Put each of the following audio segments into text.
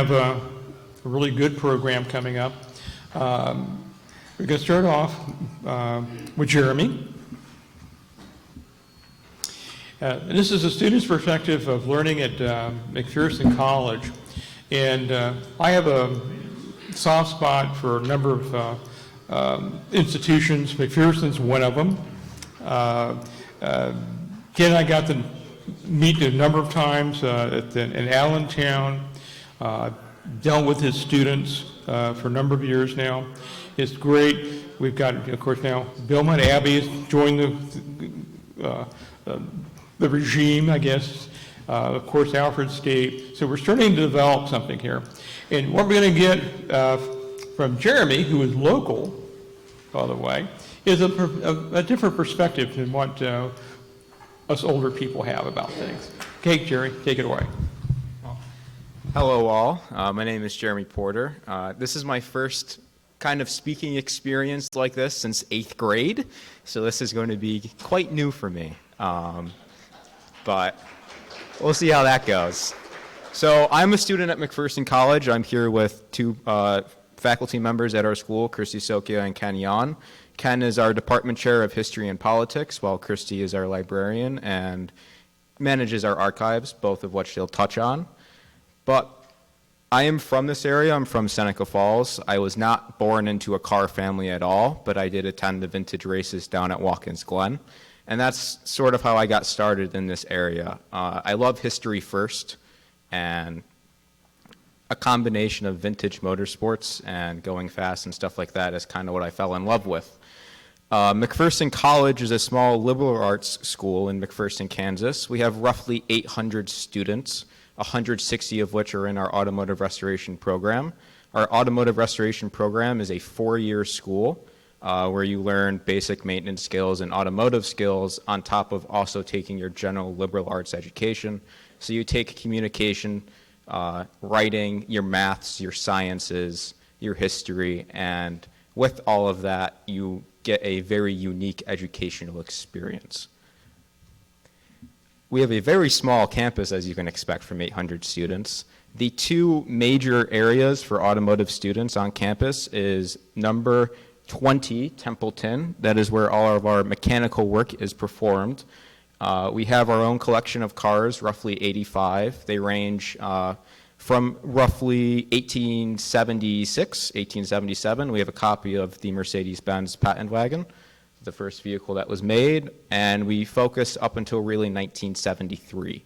have a really good program coming up. We're going to start off with Jeremy. This is a student's perspective of learning at McPherson College. And I have a soft spot for a number of institutions. McPherson's one of them. Ken and I got to meet a number of times in Allentown. Dealt with his students for a number of years now. It's great. We've got, of course, now Belmont Abbey has joined the regime, I guess. Of course, Alfred State. So we're starting to develop something here. And what we're going to get from Jeremy, who is local, by the way, is a different perspective than what us older people have about things. Okay, Jerry, take it away. Hello all, my name is Jeremy Porter. This is my first kind of speaking experience like this since 8th grade, so this is going to be quite new for me, but we'll see how that goes. So I'm a student at McPherson College. I'm here with two faculty members at our school, Kristie, Sojka, and Ken Yohn. Ken is our department chair of history and politics, while Kristie is our librarian and manages our archives, both of which they'll touch on. But I am from this area. I'm from Seneca Falls. I was not born into a car family at all, but I did attend the vintage races down at Watkins Glen. And that's sort of how I got started in this area. I love history first, and a combination of vintage motorsports and going fast and stuff like that is kind of what I fell in love with. McPherson College is a small liberal arts school in McPherson, Kansas. We have roughly 800 students, 160 of which are in our automotive restoration program. Our automotive restoration program is a 4-year school where you learn basic maintenance skills and automotive skills on top of also taking your general liberal arts education. So you take communication, writing, your maths, your sciences, your history, and with all of that, you get a very unique educational experience. We have a very small campus, as you can expect from 800 students. The two major areas for automotive students on campus is number 20, Templeton. That is where all of our mechanical work is performed. We have our own collection of cars, roughly 85. They range from roughly 1876, 1877. We have a copy of the Mercedes-Benz patent wagon, the first vehicle that was made, and we focus up until really 1973.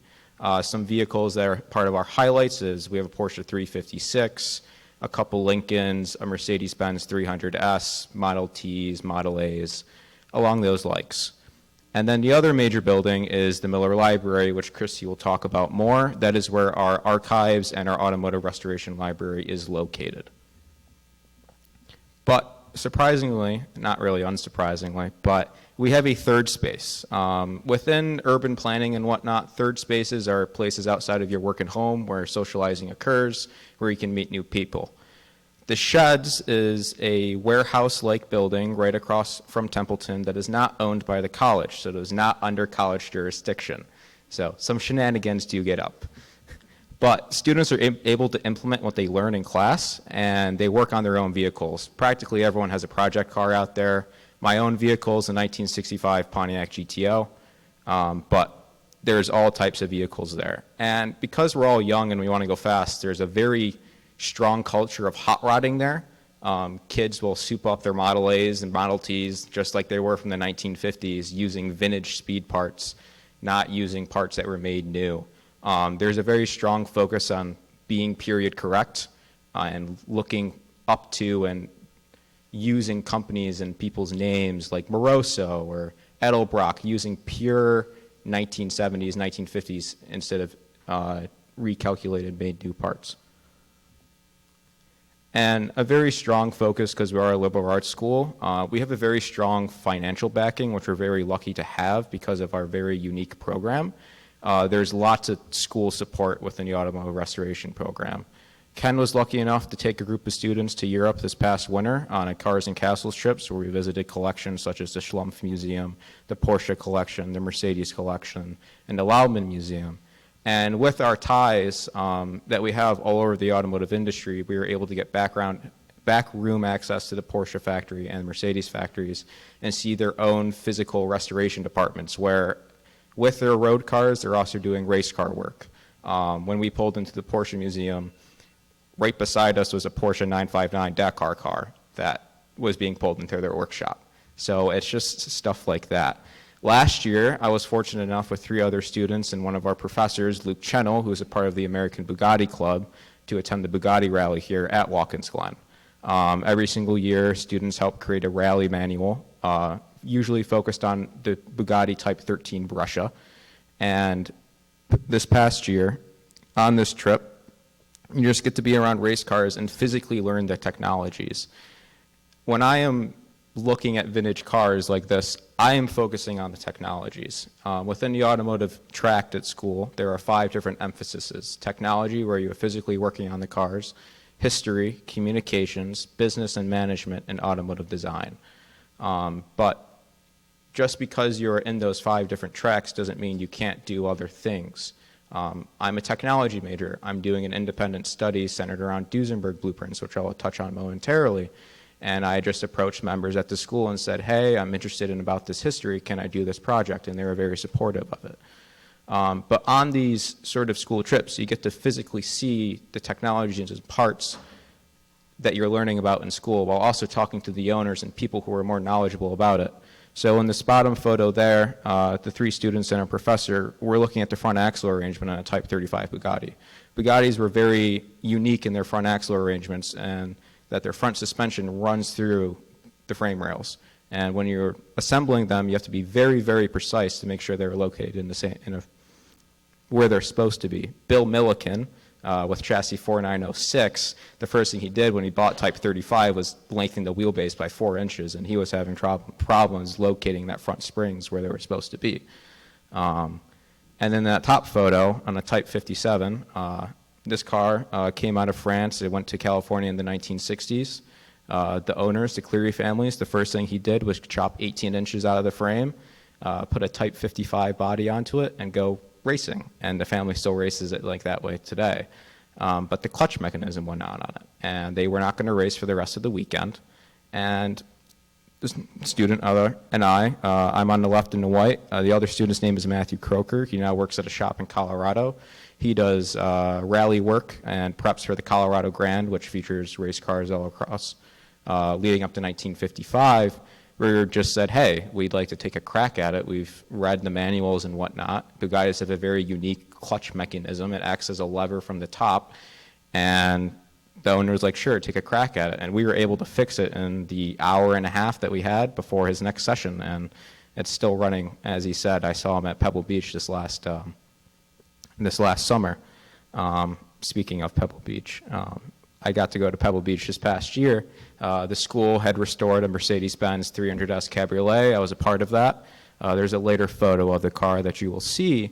Some vehicles that are part of our highlights is we have a Porsche 356, a couple Lincolns, a Mercedes-Benz 300S, Model Ts, Model As, along those likes. And then the other major building is the Miller Library, which Kristie will talk about more. That is where our archives and our automotive restoration library is located. But surprisingly, not really unsurprisingly, but we have a third space. Within urban planning and whatnot, third spaces are places outside of your work and home where socializing occurs, where you can meet new people. The Sheds is a warehouse-like building right across from Templeton that is not owned by the college, so it is not under college jurisdiction. So some shenanigans do get up. But students are able to implement what they learn in class, and they work on their own vehicles. Practically everyone has a project car out there. My own vehicle is a 1965 Pontiac GTO, but there's all types of vehicles there. And because we're all young and we want to go fast, there's a very strong culture of hot rodding there. Kids will soup up their Model A's and Model T's just like they were from the 1950s, using vintage speed parts, not using parts that were made new. There's a very strong focus on being period correct and looking up to and using companies and people's names like Moroso or Edelbrock, using pure 1970s, 1950s instead of recalculated made new parts. And a very strong focus, because we are a liberal arts school, we have a very strong financial backing, which we're very lucky to have because of our very unique program. There's lots of school support within the automotive restoration program. Ken was lucky enough to take a group of students to Europe this past winter on a Cars and Castles trips where we visited collections such as the Schlumpf Museum, the Porsche collection, the Mercedes collection, and the Laumann Museum. And with our ties that we have all over the automotive industry, we were able to get backroom access to the Porsche factory and Mercedes factories and see their own physical restoration departments where with their road cars, they're also doing race car work. When we pulled into the Porsche Museum, right beside us was a Porsche 959 Dakar car that was being pulled into their workshop. So it's just stuff like that. Last year, I was fortunate enough with 3 other students and one of our professors, Luke Chennel, who is a part of the American Bugatti Club, to attend the Bugatti rally here at Watkins Glen. Every single year, students help create a rally manual, usually focused on the Bugatti Type 13 Brescia. And this past year, on this trip, you just get to be around race cars and physically learn the technologies. When I am looking at vintage cars like this, I am focusing on the technologies. Within the automotive tract at school, there are 5 different emphases. Technology, where you're physically working on the cars, history, communications, business and management, and automotive design. But just because you're in those 5 different tracks doesn't mean you can't do other things. I'm a technology major. I'm doing an independent study centered around Duesenberg blueprints, which I'll touch on momentarily. And I just approached members at the school and said, hey, I'm interested in about this history. Can I do this project? And they were very supportive of it. But on these sort of school trips, you get to physically see the technologies and parts that you're learning about in school while also talking to the owners and people who are more knowledgeable about it. So in this bottom photo there, the 3 students and a professor, we're looking at the front axle arrangement on a Type 35 Bugatti. Bugattis were very unique in their front axle arrangements and that their front suspension runs through the frame rails. And when you're assembling them, you have to be very, very precise to make sure they're located in the same, where they're supposed to be. Bill Milliken, with chassis 4906, the first thing he did when he bought Type 35 was lengthen the wheelbase by 4 inches, and he was having problems locating that front springs where they were supposed to be. And then that top photo on a Type 57, this car came out of France. It went to California in the 1960s. The owners, the Cleary families, the first thing he did was chop 18 inches out of the frame, put a Type 55 body onto it, and go racing. And the family still races it like that way today. But the clutch mechanism went out on it. And they were not going to race for the rest of the weekend. And this student and I'm on the left in the white. The other student's name is Matthew Croker. He now works at a shop in Colorado. He does rally work and preps for the Colorado Grand, which features race cars all across. Leading up to 1955, we just said, hey, we'd like to take a crack at it. We've read the manuals and whatnot. Bugattis have a very unique clutch mechanism. It acts as a lever from the top. And the owner was like, sure, take a crack at it. And we were able to fix it in the hour and a half that we had before his next session. And it's still running, as he said. I saw him at Pebble Beach this last summer. Speaking of Pebble Beach, I got to go to Pebble Beach this past year. The school had restored a Mercedes-Benz 300S Cabriolet. I was a part of that. There's a later photo of the car that you will see.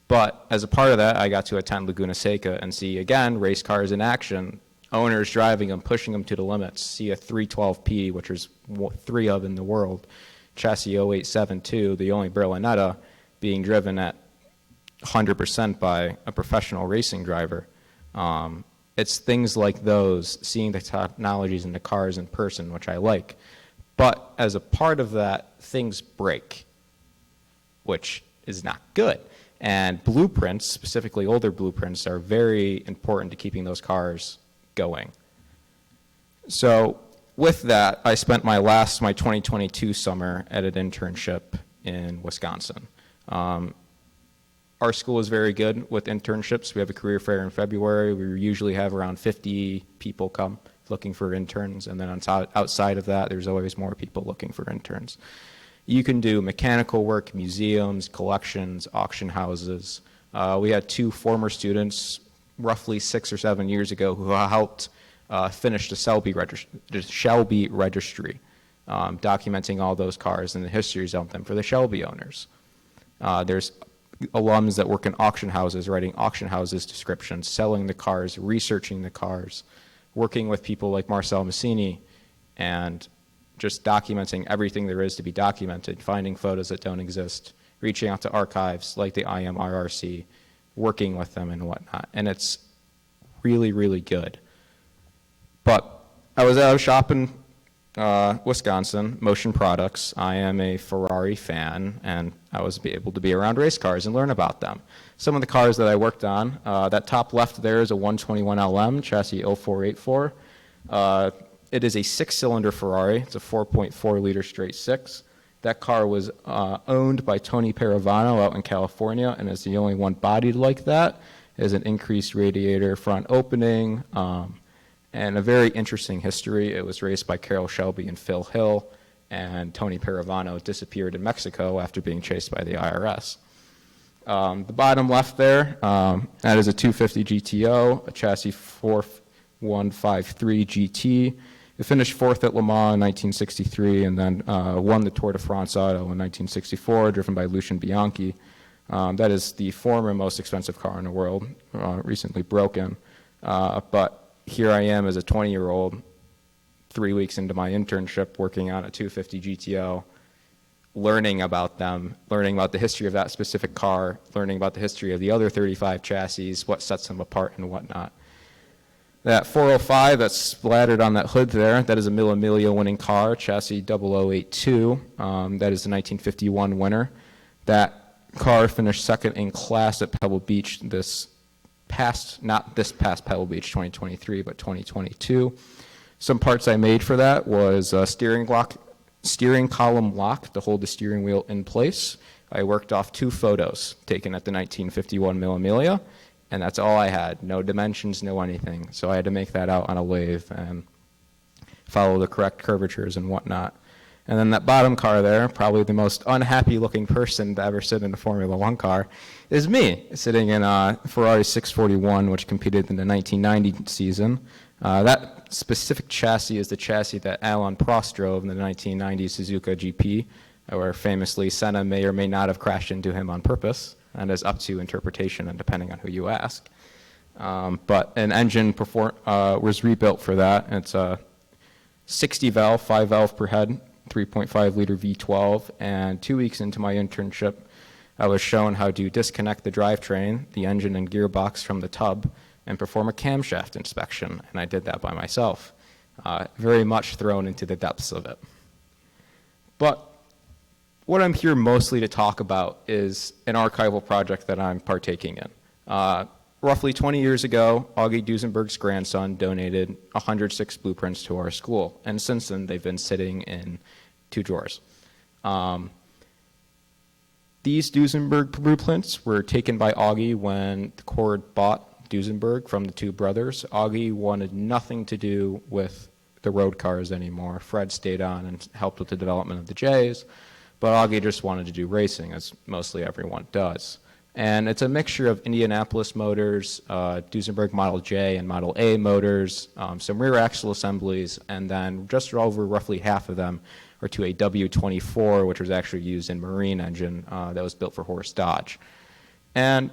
But as a part of that, I got to attend Laguna Seca and see, again, race cars in action, owners driving them, pushing them to the limits. See a 312P, which there's 3 of in the world, chassis 0872, the only Berlinetta, being driven at 100% by a professional racing driver. It's things like those, seeing the technologies in the cars in person, which I like. But as a part of that, things break, which is not good. And blueprints, specifically older blueprints, are very important to keeping those cars going. So with that, I spent my 2022 summer at an internship in Wisconsin. Our school is very good with internships. We have a career fair in February. We usually have around 50 people come looking for interns, and then outside of that, there's always more people looking for interns. You can do mechanical work, museums, collections, auction houses. We had 2 former students roughly 6 or 7 years ago who helped finish the Shelby registry, documenting all those cars and the histories of them for the Shelby owners. There's alums that work in auction houses, writing auction houses descriptions, selling the cars, researching the cars, working with people like Marcel Massini, and just documenting everything there is to be documented, finding photos that don't exist, reaching out to archives like the IMRRC, working with them and whatnot. And it's really, really good. But I was out shopping Wisconsin, Motion Products. I am a Ferrari fan, and I was able to be around race cars and learn about them. Some of the cars that I worked on, that top left there is a 121 LM, chassis 0484. It is a six-cylinder Ferrari. It's a 4.4-liter straight six. That car was owned by Tony Paravano out in California, and is the only one bodied like that. It has an increased radiator front opening, and a very interesting history. It was raced by Carroll Shelby and Phil Hill, and Tony Paravano disappeared in Mexico after being chased by the IRS. The bottom left there, that is a 250 GTO, a chassis 4153 GT. It finished fourth at Le Mans in 1963 and then won the Tour de France Auto in 1964, driven by Lucien Bianchi. That is the former most expensive car in the world, recently broken. But here I am as a 20-year-old, 3 weeks into my internship, working on a 250 GTO, learning about them, learning about the history of that specific car, learning about the history of the other 35 chassis, what sets them apart and whatnot. That 405 that's splattered on that hood there, that is a Mille Miglia winning car, chassis 0082. That is the 1951 winner. That car finished second in class at Pebble Beach not this past Pebble Beach 2023, but 2022. Some parts I made for that was a steering column lock to hold the steering wheel in place. I worked off 2 photos taken at the 1951 Mille Miglia, and that's all I had. No dimensions, no anything. So I had to make that out on a lathe and follow the correct curvatures and whatnot. And then that bottom car there, probably the most unhappy looking person to ever sit in a Formula One car, is me, sitting in a Ferrari 641, which competed in the 1990 season. That specific chassis is the chassis that Alain Prost drove in the 1990 Suzuka GP, where famously Senna may or may not have crashed into him on purpose, and is up to interpretation and depending on who you ask. But an engine was rebuilt for that. It's a 60 valve, 5 valve per head, 3.5 liter V12, and 2 weeks into my internship, I was shown how to disconnect the drivetrain, the engine and gearbox from the tub, and perform a camshaft inspection, and I did that by myself. Very much thrown into the depths of it. But what I'm here mostly to talk about is an archival project that I'm partaking in. Roughly 20 years ago, Augie Duesenberg's grandson donated 106 blueprints to our school, and since then they've been sitting in 2 drawers. These Duesenberg blueprints were taken by Augie when the Cord bought Duesenberg from the 2 brothers. Augie wanted nothing to do with the road cars anymore. Fred stayed on and helped with the development of the J's, but Augie just wanted to do racing, as mostly everyone does. And it's a mixture of Indianapolis motors, Duesenberg Model J and Model A motors, some rear axle assemblies, and then just over roughly half of them are to a W24, which was actually used in marine engine that was built for Horse Dodge. And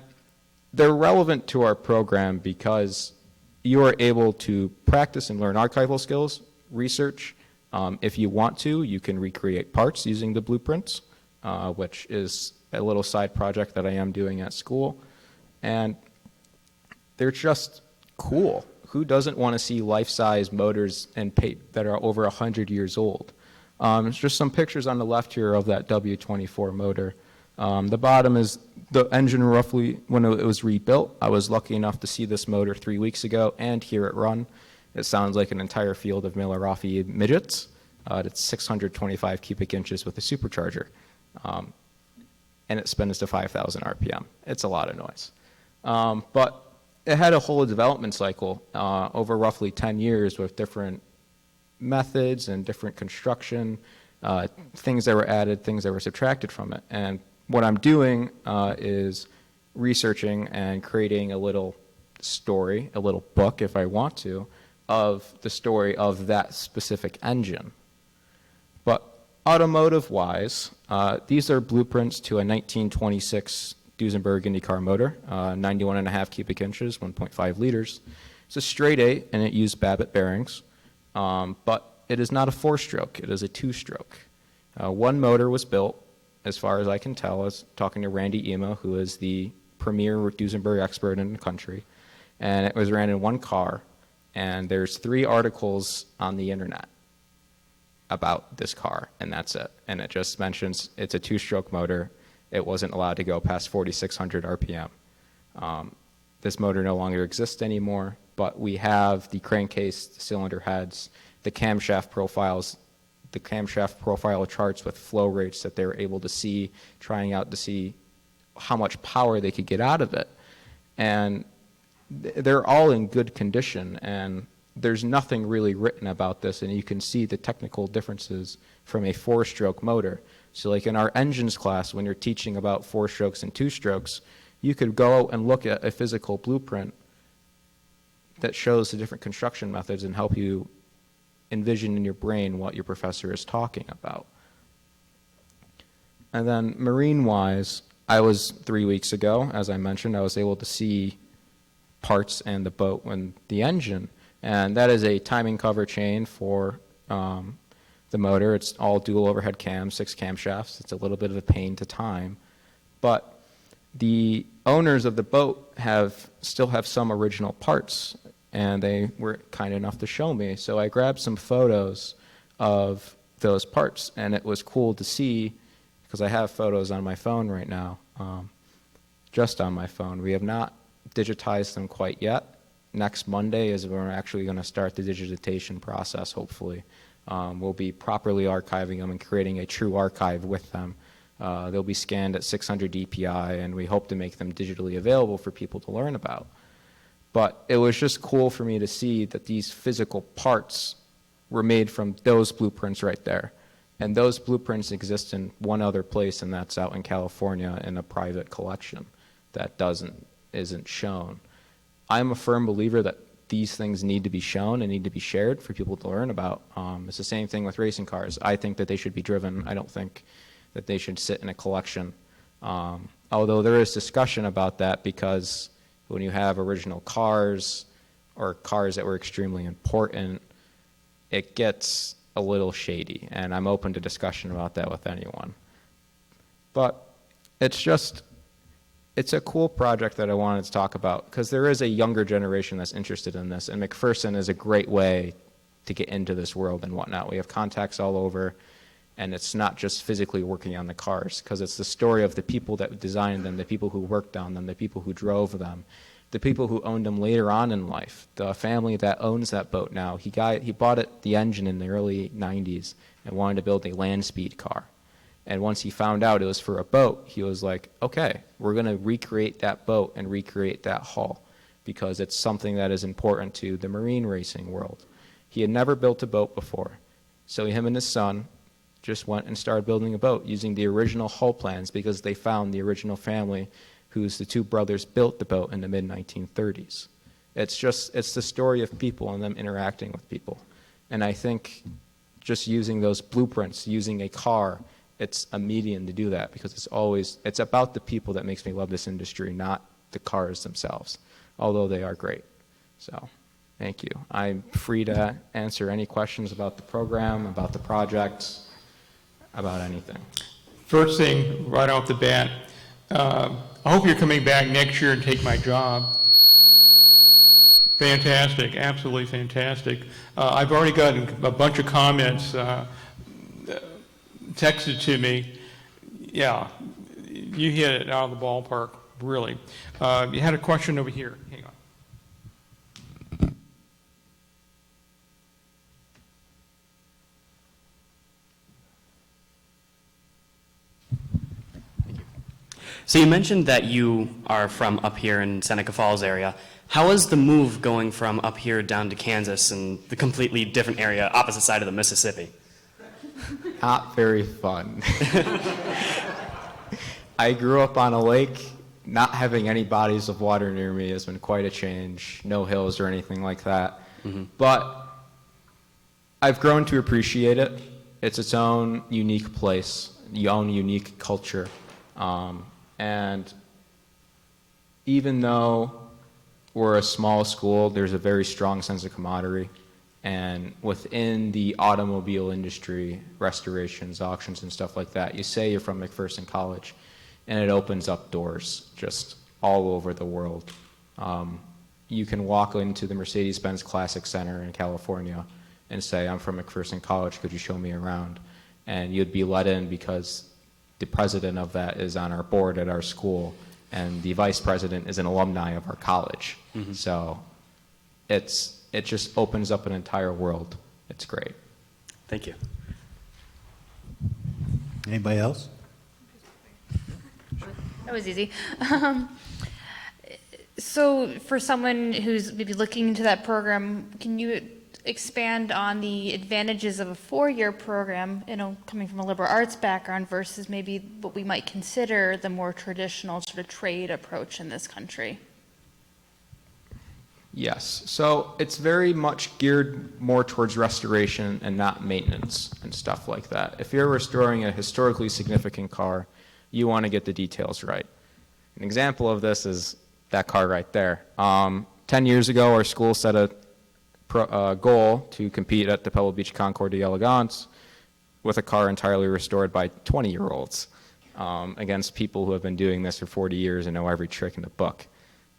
they're relevant to our program because you are able to practice and learn archival skills, research. If you want to, you can recreate parts using the blueprints, which is a little side project that I am doing at school. And they're just cool. Who doesn't want to see life-size motors and that are over 100 years old? There's just some pictures on the left here of that W24 motor. The bottom is the engine roughly when it was rebuilt. I was lucky enough to see this motor 3 weeks ago and hear it run. It sounds like an entire field of Miller-Raffi midgets. It's 625 cubic inches with a supercharger. And it spins to 5,000 RPM. It's a lot of noise. But it had a whole development cycle over roughly 10 years with different methods and different construction, things that were added, things that were subtracted from it. And what I'm doing is researching and creating a little story, a little book if I want to, of the story of that specific engine. But automotive-wise, these are blueprints to a 1926 Duesenberg IndyCar motor, 91.5 cubic inches, 1.5 liters. It's a straight 8, and it used Babbitt bearings, but it is not a 4-stroke. It is a 2-stroke. One motor was built, as far as I can tell, I was talking to Randy Emo, who is the premier Duesenberg expert in the country, and it was ran in one car, and there's 3 articles on the internet about this car, and that's it. And it just mentions it's a 2-stroke motor. It wasn't allowed to go past 4,600 RPM. This motor no longer exists anymore, but we have the crankcase, the cylinder heads, the camshaft profiles, the camshaft profile charts with flow rates that they were able to see, trying out to see how much power they could get out of it. And they're all in good condition, and there's nothing really written about this, and you can see the technical differences from a 4-stroke motor. So like in our engines class, when you're teaching about 4-strokes and 2-strokes, you could go and look at a physical blueprint that shows the different construction methods and help you envision in your brain what your professor is talking about. And then marine-wise, I was 3 weeks ago, as I mentioned, I was able to see parts and the boat and the engine. And that is a timing cover chain for the motor. It's all dual overhead cams, 6 camshafts. It's a little bit of a pain to time. But the owners of the boat still have some original parts, and they were kind enough to show me. So I grabbed some photos of those parts, and it was cool to see, because I have photos on my phone right now, just on my phone. We have not digitized them quite yet. Next Monday is when we're actually going to start the digitization process, hopefully. We'll be properly archiving them and creating a true archive with them. They'll be scanned at 600 dpi, and we hope to make them digitally available for people to learn about. But it was just cool for me to see that these physical parts were made from those blueprints right there. And those blueprints exist in one other place, and that's out in California in a private collection that isn't shown. I'm a firm believer that these things need to be shown and need to be shared for people to learn about. It's the same thing with racing cars. I think that they should be driven. I don't think that they should sit in a collection. Although there is discussion about that, because when you have original cars or cars that were extremely important, it gets a little shady, and I'm open to discussion about that with anyone. But it's a cool project that I wanted to talk about, because there is a younger generation that's interested in this, and McPherson is a great way to get into this world and whatnot. We have contacts all over, and it's not just physically working on the cars, because it's the story of the people that designed them, the people who worked on them, the people who drove them, the people who owned them later on in life. The family that owns that boat now, he bought the engine in the early 90s and wanted to build a land speed car. And once he found out it was for a boat, he was like, okay, we're going to recreate that boat and recreate that hull, because it's something that is important to the marine racing world. He had never built a boat before, so him and his son just went and started building a boat using the original hull plans, because they found the original family whose the 2 brothers built the boat in the mid-1930s. It's the story of people and them interacting with people. And I think just using those blueprints, using a car, it's a medium to do that, because it's about the people that makes me love this industry, not the cars themselves, although they are great. So thank you. I'm free to answer any questions about the program, about the project, about anything. First thing, right off the bat, I hope you're coming back next year and take my job. Fantastic, absolutely fantastic. I've already gotten a bunch of comments texted to me. Yeah, you hit it out of the ballpark, really. You had a question over here. Hang on. So you mentioned that you are from up here in Seneca Falls area. How is the move going from up here down to Kansas and the completely different area, opposite side of the Mississippi? Not very fun. I grew up on a lake. Not having any bodies of water near me has been quite a change. No hills or anything like that. Mm-hmm. But I've grown to appreciate it. It's its own unique place, its own unique culture. And even though we're a small school, there's a very strong sense of camaraderie. And within the automobile industry, restorations, auctions, and stuff like that, you say you're from McPherson College, and it opens up doors just all over the world. You can walk into the Mercedes-Benz Classic Center in California and say, I'm from McPherson College, could you show me around? And you'd be let in because the president of that is on our board at our school, and the vice president is an alumni of our college. So it just opens up an entire world. It's great. Thank you. Anybody else? That was easy. So for someone who's maybe looking into that program, can you expand on the advantages of a four-year program, coming from a liberal arts background versus maybe what we might consider the more traditional sort of trade approach in this country? Yes, so it's very much geared more towards restoration and not maintenance and stuff like that. If you're restoring a historically significant car, you want to get the details right. An example of this is that car right there. 10 years ago, our school set a goal to compete at the Pebble Beach Concours d'Elegance with a car entirely restored by 20-year-olds against people who have been doing this for 40 years and know every trick in the book.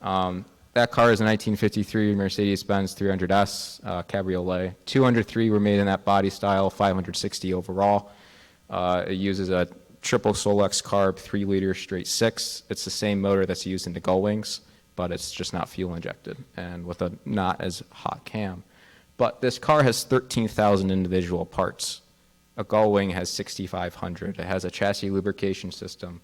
That car is a 1953 Mercedes-Benz 300S Cabriolet. 203 were made in that body style, 560 overall. It uses a triple Solex carb 3-liter straight 6. It's the same motor that's used in the gull wings, but it's just not fuel injected and with a not as hot cam. But this car has 13,000 individual parts. A gull wing has 6,500. It has a chassis lubrication system.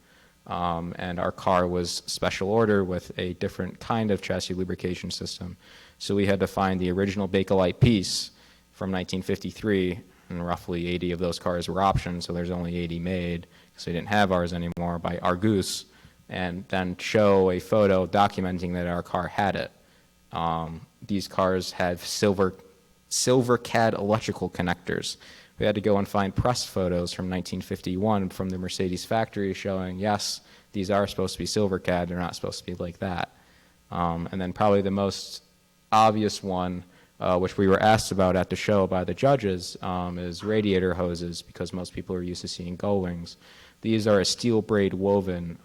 And our car was special order with a different kind of chassis lubrication system. So we had to find the original Bakelite piece from 1953, and roughly 80 of those cars were optioned, so there's only 80 made, because we didn't have ours anymore, by Argus, and then show a photo documenting that our car had it. These cars had silver cad electrical connectors. We had to go and find press photos from 1951 from the Mercedes factory showing, yes, these are supposed to be silver cad, they're not supposed to be like that. And then probably the most obvious one, which we were asked about at the show by the judges, is radiator hoses, because most people are used to seeing gull wings. These are a steel braid woven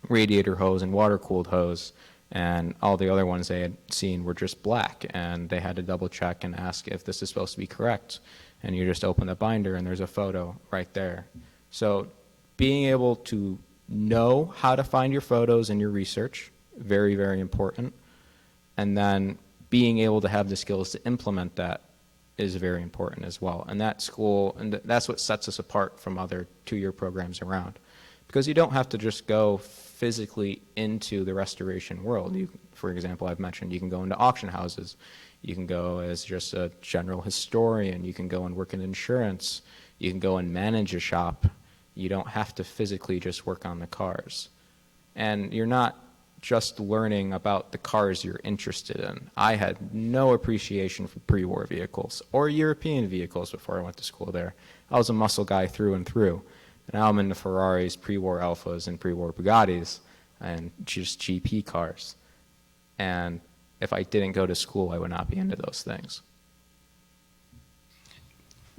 radiator hose and water-cooled hose, and all the other ones they had seen were just black, and they had to double check and ask if this is supposed to be correct. And you just open the binder and there's a photo right there. So being able to know how to find your photos in your research, very, very important. And then being able to have the skills to implement that is very important as well. And that school, and that's what sets us apart from other two-year programs around. Because you don't have to just go physically into the restoration world. For example, I've mentioned you can go into auction houses. You can go as just a general historian. You can go and work in insurance. You can go and manage a shop. You don't have to physically just work on the cars. And you're not just learning about the cars you're interested in. I had no appreciation for pre-war vehicles or European vehicles before I went to school there. I was a muscle guy through and through. And now I'm into Ferraris, pre-war Alphas, and pre-war Bugattis, and just GP cars. And if I didn't go to school, I would not be into those things.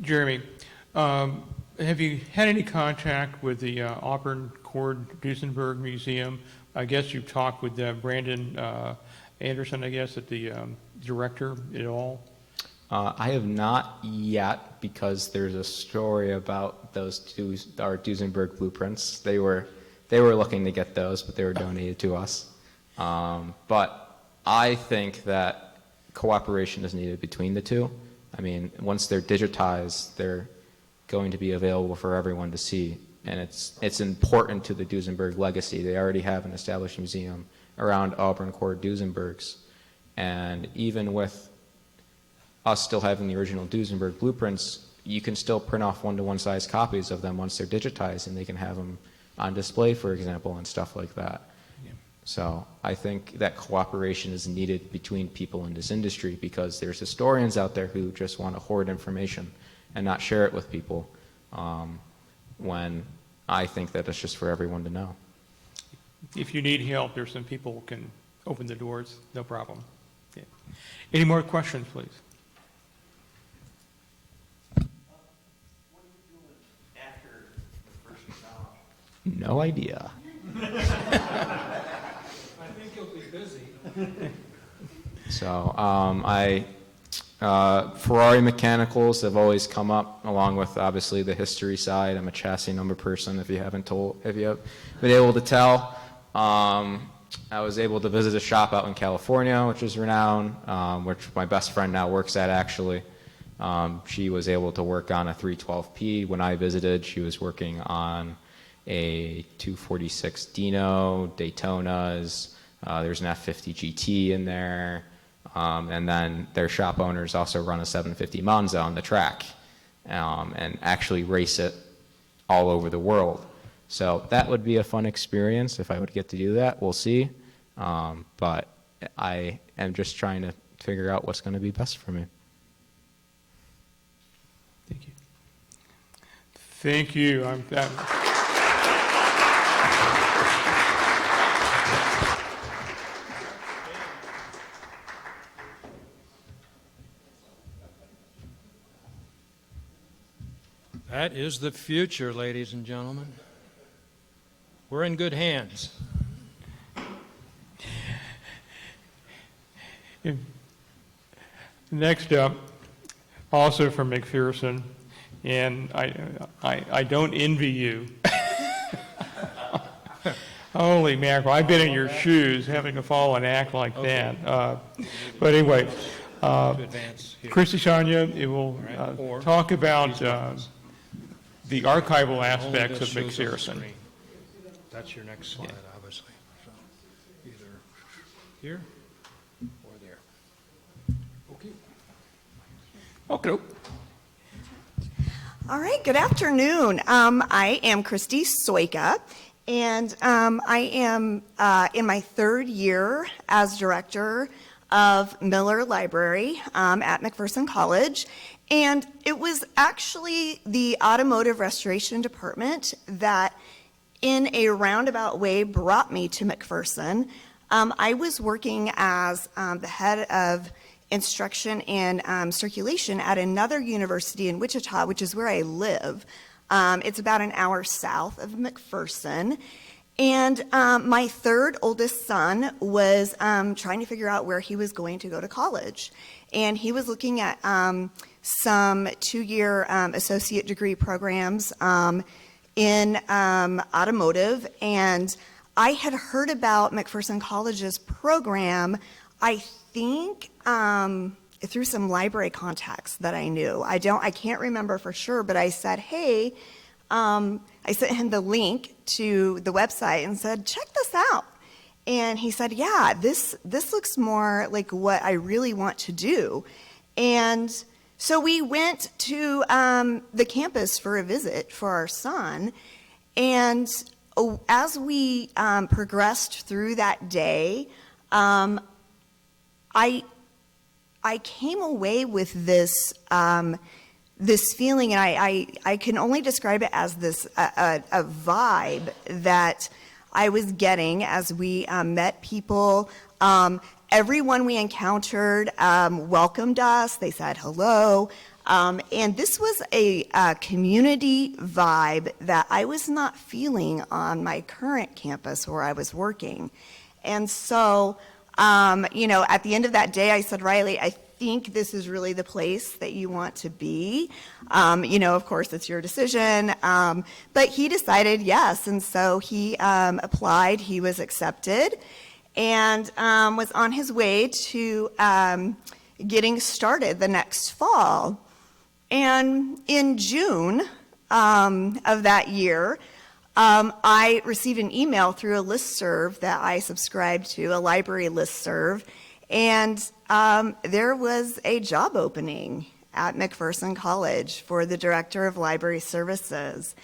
Jeremy, have you had any contact with the Auburn Cord Duesenberg Museum? I guess you've talked with Brandon Anderson, I guess, at the director at all? I have not yet, because there's a story about those our Duesenberg blueprints. They were looking to get those, but they were donated to us. But I think that cooperation is needed between the two. I mean, once they're digitized, they're going to be available for everyone to see. And it's important to the Duesenberg legacy. They already have an established museum around Auburn Cord Duesenbergs. And even with us still having the original Duesenberg blueprints, you can still print off one-to-one size copies of them once they're digitized, and they can have them on display, for example, and stuff like that. So I think that cooperation is needed between people in this industry, because there's historians out there who just want to hoard information and not share it with people, when I think that it's just for everyone to know. If you need help, there's some people who can open the doors, no problem. Yeah. Any more questions, please? What are you doing after the first job? No idea. So Ferrari mechanicals have always come up, along with obviously the history side. I'm a chassis number person, if you have been able to tell. I was able to visit a shop out in California, which is renowned, which my best friend now works at, actually. She was able to work on a 312P. When I visited, she was working on a 246 Dino, Daytonas. There's an F50 GT in there. And then their shop owners also run a 750 Monza on the track and actually race it all over the world. So that would be a fun experience if I would get to do that. We'll see. But I am just trying to figure out what's going to be best for me. Thank you. Thank you. That is the future, ladies and gentlemen. We're in good hands. Next up, also from McPherson, and I don't envy you. Holy mackerel, I've been in your shoes having to fall and act like that. But anyway, Kristie Sonia will talk about the archival aspects of McPherson. That's your next slide, obviously. So either here or there. Okay. All right, good afternoon. I am Kristie Sojka, and I am in my third year as director of Miller Library at McPherson College. And it was actually the automotive restoration department that, in a roundabout way, brought me to McPherson. I was working as the head of instruction and circulation at another university in Wichita, which is where I live. It's about an hour south of McPherson. And my third oldest son was trying to figure out where he was going to go to college. And he was looking at some two-year associate degree programs in automotive. And I had heard about McPherson College's program, I think, through some library contacts that I knew. I can't remember for sure, but I said, hey, I sent him the link to the website and said, check this out. And he said, yeah, this looks more like what I really want to do. And so we went to the campus for a visit for our son. And as we progressed through that day, I came away with this this feeling, and I can only describe it as this a vibe that I was getting as we met people. Everyone we encountered welcomed us. They said hello. And this was a community vibe that I was not feeling on my current campus where I was working. And so, at the end of that day, I said, Riley, I think this is really the place that you want to be. Of course, it's your decision. But he decided yes. And so he applied. He was accepted and was on his way to getting started the next fall. And in June of that year, I received an email through a listserv that I subscribed to, a library listserv, and there was a job opening at McPherson College for the director of library services.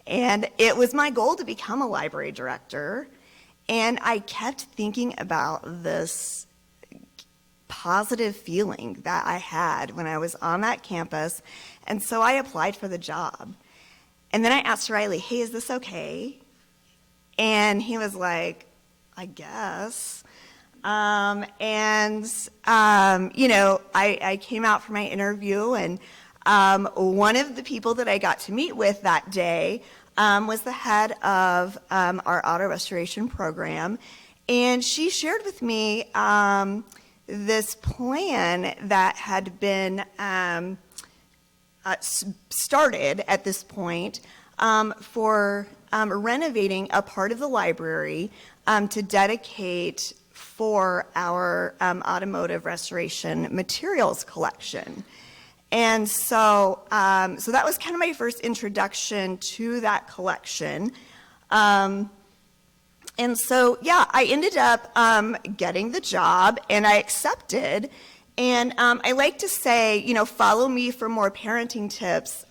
And it was my goal to become a library director, and I kept thinking about this positive feeling that I had when I was on that campus, and so I applied for the job. And then I asked Riley, hey, is this okay? And he was like, I guess. I came out for my interview, and one of the people that I got to meet with that day was the head of our auto restoration program. And she shared with me this plan that had been started at this point for renovating a part of the library to dedicate for our automotive restoration materials collection. And so, so that was kind of my first introduction to that collection. And so, yeah, I ended up getting the job, and I accepted. And I like to say, you know, follow me for more parenting tips.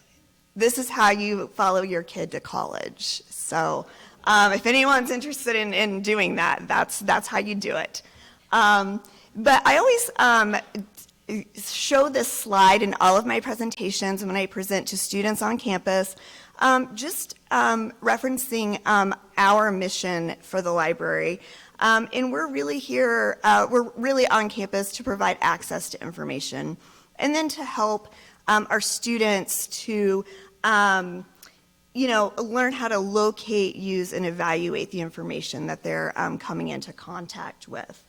This is how you follow your kid to college. So if anyone's interested in doing that, that's how you do it. But I always show this slide in all of my presentations when I present to students on campus, just referencing our mission for the library. And we're really here, we're really on campus to provide access to information and then to help our students to, you know, learn how to locate, use, and evaluate the information that they're coming into contact with.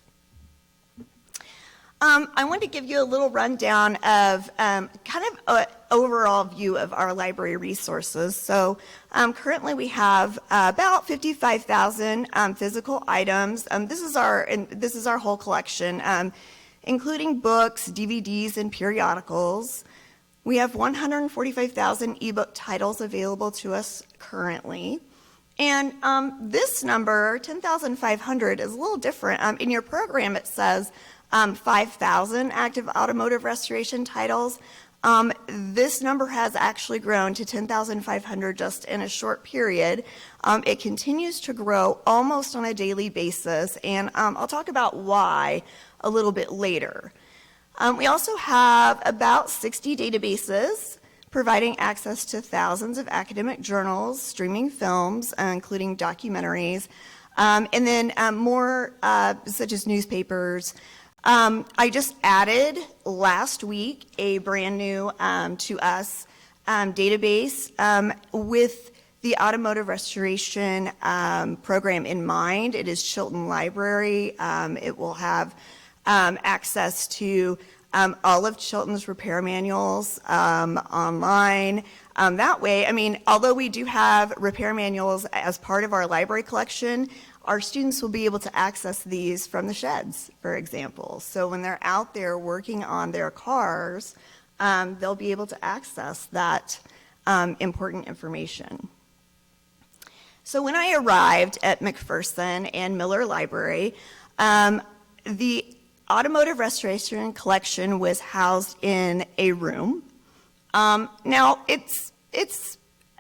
I want to give you a little rundown of kind of an overall view of our library resources. So currently we have about 55,000 physical items. This is our whole collection, including books, DVDs, and periodicals. We have 145,000 ebook titles available to us currently. And this number, 10,500, is a little different. In your program it says 5,000 active automotive restoration titles. This number has actually grown to 10,500 just in a short period. It continues to grow almost on a daily basis, and I'll talk about why a little bit later. We also have about 60 databases providing access to thousands of academic journals, streaming films, including documentaries, and then more such as newspapers. I just added last week a brand new to us database with the automotive restoration program in mind. It is Chilton Library. It will have access to all of Chilton's repair manuals online. That way, I mean, although we do have repair manuals as part of our library collection, our students will be able to access these from the sheds, for example. So when they're out there working on their cars, they'll be able to access that important information. So when I arrived at McPherson and Miller Library, the automotive restoration collection was housed in a room. Now, it's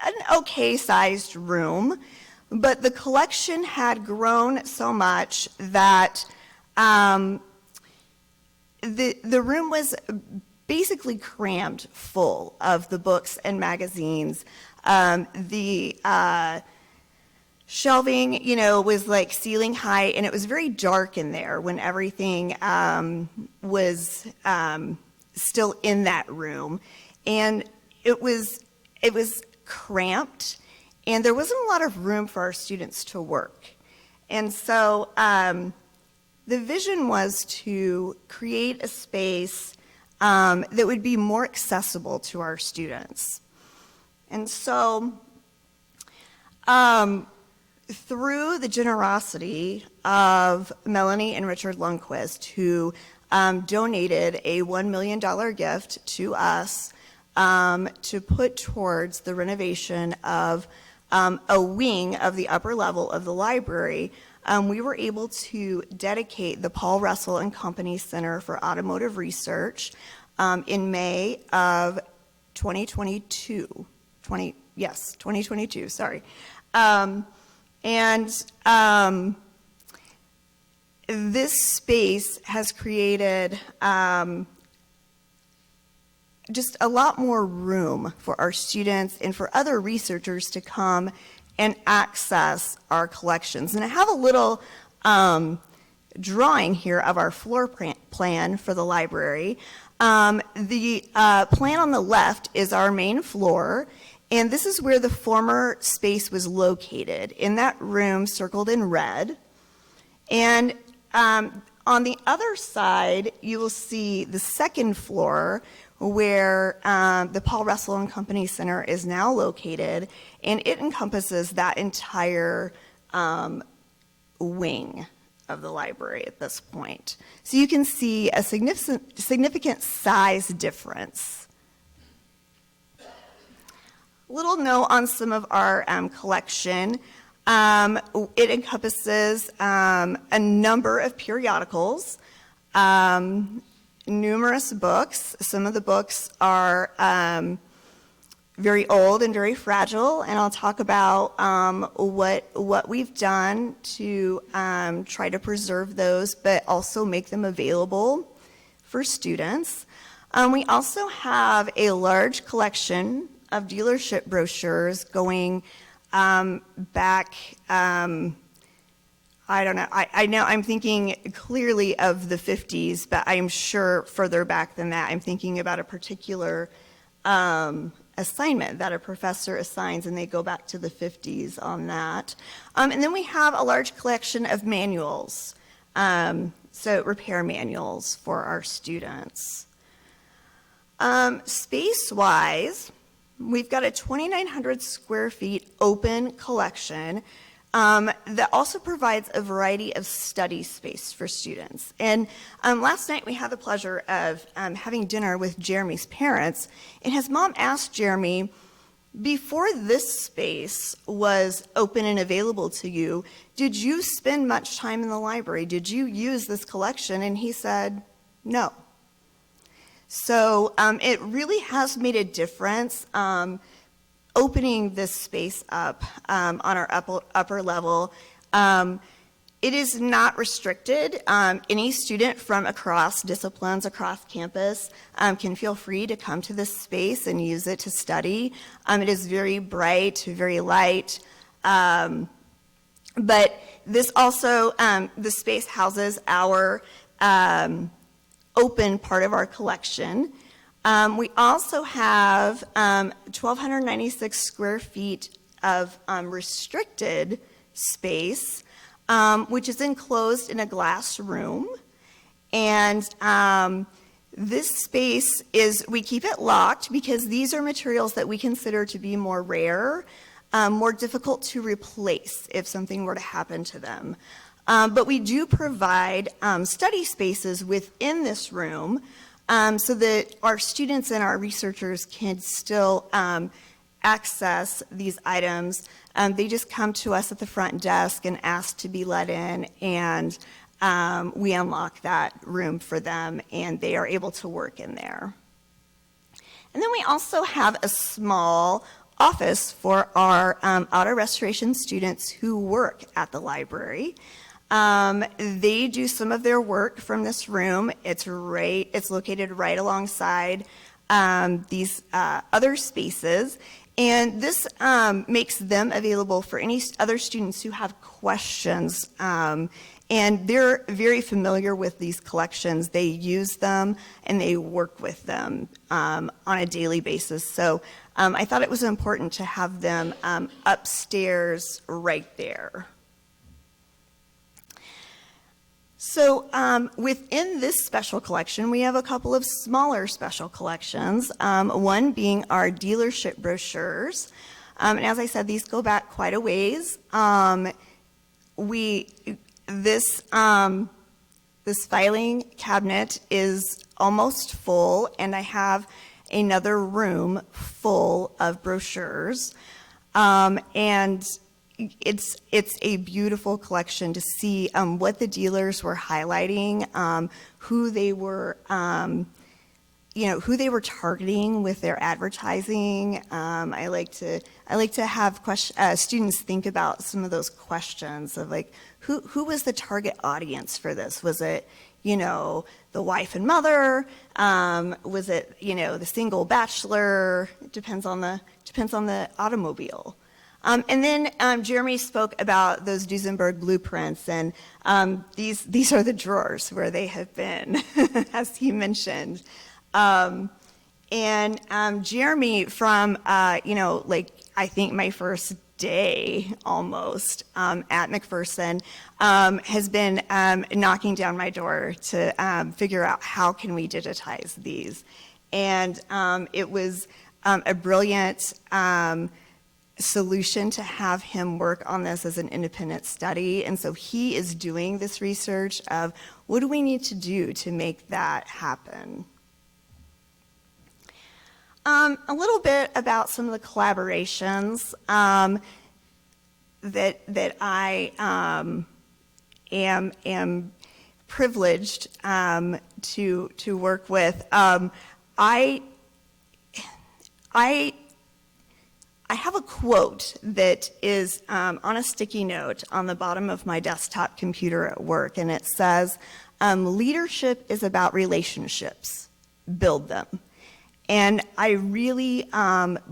an okay-sized room, but the collection had grown so much that the room was basically crammed full of the books and magazines. The shelving, you know, was like ceiling high, and it was very dark in there when everything was still in that room. And it was cramped, and there wasn't a lot of room for our students to work. And so the vision was to create a space that would be more accessible to our students. And so through the generosity of Melanie and Richard Lundquist, who donated a $1 million gift to us to put towards the renovation of a wing of the upper level of the library, we were able to dedicate the Paul Russell and Company Center for Automotive Research in May of 2022. 2022, sorry. This space has created just a lot more room for our students and for other researchers to come and access our collections. And I have a little drawing here of our floor plan for the library. The plan on the left is our main floor, and this is where the former space was located, in that room circled in red. And on the other side, you will see the second floor where the Paul Russell and Company Center is now located, and it encompasses that entire wing of the library at this point. So you can see a significant size difference. Little note on some of our collection. It encompasses a number of periodicals, numerous books. Some of the books are very old and very fragile, and I'll talk about what we've done to try to preserve those, but also make them available for students. We also have a large collection of dealership brochures going back, I don't know, I know I'm thinking clearly of the 50s, but I'm sure further back than that. I'm thinking about a particular assignment that a professor assigns, and they go back to the 50s on that. And then we have a large collection of manuals, so repair manuals for our students. Space-wise, we've got a 2,900 square feet open collection that also provides a variety of study space for students. And last night we had the pleasure of having dinner with Jeremy's parents, and his mom asked Jeremy, before this space was open and available to you, did you spend much time in the library? Did you use this collection? And he said, no. So it really has made a difference opening this space up on our upper level. It is not restricted. Any student from across disciplines, across campus, can feel free to come to this space and use it to study. It is very bright, very light. But this also, the space houses our open part of our collection. We also have 1,296 square feet of restricted space, which is enclosed in a glass room. And this space we keep it locked because these are materials that we consider to be more rare, more difficult to replace if something were to happen to them. But we do provide study spaces within this room so that our students and our researchers can still access these items. They just come to us at the front desk and ask to be let in, and we unlock that room for them, and they are able to work in there. And then we also have a small office for our auto restoration students who work at the library. They do some of their work from this room. It's located right alongside these other spaces. And this makes them available for any other students who have questions. And they're very familiar with these collections. They use them and they work with them on a daily basis. So I thought it was important to have them upstairs right there. So within this special collection, we have a couple of smaller special collections, one being our dealership brochures. And as I said, these go back quite a ways. This filing cabinet is almost full, and I have another room full of brochures. And it's a beautiful collection to see what the dealers were highlighting, who they were targeting with their advertising. I like to have students think about some of those questions of like, who was the target audience for this? Was it, the wife and mother? Was it, the single bachelor? It depends on the automobile. And then Jeremy spoke about those Duesenberg blueprints, and these are the drawers where they have been, as he mentioned. And Jeremy, from I think my first day almost at McPherson, has been knocking down my door to figure out how can we digitize these. And it was a brilliant solution to have him work on this as an independent study. And so he is doing this research of what do we need to do to make that happen. A little bit about some of the collaborations that I am privileged to work with. I have a quote that is on a sticky note on the bottom of my desktop computer at work, and it says, leadership is about relationships, build them. And I really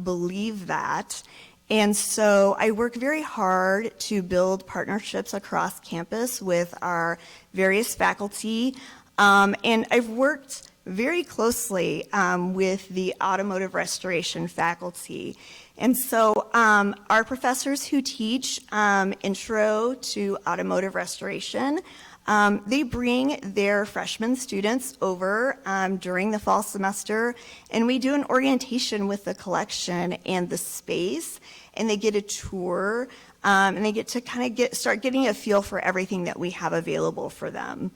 believe that. And so I work very hard to build partnerships across campus with our various faculty. And I've worked very closely with the automotive restoration faculty. And so our professors who teach intro to automotive restoration, they bring their freshman students over during the fall semester, and we do an orientation with the collection and the space, and they get a tour, and they get to kind of start getting a feel for everything that we have available for them.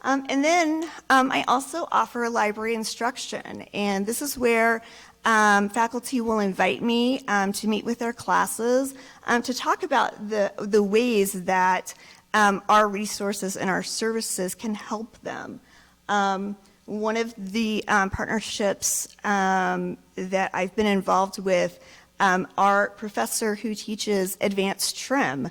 And then I also offer library instruction, and this is where faculty will invite me to meet with their classes to talk about the ways that our resources and our services can help them. One of the partnerships that I've been involved with, our professor who teaches advanced trim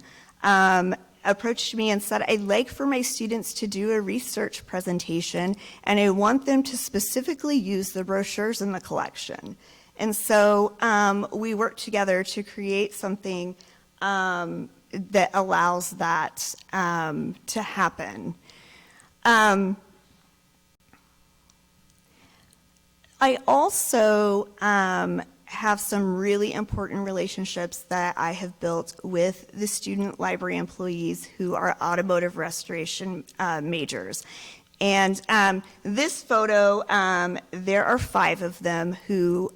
approached me and said, I'd like for my students to do a research presentation, and I want them to specifically use the brochures in the collection. And so we worked together to create something that allows that to happen. I also have some really important relationships that I have built with the student library employees who are automotive restoration majors. And this photo, there are 5 of them who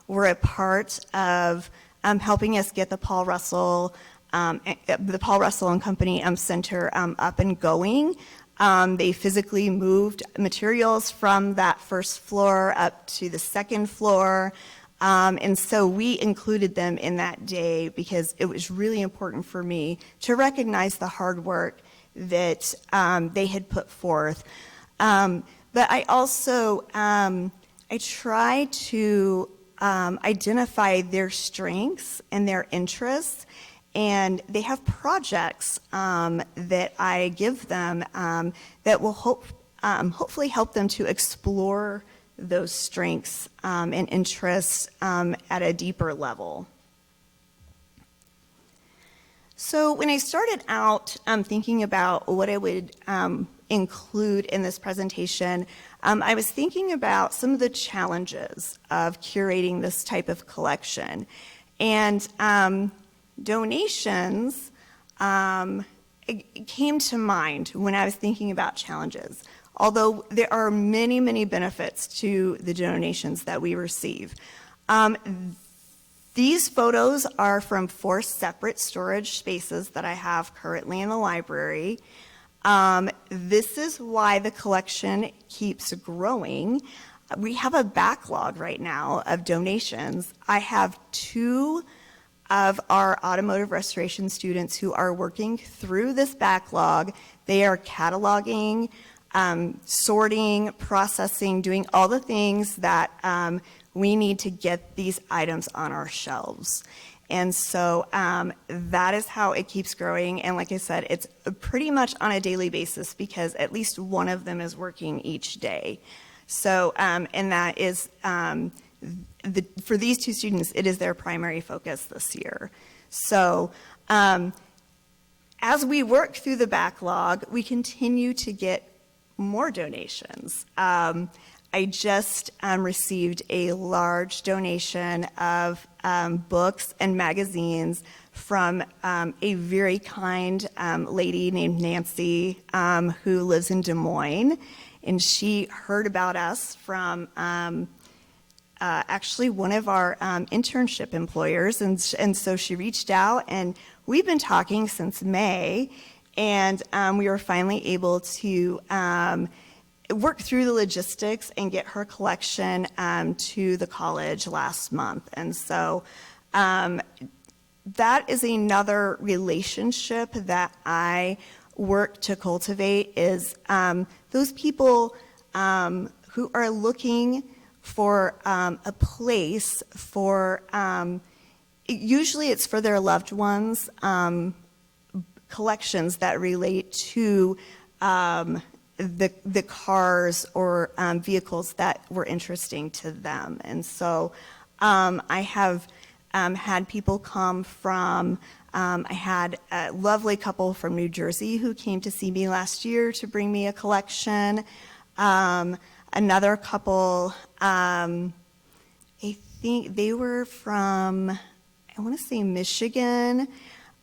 were a part of helping us get the Paul Russell and Company Center up and going. They physically moved materials from that first floor up to the second floor. And so we included them in that day because it was really important for me to recognize the hard work that they had put forth. But I also, I try to identify their strengths and their interests, and they have projects that I give them that will hopefully help them to explore those strengths and interests at a deeper level. So when I started out thinking about what I would include in this presentation, I was thinking about some of the challenges of curating this type of collection. And donations came to mind when I was thinking about challenges, although there are many, many benefits to the donations that we receive. These photos are from 4 separate storage spaces that I have currently in the library. This is why the collection keeps growing. We have a backlog right now of donations. I have 2 of our automotive restoration students who are working through this backlog. They are cataloging, sorting, processing, doing all the things that we need to get these items on our shelves. And so that is how it keeps growing. And like I said, it's pretty much on a daily basis because at least one of them is working each day. So, and that is, for these 2 students, it is their primary focus this year. So as we work through the backlog, we continue to get more donations. I just received a large donation of books and magazines from a very kind lady named Nancy who lives in Des Moines. And she heard about us from actually one of our internship employers. And so she reached out, and we've been talking since May. And we were finally able to work through the logistics and get her collection to the college last month. And so that is another relationship that I work to cultivate, is those people who are looking for a place for, usually it's for their loved ones, collections that relate to the cars or vehicles that were interesting to them. And so I have had people come from, I had a lovely couple from New Jersey who came to see me last year to bring me a collection. Another couple, I think they were from, I want to say Michigan,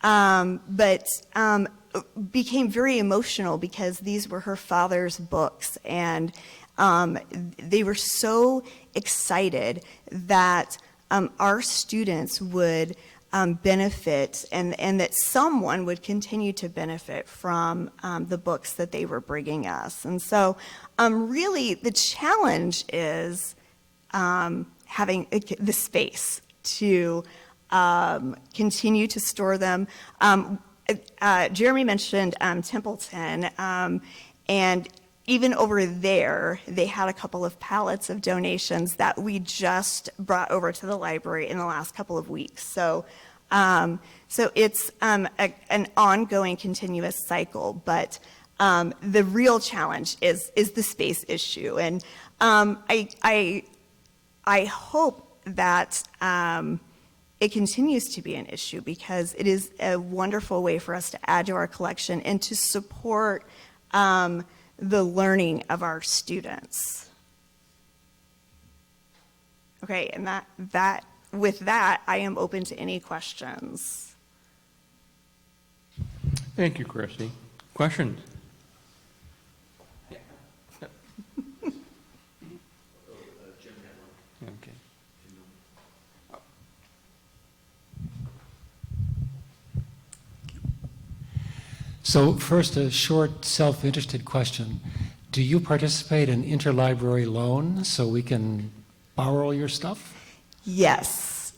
but became very emotional because these were her father's books, and they were so excited that our students would benefit, and that someone would continue to benefit from the books that they were bringing us. And so really the challenge is having the space to continue to store them. Jeremy mentioned Templeton, and even over there, they had a couple of pallets of donations that we just brought over to the library in the last couple of weeks. So it's an ongoing, continuous cycle, but the real challenge is the space issue. And I hope that it continues to be an issue, because it is a wonderful way for us to add to our collection and to support the learning of our students. Okay, and with that, I am open to any questions. Thank you, Kristie. Questions? Okay. So first, a short self-interested question. Do you participate in interlibrary loan so we can borrow your stuff? Yes,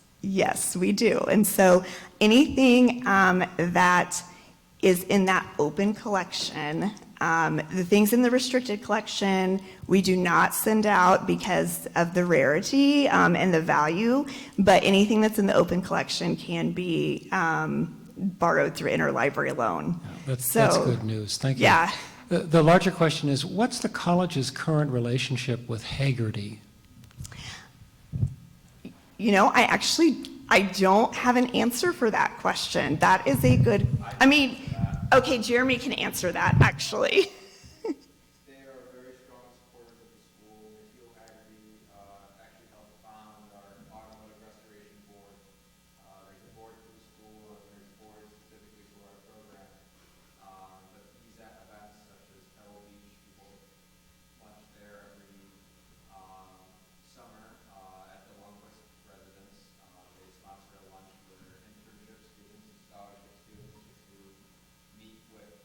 we do. And so anything that is in that open collection, the things in the restricted collection, we do not send out because of the rarity and the value, but anything that's in the open collection can be borrowed through interlibrary loan. Yeah, that's good news. Thank you. Yeah. The larger question is, what's the college's current relationship with Haggerty? You know, I don't have an answer for that question. That is a good, okay, Jeremy can answer that, actually. They are very strong supporters of the school. McPherson College actually helped found our automotive restoration board. There's a board for the school, and there's boards specifically for our program. But these events, such as Pebble Beach, people lunch there every summer at the Longquist residence. They sponsor a lunch for their internship students and scholarship students to meet with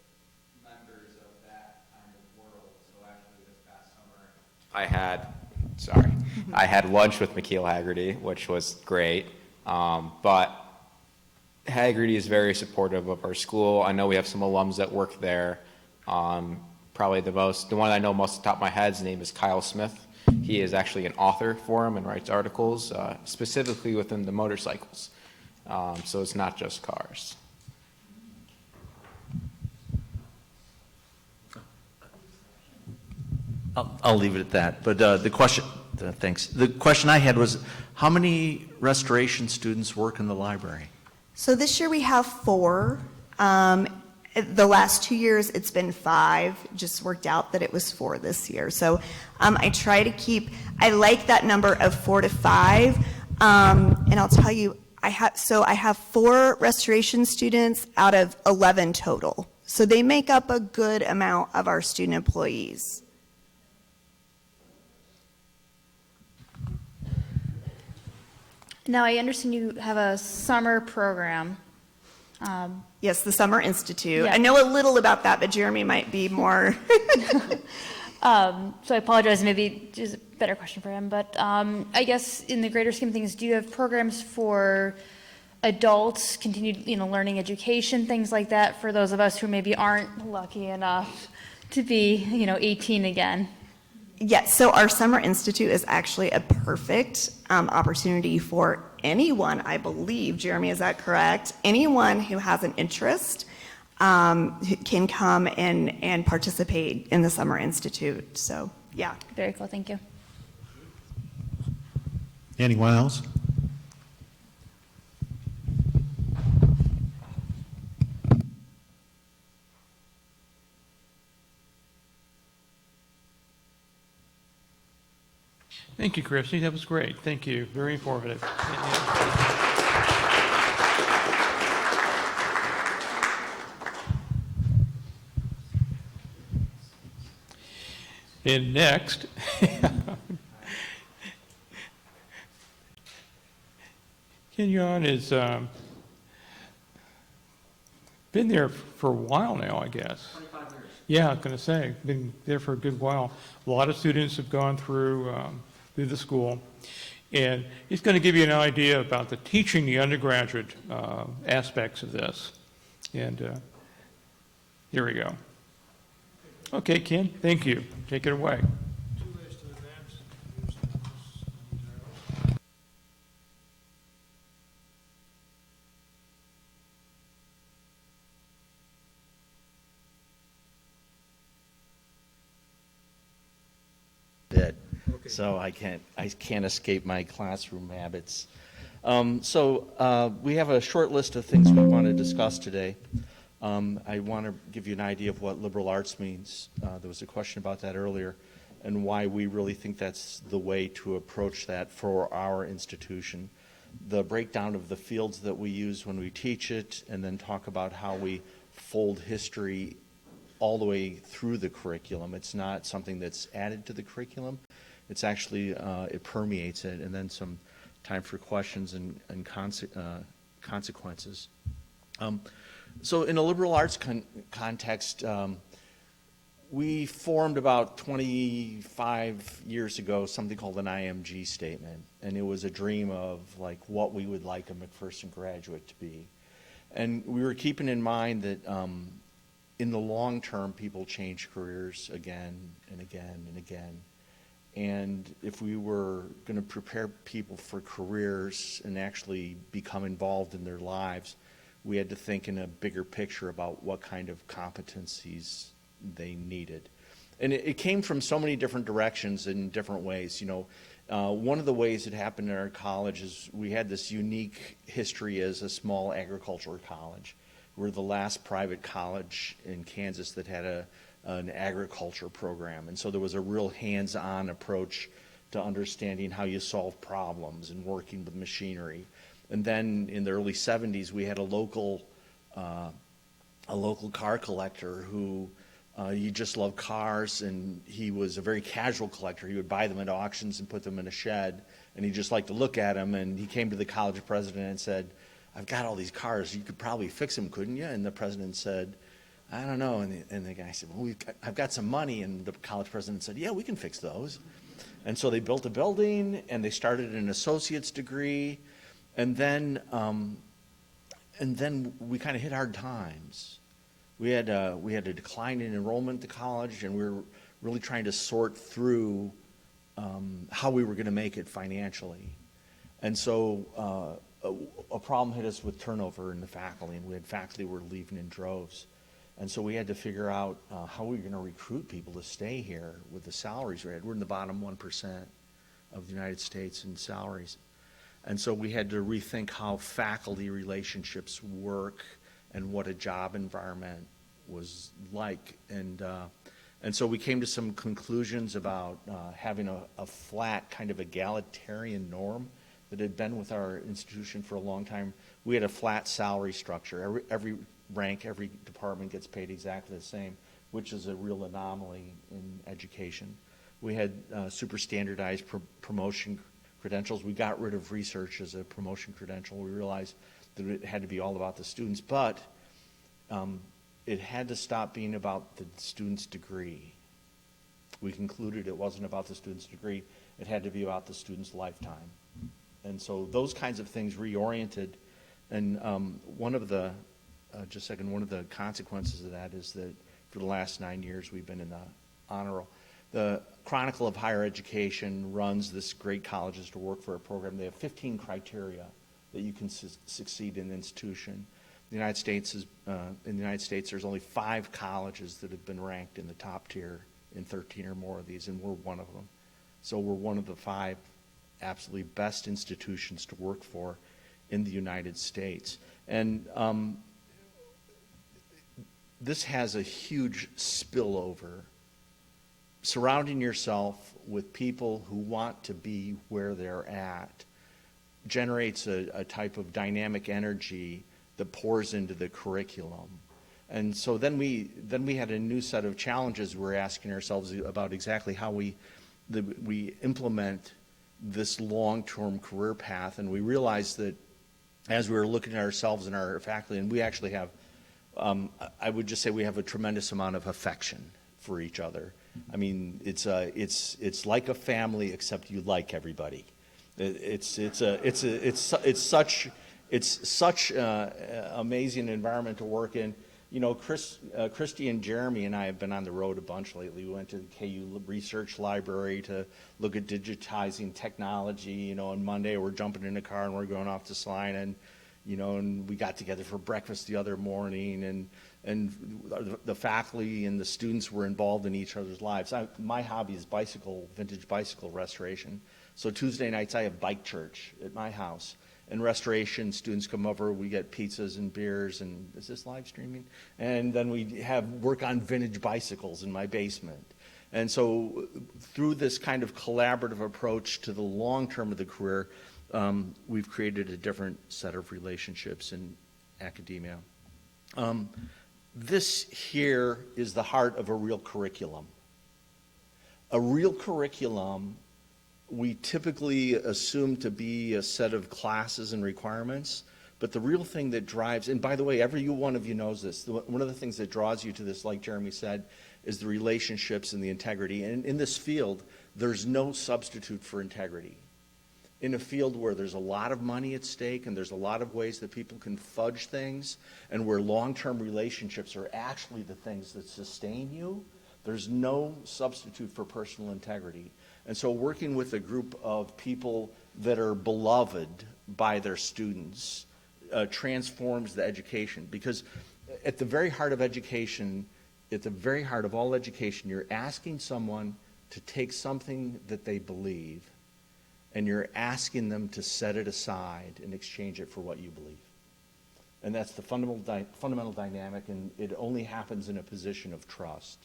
members of that kind of world. So actually this past summer, I had lunch with McKeel Haggerty, which was great. But Haggerty is very supportive of our school. I know we have some alums that work there. Probably the one I know most off the top of my head, his name is Kyle Smith. He is actually an author for him and writes articles specifically within the motorcycles. So it's not just cars. I'll leave it at that. But the question, thanks. The question I had was, how many restoration students work in the library? So this year we have 4, The last 2 years, it's been 5. Just worked out that it was 4 this year. So I try to keep, I like that number of 4 to 5. And I'll tell you, I have 4 restoration students out of 11 total. So they make up a good amount of our student employees. Now, I understand you have a summer program. Yes, the Summer Institute. Yeah. I know a little about that, but Jeremy might be more. So I apologize, maybe just a better question for him, but I guess in the greater scheme of things, do you have programs for adults, continued, learning education, things like that, for those of us who maybe aren't lucky enough to be, 18 again? Yes, so our Summer Institute is actually a perfect opportunity for anyone, I believe. Jeremy, is that correct? Anyone who has an interest can come and participate in the Summer Institute. So, yeah. Very cool, thank you. Anyone else? Thank you, Kristie. That was great. Thank you. Very informative. And next, Yohn has been there for a while now, I guess. 25 years. Yeah, I was going to say, been there for a good while. A lot of students have gone through the school. And he's going to give you an idea about the teaching the undergraduate aspects of this. And here we go. Okay, Ken, thank you. Take it away. So I can't escape my classroom habits. We have a short list of things we want to discuss today. I want to give you an idea of what liberal arts means. There was a question about that earlier, and why we really think that's the way to approach that for our institution. The breakdown of the fields that we use when we teach it, and then talk about how we fold history all the way through the curriculum. It's not something that's added to the curriculum. It's actually, it permeates it, and then some time for questions and consequences. So in a liberal arts context, we formed about 25 years ago something called an IMG statement, and it was a dream of like what we would like a McPherson graduate to be. And we were keeping in mind that in the long term, people change careers again and again and again. And if we were going to prepare people for careers and actually become involved in their lives, we had to think in a bigger picture about what kind of competencies they needed. And it came from so many different directions in different ways. One of the ways it happened in our college is we had this unique history as a small agricultural college. We're the last private college in Kansas that had an agriculture program. And so there was a real hands-on approach to understanding how you solve problems and working with machinery. And then in the early 70s, we had a local car collector who he just loved cars, and he was a very casual collector. He would buy them at auctions and put them in a shed, and he just liked to look at them. And he came to the college president and said, "I've got all these cars. You could probably fix them, couldn't you?" And the president said, "I don't know." And the guy said, "Well, I've got some money." And the college president said, "Yeah, we can fix those." And so they built a building, and they started an associate's degree. And then we kind of hit hard times. We had a decline in enrollment at the college, and we were really trying to sort through how we were going to make it financially. And so a problem hit us with turnover in the faculty, and we had faculty who were leaving in droves. And so we had to figure out how we were going to recruit people to stay here with the salaries we had. We're in the bottom 1% of the United States in salaries. And so we had to rethink how faculty relationships work and what a job environment was like. And so we came to some conclusions about having a flat kind of egalitarian norm that had been with our institution for a long time. We had a flat salary structure. Every rank, every department gets paid exactly the same, which is a real anomaly in education. We had super standardized promotion credentials. We got rid of research as a promotion credential. We realized that it had to be all about the students, but it had to stop being about the student's degree. We concluded it wasn't about the student's degree. It had to be about the student's lifetime. And so those kinds of things reoriented. And one of the consequences of that is that for the last 9 years we've been in the honor roll. The Chronicle of Higher Education runs this Great Colleges to Work For program. They have 15 criteria that you can succeed in an institution. In the United States, there's only 5 colleges that have been ranked in the top tier in 13 or more of these, and we're one of them. So we're one of the 5 absolutely best institutions to work for in the United States. And this has a huge spillover. Surrounding yourself with people who want to be where they're at generates a type of dynamic energy that pours into the curriculum. And so then we had a new set of challenges we're asking ourselves about exactly how we implement this long-term career path. And we realized that as we were looking at ourselves and our faculty, and we actually have, I would just say we have a tremendous amount of affection for each other. I mean, it's like a family, except you like everybody. It's such amazing environment to work in. You know, Kristie and Jeremy and I have been on the road a bunch lately. We went to the KU Research Library to look at digitizing technology. You know, on Monday we're jumping in a car and we're going off to Slina, and you know, and we got together for breakfast the other morning, and the faculty and the students were involved in each other's lives. My hobby is vintage bicycle restoration. So Tuesday nights I have bike church at my house. And restoration students come over, we get pizzas and beers, and is this live streaming? And then we have work on vintage bicycles in my basement. And so through this kind of collaborative approach to the long term of the career, we've created a different set of relationships in academia. This here is the heart of a real curriculum. A real curriculum we typically assume to be a set of classes and requirements, but the real thing that drives, and by the way, every one of you knows this, one of the things that draws you to this, like Jeremy said, is the relationships and the integrity. And in this field, there's no substitute for integrity. In a field where there's a lot of money at stake and there's a lot of ways that people can fudge things, and where long-term relationships are actually the things that sustain you, there's no substitute for personal integrity. And so working with a group of people that are beloved by their students transforms the education. Because at the very heart of education, at the very heart of all education, you're asking someone to take something that they believe, and you're asking them to set it aside and exchange it for what you believe. And that's the fundamental dynamic, and it only happens in a position of trust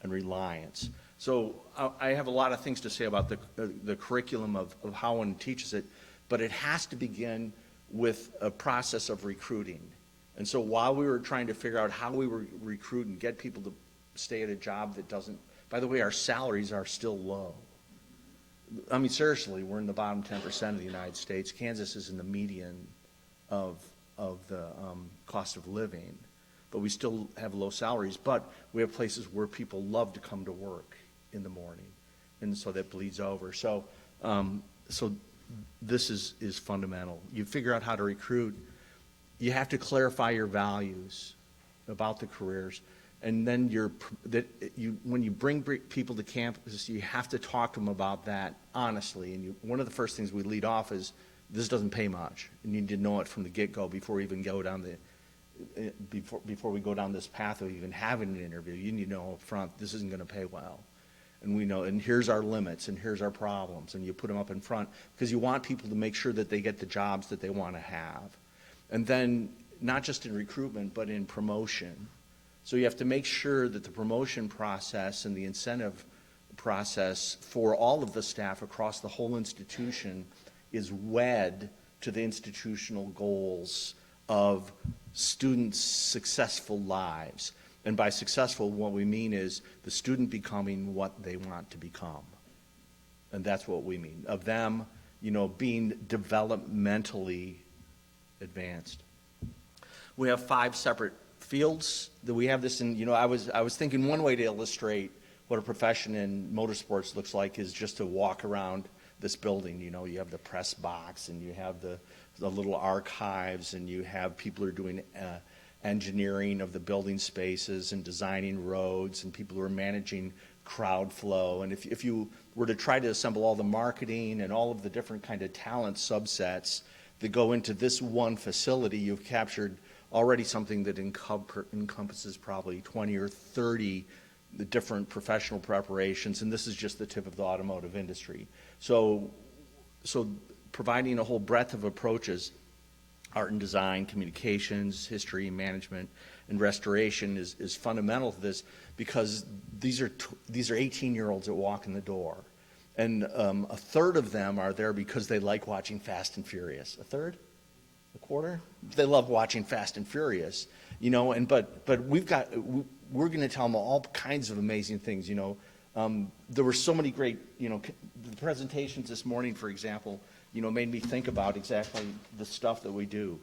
and reliance. So I have a lot of things to say about the curriculum of how one teaches it, but it has to begin with a process of recruiting. And so while we were trying to figure out how we were recruit and get people to stay at a job that doesn't, by the way, our salaries are still low. I mean, seriously, we're in the bottom 10% of the United States. Kansas is in the median of the cost of living, but we still have low salaries. But we have places where people love to come to work in the morning, and so that bleeds over. So this is fundamental. You figure out how to recruit. You have to clarify your values about the careers, and then when you bring people to campus, you have to talk to them about that honestly. And one of the first things we lead off is, this doesn't pay much. You need to know it from the get-go before we even go down before we go down this path of even having an interview. You need to know up front, this isn't going to pay well. And we know, and here's our limits, and here's our problems, and you put them up in front, because you want people to make sure that they get the jobs that they want to have. And then, not just in recruitment, but in promotion. So you have to make sure that the promotion process and the incentive process for all of the staff across the whole institution is wed to the institutional goals of students' successful lives. And by successful, what we mean is the student becoming what they want to become. And that's what we mean, of them, being developmentally advanced. We have 5 separate fields that we have this in. I was thinking one way to illustrate what a profession in motorsports looks like is just to walk around this building. You have the press box, and you have the little archives, and you have people who are doing engineering of the building spaces and designing roads, and people who are managing crowd flow. And if you were to try to assemble all the marketing and all of the different kind of talent subsets that go into this one facility, you've captured already something that encompasses probably 20 or 30 different professional preparations, and this is just the tip of the automotive industry. So providing a whole breadth of approaches, art and design, communications, history, management, and restoration is fundamental to this, because these are 18-year-olds that walk in the door. And a third of them are there because they like watching Fast and Furious. A third? A quarter? They love watching Fast and Furious, but we're going to tell them all kinds of amazing things. There were so many great, the presentations this morning, for example, made me think about exactly the stuff that we do.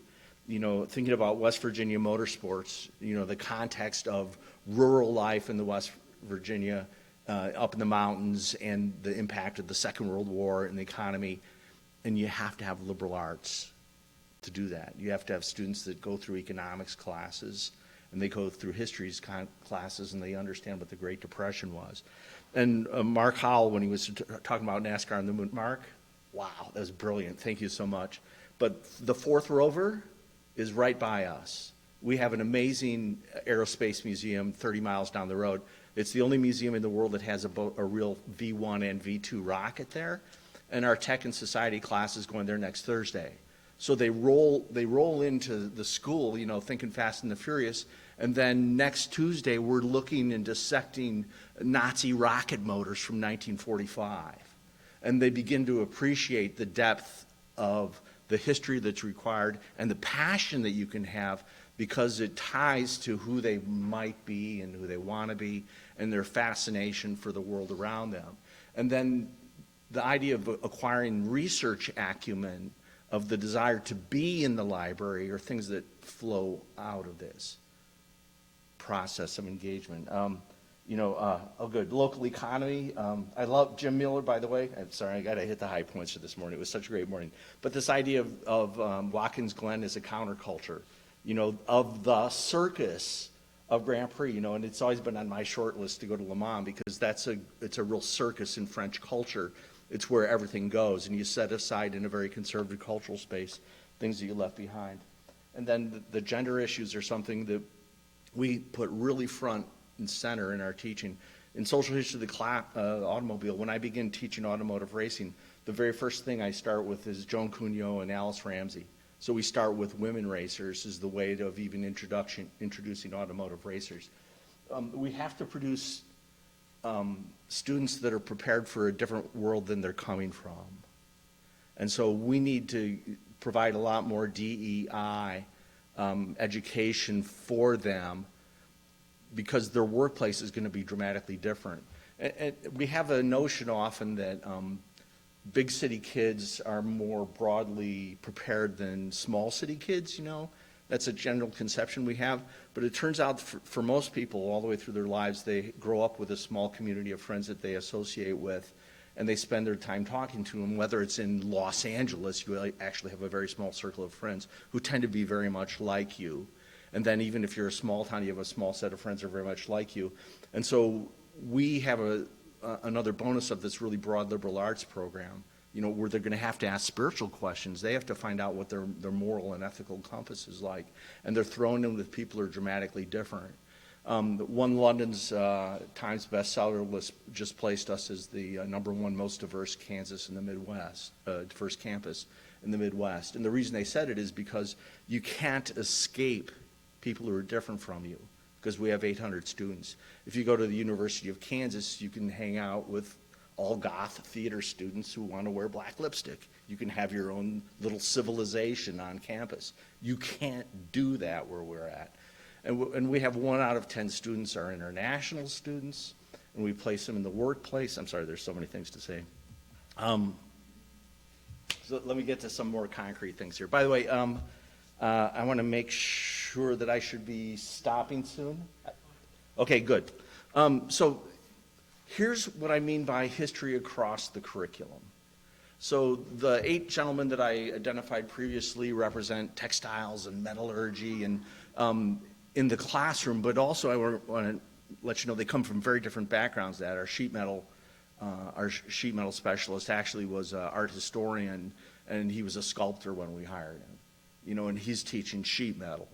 Thinking about West Virginia Motorsports, the context of rural life in the West Virginia, up in the mountains, and the impact of the Second World War and the economy. And you have to have liberal arts to do that. You have to have students that go through economics classes, and they go through history classes, and they understand what the Great Depression was. And Mark Howell, when he was talking about NASCAR on the moon, Mark, wow, that was brilliant. Thank you so much. But the Fourth Rover is right by us. We have an amazing aerospace museum 30 miles down the road. It's the only museum in the world that has a real V1 and V2 rocket there. And our Tech and Society class is going there next Thursday. So they roll into the school, thinking Fast and the Furious, and then next Tuesday we're looking and dissecting Nazi rocket motors from 1945. And they begin to appreciate the depth of the history that's required and the passion that you can have, because it ties to who they might be and who they want to be and their fascination for the world around them. And then the idea of acquiring research acumen, of the desire to be in the library, are things that flow out of this process of engagement. Good. Local economy. I love Jim Miller, by the way. I'm sorry, I got to hit the high points for this morning. It was such a great morning. But this idea of Watkins Glen as a counterculture, of the circus of Grand Prix, and it's always been on my short list to go to Le Mans, because it's a real circus in French culture. It's where everything goes, and you set aside in a very conservative cultural space things that you left behind. And then the gender issues are something that we put really front and center in our teaching. In social history of the automobile, when I begin teaching automotive racing, the very first thing I start with is Joan Cugnot and Alice Ramsey. So we start with women racers as the way of even introducing automotive racers. We have to produce students that are prepared for a different world than they're coming from. And so we need to provide a lot more DEI education for them, because their workplace is going to be dramatically different. And we have a notion often that big city kids are more broadly prepared than small city kids, That's a general conception we have. But it turns out for most people, all the way through their lives, they grow up with a small community of friends that they associate with, and they spend their time talking to them. Whether it's in Los Angeles, you actually have a very small circle of friends who tend to be very much like you. And then even if you're a small town, you have a small set of friends that are very much like you. And so we have another bonus of this really broad liberal arts program, where they're going to have to ask spiritual questions. They have to find out what their moral and ethical compass is like. And they're thrown in with people who are dramatically different. One London's Times bestseller list just placed us as the #1 most diverse Kansas in the Midwest, diverse campus in the Midwest. And the reason they said it is because you can't escape people who are different from you. because we have 800 students. If you go to the University of Kansas, you can hang out with all goth theater students who want to wear black lipstick. You can have your own little civilization on campus. You can't do that where we're at. And we have 1 out of 10 students are international students, and we place them in the workplace. I'm sorry, there's so many things to say. So let me get to some more concrete things here. By the way, I want to make sure that I should be stopping soon. Okay, good. So here's what I mean by history across the curriculum. So the 8 gentlemen that I identified previously represent textiles and metallurgy and in the classroom, but also I want to let you know they come from very different backgrounds. That our sheet metal specialist actually was an art historian, and he was a sculptor when we hired him. You know, and he's teaching sheet metal,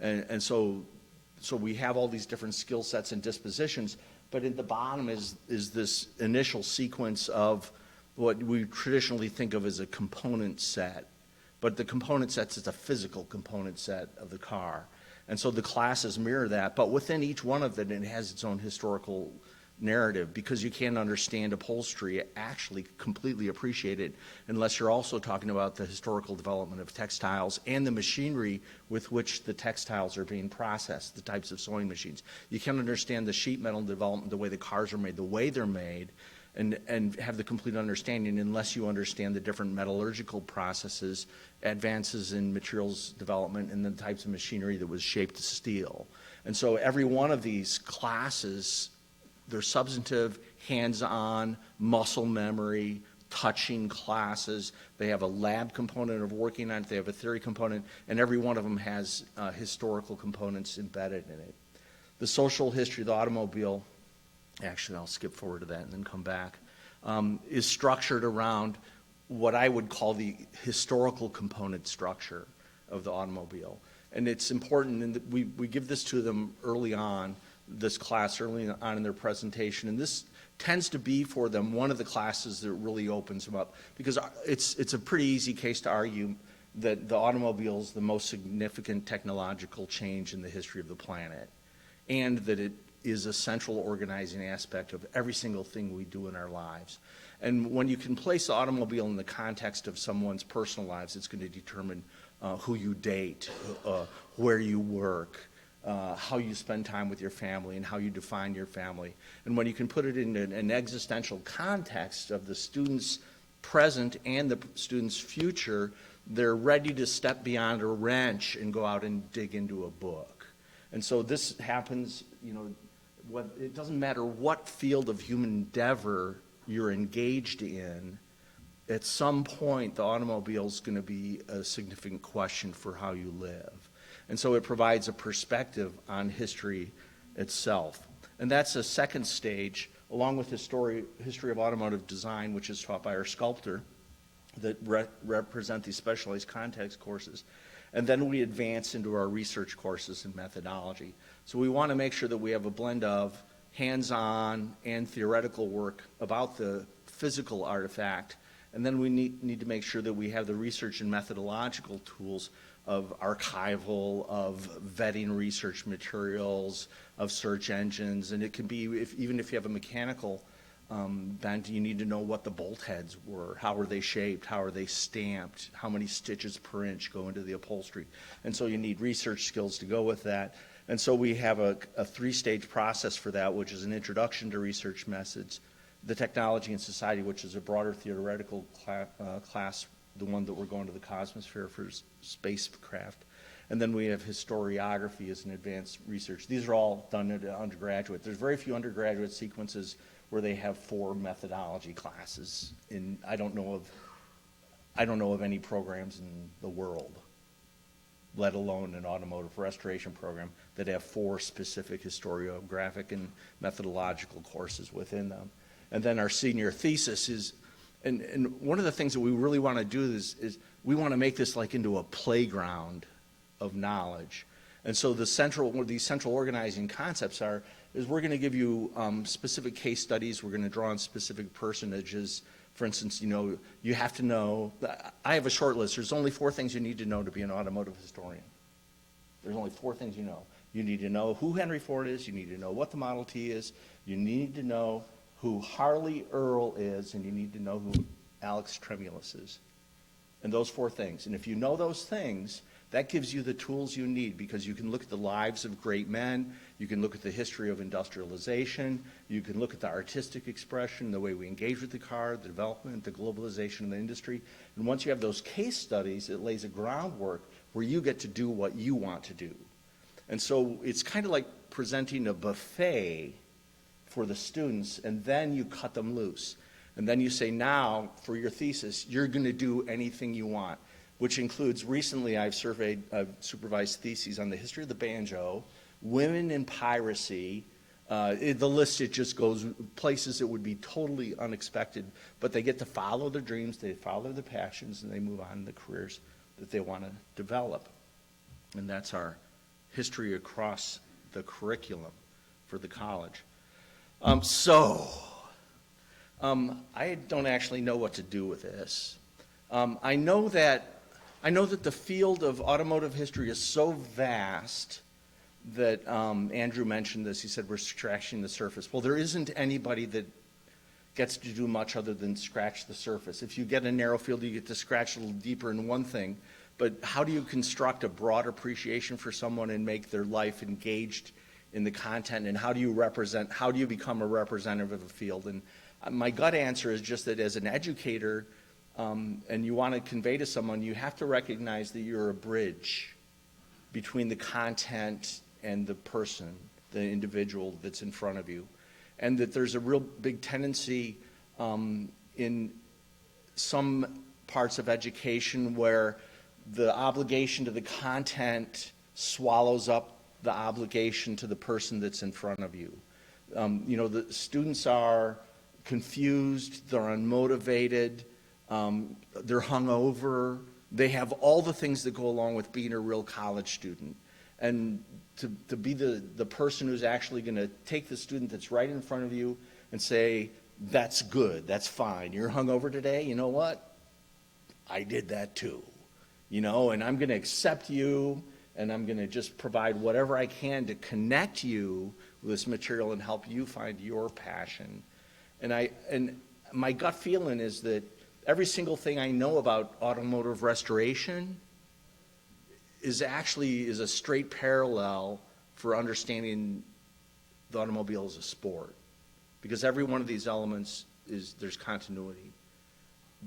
and so we have all these different skill sets and dispositions. But at the bottom is this initial sequence of what we traditionally think of as a component set, but the component set is a physical component set of the car. And so the classes mirror that, but within each one of them, it has its own historical narrative, because you can't understand upholstery, actually completely appreciate it, unless you're also talking about the historical development of textiles and the machinery with which the textiles are being processed, the types of sewing machines. You can't understand the sheet metal development, the way the cars are made, the way they're made, and have the complete understanding unless you understand the different metallurgical processes, advances in materials development, and the types of machinery that was shaped to steel. And so every one of these classes, they're substantive, hands-on, muscle memory, touching classes. They have a lab component of working on it. They have a theory component, and every one of them has historical components embedded in it. The social history of the automobile, actually I'll skip forward to that and then come back, is structured around what I would call the historical component structure of the automobile. And it's important, and we give this to them early on, this class early on in their presentation, and this tends to be for them one of the classes that really opens them up, because it's a pretty easy case to argue that the automobile is the most significant technological change in the history of the planet, and that it is a central organizing aspect of every single thing we do in our lives. And when you can place the automobile in the context of someone's personal lives, it's going to determine who you date, where you work, how you spend time with your family, and how you define your family. And when you can put it in an existential context of the student's present and the student's future, they're ready to step beyond a wrench and go out and dig into a book. And so this happens, you know, it doesn't matter what field of human endeavor you're engaged in, at some point the automobile is going to be a significant question for how you live. And so it provides a perspective on history itself. And that's a second stage, along with history of automotive design, which is taught by our sculptor, that represent these specialized context courses. And then we advance into our research courses and methodology. So we want to make sure that we have a blend of hands-on and theoretical work about the physical artifact. And then we need to make sure that we have the research and methodological tools of archival, of vetting research materials, of search engines. And it can be, even if you have a mechanical bent, you need to know what the bolt heads were, how were they shaped, how are they stamped, how many stitches per inch go into the upholstery. And so you need research skills to go with that. And so we have a 3-stage process for that, which is an introduction to research methods, the technology and society, which is a broader theoretical class, the one that we're going to the Cosmosphere for spacecraft. And then we have historiography as an advanced research. These are all done at undergraduate. There's very few undergraduate sequences where they have 4 methodology classes. I don't know of any programs in the world, let alone an automotive restoration program, that have 4 specific historiographic and methodological courses within them. And then our senior thesis is, and one of the things that we really want to do is we want to make this like into a playground of knowledge. And so these central organizing concepts is we're going to give you specific case studies. We're going to draw on specific personages. For instance, you have to know, I have a short list. There's only 4 things you need to know to be an automotive historian. There's only 4 things you know. You need to know who Henry Ford is, you need to know what the Model T is, you need to know who Harley Earl is, and you need to know who Alex Tremulous is. And those 4 things. And if you know those things, that gives you the tools you need, because you can look at the lives of great men, you can look at the history of industrialization, you can look at the artistic expression, the way we engage with the car, the development, the globalization of the industry. And once you have those case studies, it lays a groundwork where you get to do what you want to do. And so it's kind of like presenting a buffet for the students, and then you cut them loose. And then you say, now, for your thesis, you're going to do anything you want, which includes, recently I've supervised theses on the history of the banjo, women in piracy. The list, it just goes places that would be totally unexpected, but they get to follow their dreams, they follow their passions, and they move on to the careers that they want to develop. And that's our history across the curriculum for the college. I don't actually know what to do with this. I know that the field of automotive history is so vast that Andrew mentioned this. He said we're scratching the surface. Well, there isn't anybody that gets to do much other than scratch the surface. If you get a narrow field, you get to scratch a little deeper in one thing. But how do you construct a broad appreciation for someone and make their life engaged in the content? And how do you become a representative of a field? And my gut answer is just that as an educator, and you want to convey to someone, you have to recognize that you're a bridge between the content and the person, the individual that's in front of you. And that there's a real big tendency in some parts of education where the obligation to the content swallows up the obligation to the person that's in front of you. The students are confused, they're unmotivated, they're hungover, they have all the things that go along with being a real college student. And to be the person who's actually going to take the student that's right in front of you and say, that's good, that's fine, you're hungover today, you know what? I did that too. And I'm going to accept you, and I'm going to just provide whatever I can to connect you with this material and help you find your passion. And my gut feeling is that every single thing I know about automotive restoration is a straight parallel for understanding the automobile as a sport. Because every one of these elements there's continuity.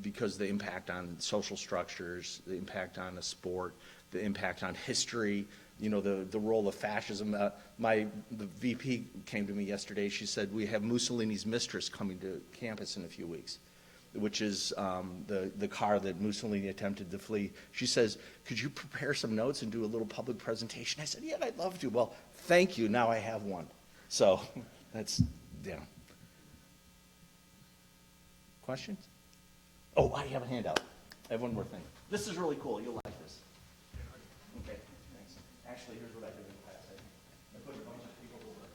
Because the impact on social structures, the impact on the sport, the impact on history, the role of fascism. The VP came to me yesterday. She said, we have Mussolini's Mistress coming to campus in a few weeks, which is the car that Mussolini attempted to flee. She says, could you prepare some notes and do a little public presentation? I said, yeah, I'd love to. Well, thank you. Now I have one. So that's, yeah. Questions? Oh, I have a handout. I have one more thing. This is really cool. You'll like this. Okay, thanks. Actually, here's what I did in class. I put a bunch of people to work.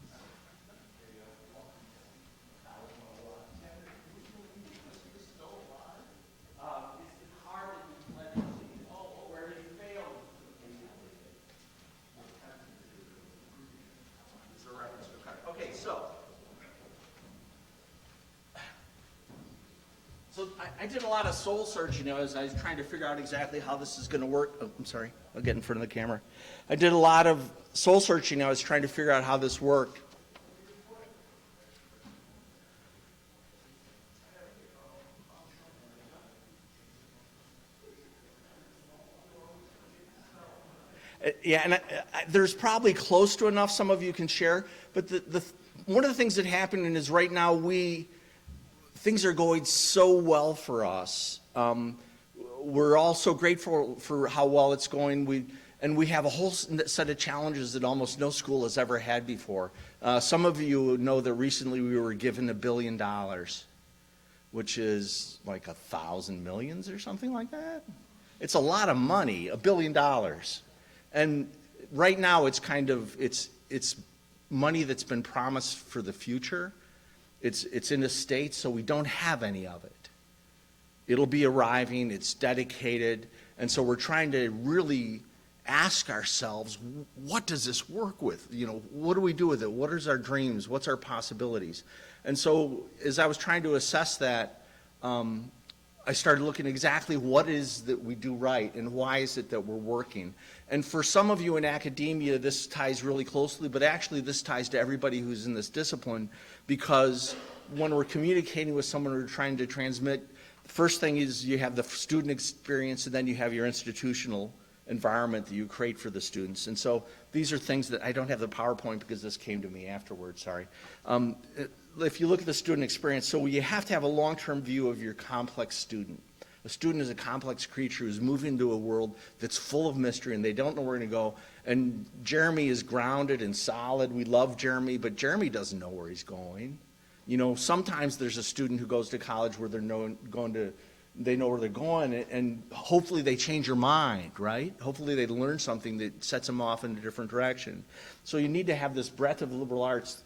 It's the car that you led to see. Oh, where he failed. It's a reference to a car. Okay, so I did a lot of soul searching as I was trying to figure out exactly how this is going to work. Oh, I'm sorry. I'll get in front of the camera. I did a lot of soul searching. I was trying to figure out how this worked. Yeah, and there's probably close to enough some of you can share. But one of the things that happened is right now things are going so well for us. We're all so grateful for how well it's going. We have a whole set of challenges that almost no school has ever had before. Some of you know that recently we were given $1 billion, which is like 1,000 millions or something like that. It's a lot of money, $1 billion. And right now it's it's money that's been promised for the future. It's in the States, so we don't have any of it. It'll be arriving, it's dedicated, and so we're trying to really ask ourselves, what does this work with? What do we do with it? What is our dreams? What's our possibilities? And so as I was trying to assess that, I started looking exactly what is that we do right and why is it that we're working. And for some of you in academia, this ties really closely, but actually this ties to everybody who's in this discipline, because when we're communicating with someone we're trying to transmit, the first thing is you have the student experience, and then you have your institutional environment that you create for the students. And so these are things that I don't have the PowerPoint because this came to me afterwards, sorry. If you look at the student experience, so you have to have a long-term view of your complex student. A student is a complex creature who's moving into a world that's full of mystery and they don't know where to go. And Jeremy is grounded and solid. We love Jeremy, but Jeremy doesn't know where he's going. Sometimes there's a student who goes to college where they know where they're going, and hopefully they change their mind, right? Hopefully they learn something that sets them off in a different direction. So you need to have this breadth of liberal arts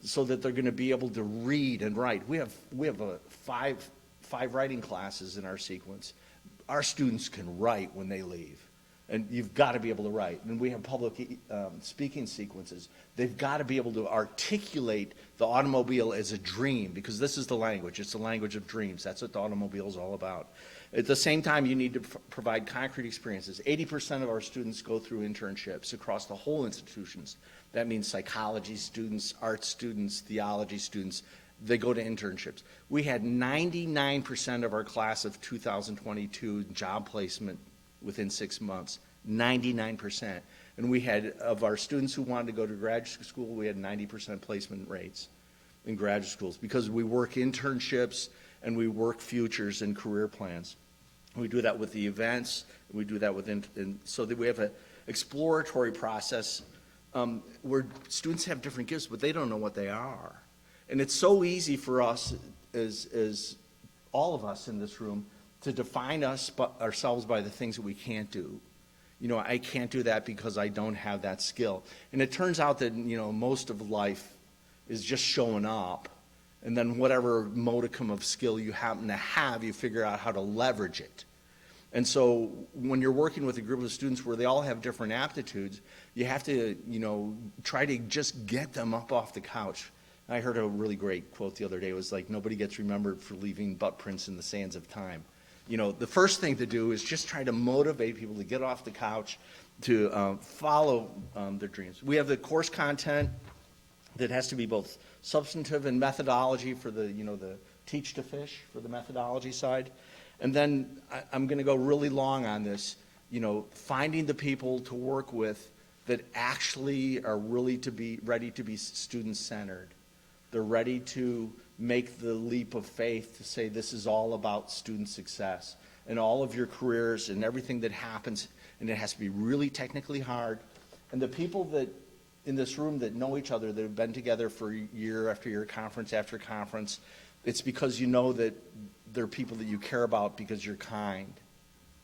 so that they're going to be able to read and write. We have five writing classes in our sequence. Our students can write when they leave, and you've got to be able to write. And we have public speaking sequences. They've got to be able to articulate the automobile as a dream, because this is the language. It's the language of dreams. That's what the automobile is all about. At the same time, you need to provide concrete experiences. 80% of our students go through internships across the whole institutions. That means psychology students, art students, theology students. They go to internships. We had 99% of our class of 2022 job placement within 6 months, 99%. And we had, of our students who wanted to go to graduate school, we had 90% placement rates in graduate schools, because we work internships and we work futures and career plans. We do that with the events, we do that with, so that we have an exploratory process where students have different gifts, but they don't know what they are. And it's so easy for us, as all of us in this room, to define ourselves by the things that we can't do. I can't do that because I don't have that skill. And it turns out that, most of life is just showing up, and then whatever modicum of skill you happen to have, you figure out how to leverage it. And so when you're working with a group of students where they all have different aptitudes, you have to, try to just get them up off the couch. I heard a really great quote the other day. It was like, nobody gets remembered for leaving butt prints in the sands of time. The first thing to do is just try to motivate people to get off the couch, to follow their dreams. We have the course content that has to be both substantive and methodology for the teach to fish for the methodology side. And then I'm going to go really long on this, finding the people to work with that actually are really ready to be student-centered. They're ready to make the leap of faith to say this is all about student success. And all of your careers and everything that happens, and it has to be really technically hard. And the people that in this room that know each other, that have been together for year after year, conference after conference, it's because you know that they're people that you care about because you're kind.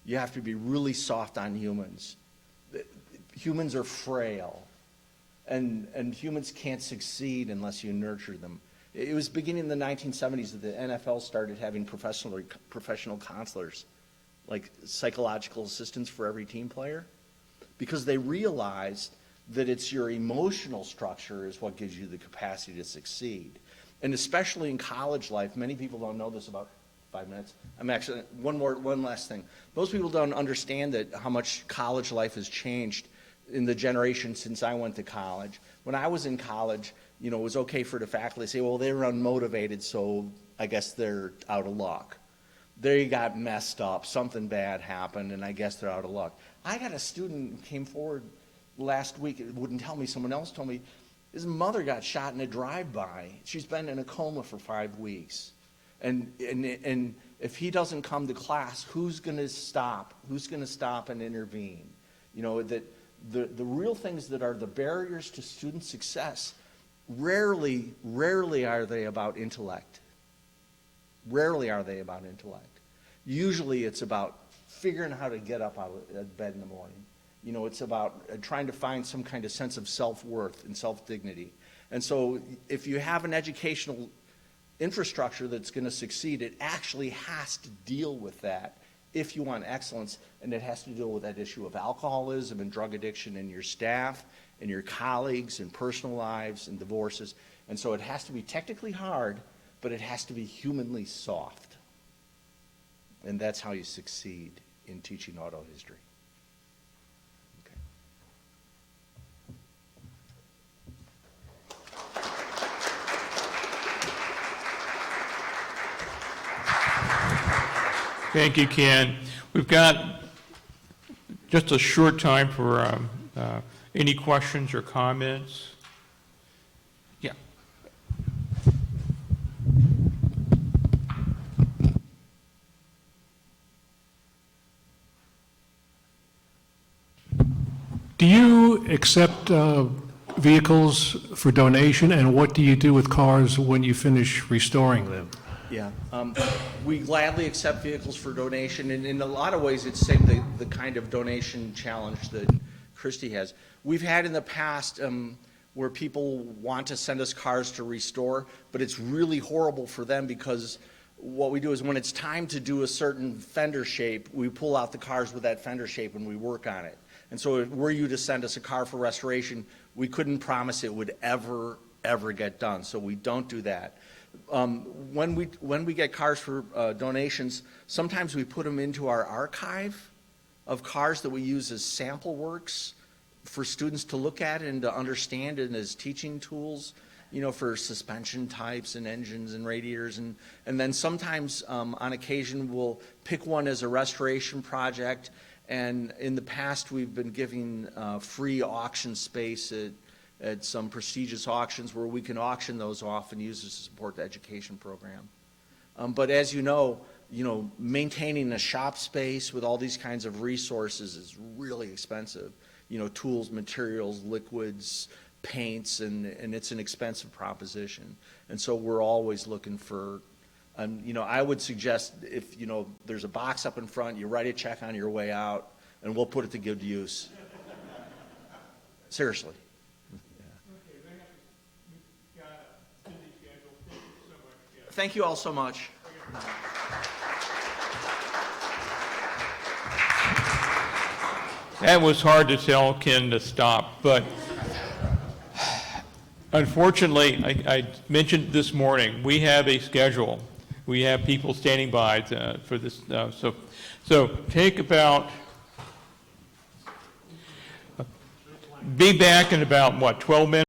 You have to be really soft on humans. Humans are frail, and humans can't succeed unless you nurture them. It was beginning in the 1970s that the NFL started having professional counselors, like psychological assistants for every team player, because they realized that it's your emotional structure is what gives you the capacity to succeed. And especially in college life, many people don't know this about 5 minutes. One last thing. Most people don't understand that how much college life has changed in the generation since I went to college. When I was in college, it was okay for the faculty to say, well, they were unmotivated, so I guess they're out of luck. They got messed up, something bad happened, and I guess they're out of luck. I got a student who came forward last week, it wouldn't tell me, someone else told me, his mother got shot in a drive-by. She's been in a coma for 5 weeks. And if he doesn't come to class, who's going to stop? Who's going to stop and intervene? That the real things that are the barriers to student success, rarely are they about intellect. Rarely are they about intellect. Usually it's about figuring how to get up out of bed in the morning. It's about trying to find some kind of sense of self-worth and self-dignity. And so if you have an educational infrastructure that's going to succeed, it actually has to deal with that if you want excellence, and it has to deal with that issue of alcoholism and drug addiction in your staff, and your colleagues, and personal lives, and divorces. And so it has to be technically hard, but it has to be humanly soft. And that's how you succeed in teaching auto history. Okay. Thank you, Ken. We've got just a short time for any questions or comments. Yeah. Do you accept vehicles for donation, and what do you do with cars when you finish restoring them? Yeah, we gladly accept vehicles for donation, and in a lot of ways, it's the kind of donation challenge that Kristie has. We've had in the past where people want to send us cars to restore, but it's really horrible for them because what we do is when it's time to do a certain fender shape, we pull out the cars with that fender shape and we work on it. And so if were you to send us a car for restoration, we couldn't promise it would ever get done, so we don't do that. When we get cars for donations, sometimes we put them into our archive of cars that we use as sample works for students to look at and to understand and as teaching tools, you know, for suspension types and engines and radiators. And then sometimes on occasion we'll pick one as a restoration project. And in the past we've been giving free auction space at some prestigious auctions where we can auction those off and use it to support the education program. But as you know, maintaining a shop space with all these kinds of resources is really expensive. You know, tools, materials, liquids, paints, and it's an expensive proposition. And so we're always looking for, I would suggest if, there's a box up in front, you write a check on your way out, and we'll put it to good use. Seriously. Thank you all so much. That was hard to tell Ken to stop, but unfortunately, I mentioned this morning, we have a schedule. We have people standing by for this. So take about, be back in about, 12 minutes?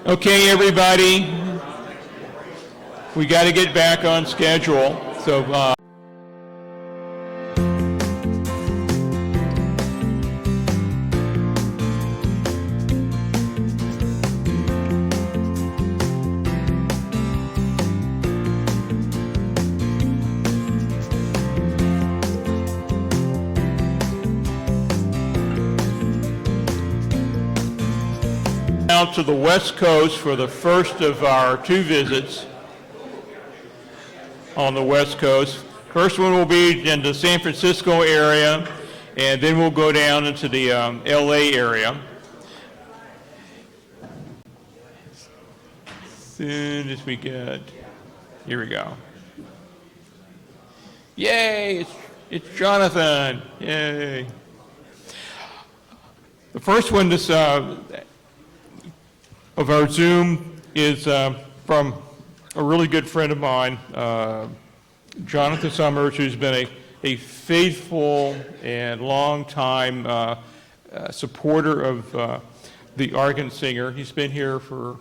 Okay, everybody, we got to get back on schedule. So, out to the West Coast for the first of our 2 visits on the West Coast. First one will be in the San Francisco area, and then we'll go down into the LA area. Soon as we get, here we go. Yay, it's Jonathan, yay. The first one this, of our Zoom is from a really good friend of mine, Jon Summers, who's been a faithful and long-time supporter of the Argetsinger. He's been here for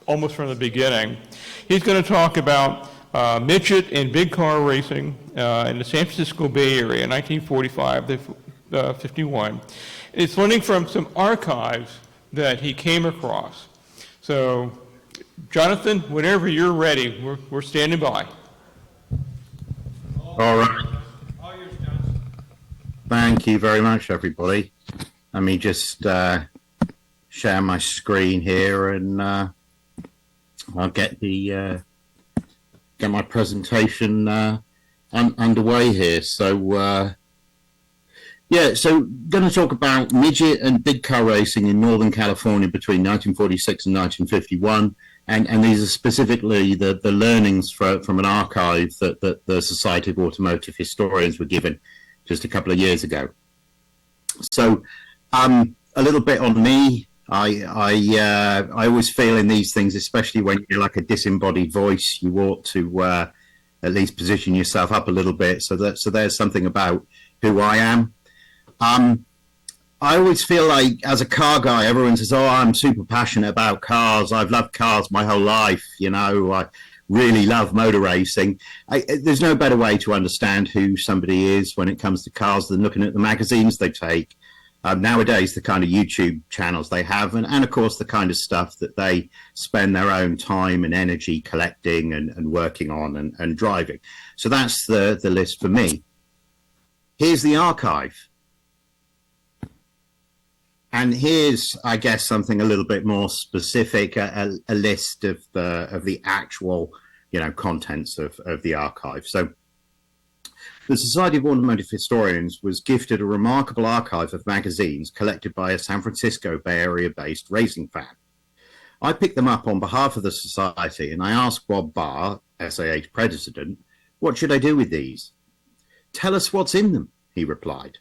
almost from the beginning. He's going to talk about Midget and big car racing in the San Francisco Bay Area, 1945 to 51. It's learning from some archives that he came across. So, Jonathan, whenever you're ready, we're standing by. All right. Thank you very much, everybody. Let me just share my screen here, and I'll get my presentation underway here. So. Yeah, so going to talk about midget and big car racing in Northern California between 1946 and 1951, and these are specifically the learnings from an archive that the Society of Automotive Historians were given just a couple of years ago. So, a little bit on me. I always feel in these things, especially when you're like a disembodied voice, you ought to at least position yourself up a little bit. So there's something about who I am. I always feel like, as a car guy, everyone says, oh, I'm super passionate about cars. I've loved cars my whole life. You know, I really love motor racing. There's no better way to understand who somebody is when it comes to cars than looking at the magazines they take. Nowadays, the kind of YouTube channels they have, and of course, the kind of stuff that they spend their own time and energy collecting and working on and driving. So that's the list for me. Here's the archive. And here's, I guess, something a little bit more specific, a list of the actual, contents of the archive. So the Society of Automotive Historians was gifted a remarkable archive of magazines collected by a San Francisco Bay Area-based racing fan. I picked them up on behalf of the Society, and I asked Bob Barr, SAH president, what should I do with these? Tell us what's in them, he replied.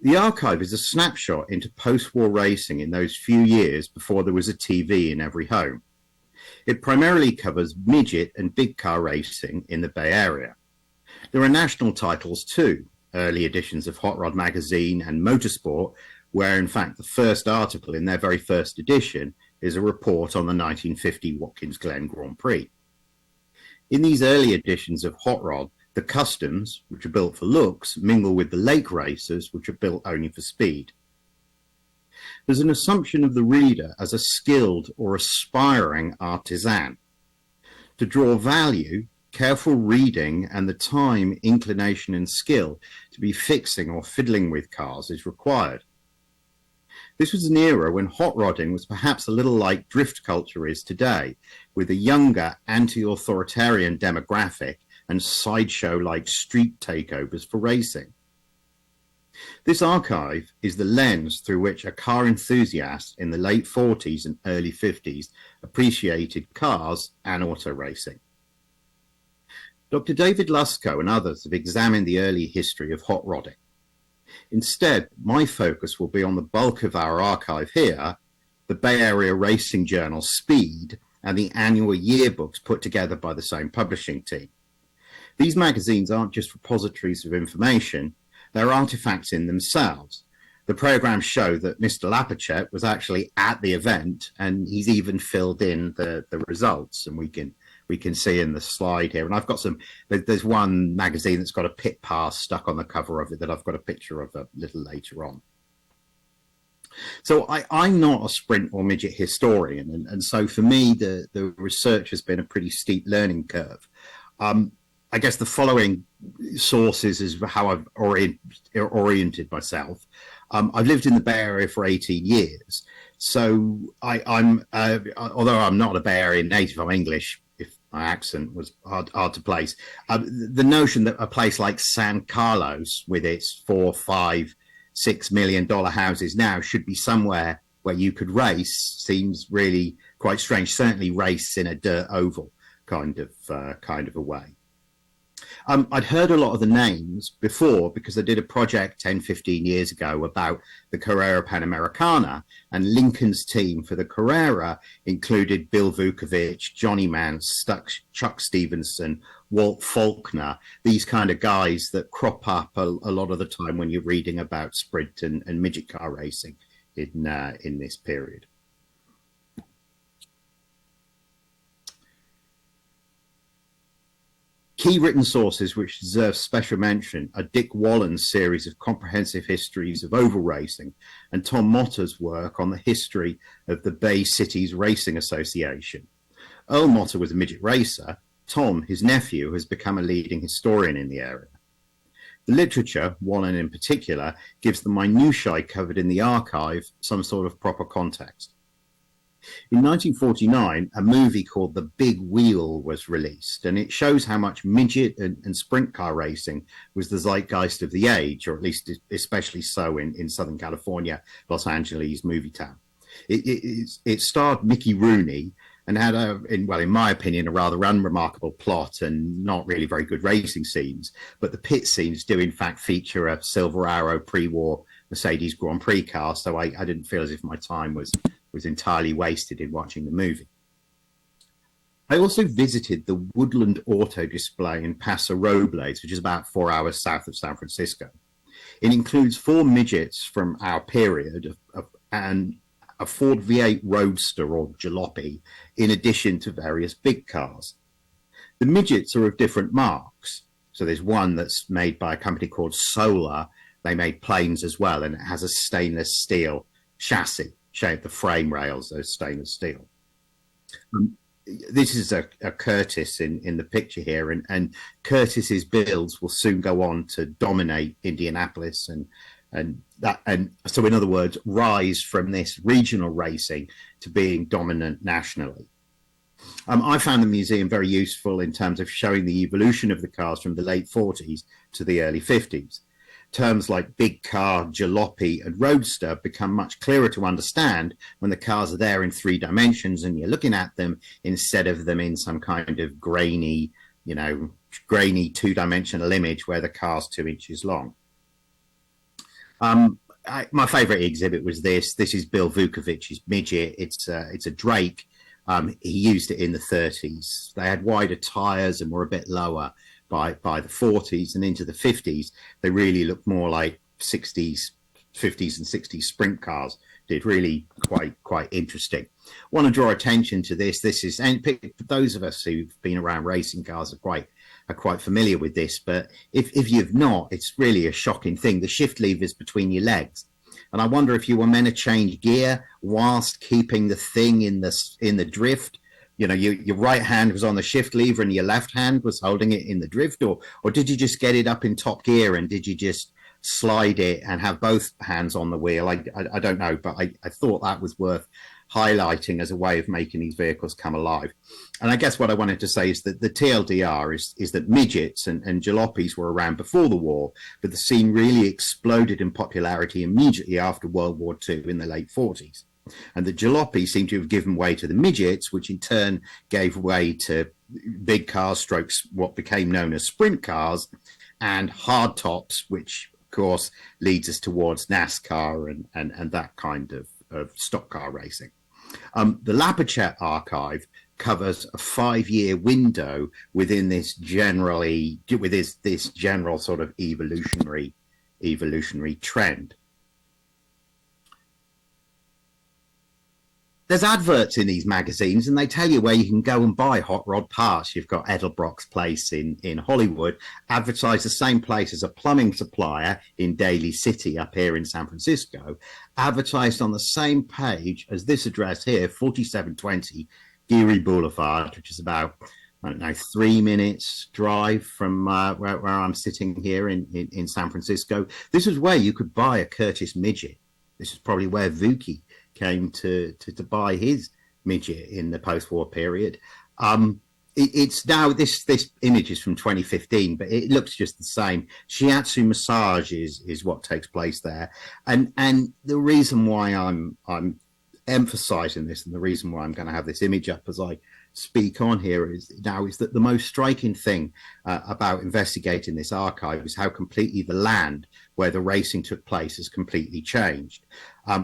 The archive is a snapshot into post-war racing in those few years before there was a TV in every home. It primarily covers midget and big car racing in the Bay Area. There are national titles too, early editions of Hot Rod magazine and Motorsport, where in fact the first article in their very first edition is a report on the 1950 Watkins Glen Grand Prix. In these early editions of Hot Rod, the customs, which are built for looks, mingle with the lake races, which are built only for speed. There's an assumption of the reader as a skilled or aspiring artisan. To draw value, careful reading and the time, inclination and skill to be fixing or fiddling with cars is required. This was an era when hot rodding was perhaps a little like drift culture is today, with a younger anti-authoritarian demographic and sideshow-like street takeovers for racing. This archive is the lens through which a car enthusiast in the late 40s and early 50s appreciated cars and auto racing. Dr. David Lusko and others have examined the early history of hot rodding. Instead, my focus will be on the bulk of our archive here, the Bay Area Racing Journal Speed, and the annual yearbooks put together by the same publishing team. These magazines aren't just repositories of information, they're artifacts in themselves. the programs show that Mr. Lapachet was actually at the event, and he's even filled in the results, and we can see in the slide here. And I've got there's one magazine that's got a pit pass stuck on the cover of it that I've got a picture of a little later on. So I'm not a sprint or midget historian, and so for me the research has been a pretty steep learning curve. I guess the following sources is how I've oriented myself. I've lived in the Bay Area for 18 years, so I'm although I'm not a Bay Area native, I'm English. If my accent was hard to place, the notion that a place like San Carlos, with its $4, $5, $6 million houses now, should be somewhere where you could race seems really quite strange. Certainly, race in a dirt oval kind of a way. I'd heard a lot of the names before because I did a project 10, 15 years ago about the Carrera Panamericana, and Lincoln's team for the Carrera included Bill Vukovich, Johnny Mance, Chuck Stevenson, Walt Faulkner, these kind of guys that crop up a lot of the time when you're reading about sprint and midget car racing in this period. Key written sources which deserve special mention are Dick Wallen's series of comprehensive histories of oval racing and Tom Motter's work on the history of the Bay Cities Racing Association. Earl Motter was a midget racer. Tom, his nephew, has become a leading historian in the area. The literature, Wallen in particular, gives the minutiae covered in the archive some sort of proper context. In 1949, a movie called The Big Wheel was released, and it shows how much midget and sprint car racing was the zeitgeist of the age, or at least especially so in Southern California, Los Angeles movie town. It starred Mickey Rooney and had in my opinion, a rather unremarkable plot and not really very good racing scenes. But the pit scenes do in fact feature a Silver Arrow pre-war Mercedes Grand Prix car, so I didn't feel as if my time was entirely wasted in watching the movie. I also visited the Woodland Auto Display in Paso Robles, which is about 4 hours south of San Francisco. It includes 4 midgets from our period and a Ford V8 Roadster or Jalopy, in addition to various big cars. The midgets are of different marks. So there's one that's made by a company called Solar. They made planes as well, and it has a stainless steel chassis. Shaped the frame rails as stainless steel. This is a Curtis in the picture here, and Curtis's builds will soon go on to dominate Indianapolis, and so in other words, rise from this regional racing to being dominant nationally. I found the museum very useful in terms of showing the evolution of the cars from the late 40s to the early 50s. Terms like big car, jalopy, and roadster become much clearer to understand when the cars are there in 3 dimensions and you're looking at them instead of them in some kind of grainy 2-dimensional image where the car's 2 inches long. My favorite exhibit was this. This is Bill Vukovich's midget. It's a Drake. He used it in the 30s. They had wider tires and were a bit lower. By the 40s and into the 50s, they really looked more like 50s and 60s sprint cars. Did really quite interesting. Want to draw attention to this. This is, and for those of us who've been around racing cars are quite familiar with this. But if you've not, it's really a shocking thing. The shift lever's between your legs, and I wonder if you were meant to change gear whilst keeping the thing in the drift. You know, your right hand was on the shift lever and your left hand was holding it in the drift, or did you just get it up in top gear and did you just slide it and have both hands on the wheel? I don't know, but I thought that was worth highlighting as a way of making these vehicles come alive. And I guess what I wanted to say is that the TLDR is that midgets and jalopies were around before the war, but the scene really exploded in popularity immediately after World War II in the late 40s. And the jalopy seemed to have given way to the midgets, which in turn gave way to big cars, strokes what became known as sprint cars, and hard tops, which of course leads us towards NASCAR and that kind of stock car racing. The Lapachet Archive covers a 5-year window within this general sort of evolutionary trend. there's adverts in these magazines, and they tell you where you can go and buy hot rod parts. You've got Edelbrock's place in Hollywood, advertised the same place as a plumbing supplier in Daly City up here in San Francisco, advertised on the same page as this address here, 4720 Geary Boulevard, which is about, I don't know, 3 minutes drive from where I'm sitting here in San Francisco. This is where you could buy a Curtis Midget. This is probably where Vuki came to buy his Midget in the post-war period. It's now, this image is from 2015, but it looks just the same. Shiatsu massage is what takes place there. And the reason why I'm emphasizing this, and the reason why I'm going to have this image up as I speak on here is that the most striking thing about investigating this archive is how completely the land where the racing took place has completely changed.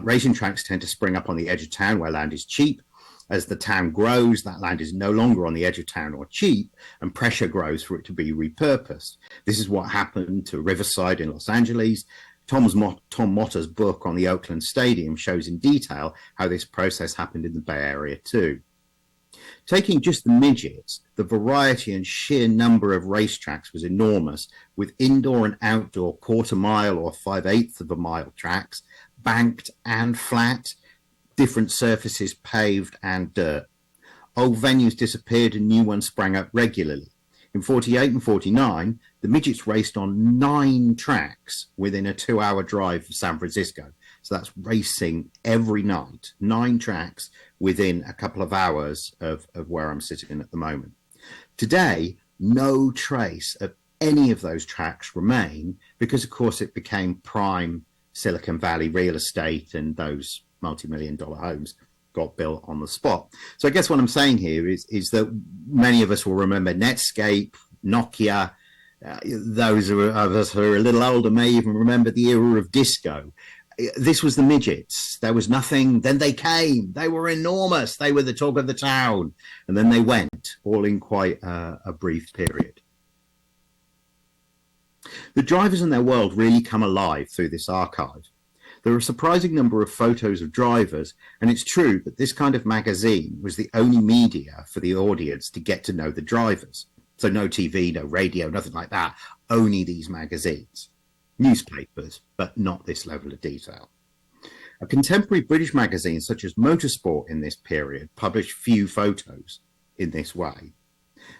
Racing tracks tend to spring up on the edge of town where land is cheap. As the town grows, that land is no longer on the edge of town or cheap, and pressure grows for it to be repurposed. This is what happened to Riverside in Los Angeles. Tom Motter's book on the Oakland Stadium shows in detail how this process happened in the Bay Area too. Taking just the midgets, the variety and sheer number of racetracks was enormous, with indoor and outdoor quarter-mile or 5/8 of a mile tracks, banked and flat, different surfaces paved and dirt. Old venues disappeared and new ones sprang up regularly. In 48 and 49, the midgets raced on 9 tracks within a 2-hour drive of San Francisco. So that's racing every night, 9 tracks within a couple of hours of where I'm sitting at the moment. Today, no trace of any of those tracks remain because, of course, it became prime Silicon Valley real estate, and those multi-million-dollar homes got built on the spot. So I guess what I'm saying here is that many of us will remember Netscape, Nokia. Those of us who are a little older may even remember the era of disco. This was the midgets. There was nothing. Then they came. They were enormous. They were the talk of the town. And then they went, all in quite a brief period. The drivers and their world really come alive through this archive. There are a surprising number of photos of drivers, and it's true that this kind of magazine was the only media for the audience to get to know the drivers. So no TV, no radio, nothing like that, only these magazines. Newspapers, but not this level of detail. A contemporary British magazine such as Motorsport in this period published few photos in this way.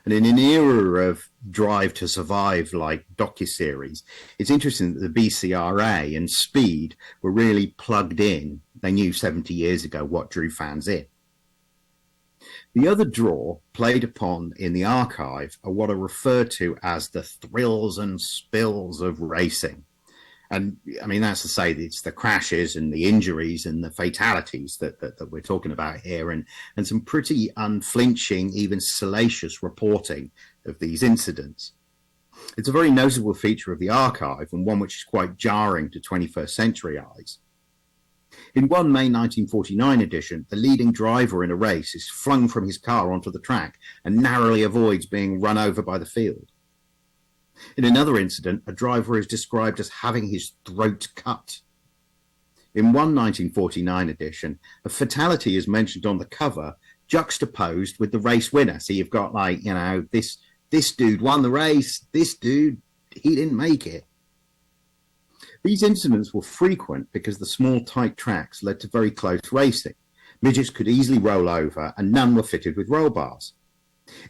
And in an era of Drive to Survive like docuseries, it's interesting that the BCRA and Speed were really plugged in. They knew 70 years ago what drew fans in. The other draw played upon in the archive are what are referred to as the thrills and spills of racing. And I mean, that's to say that it's the crashes and the injuries and the fatalities that we're talking about here, and some pretty unflinching, even salacious reporting of these incidents. It's a very notable feature of the archive, and one which is quite jarring to 21st century eyes. In one May 1949 edition, the leading driver in a race is flung from his car onto the track and narrowly avoids being run over by the field. In another incident, a driver is described as having his throat cut. In one 1949 edition, a fatality is mentioned on the cover, juxtaposed with the race winner. So you've got, like, you know, this dude won the race, this dude, he didn't make it. These incidents were frequent because the small, tight tracks led to very close racing. Midgets could easily roll over, and none were fitted with roll bars.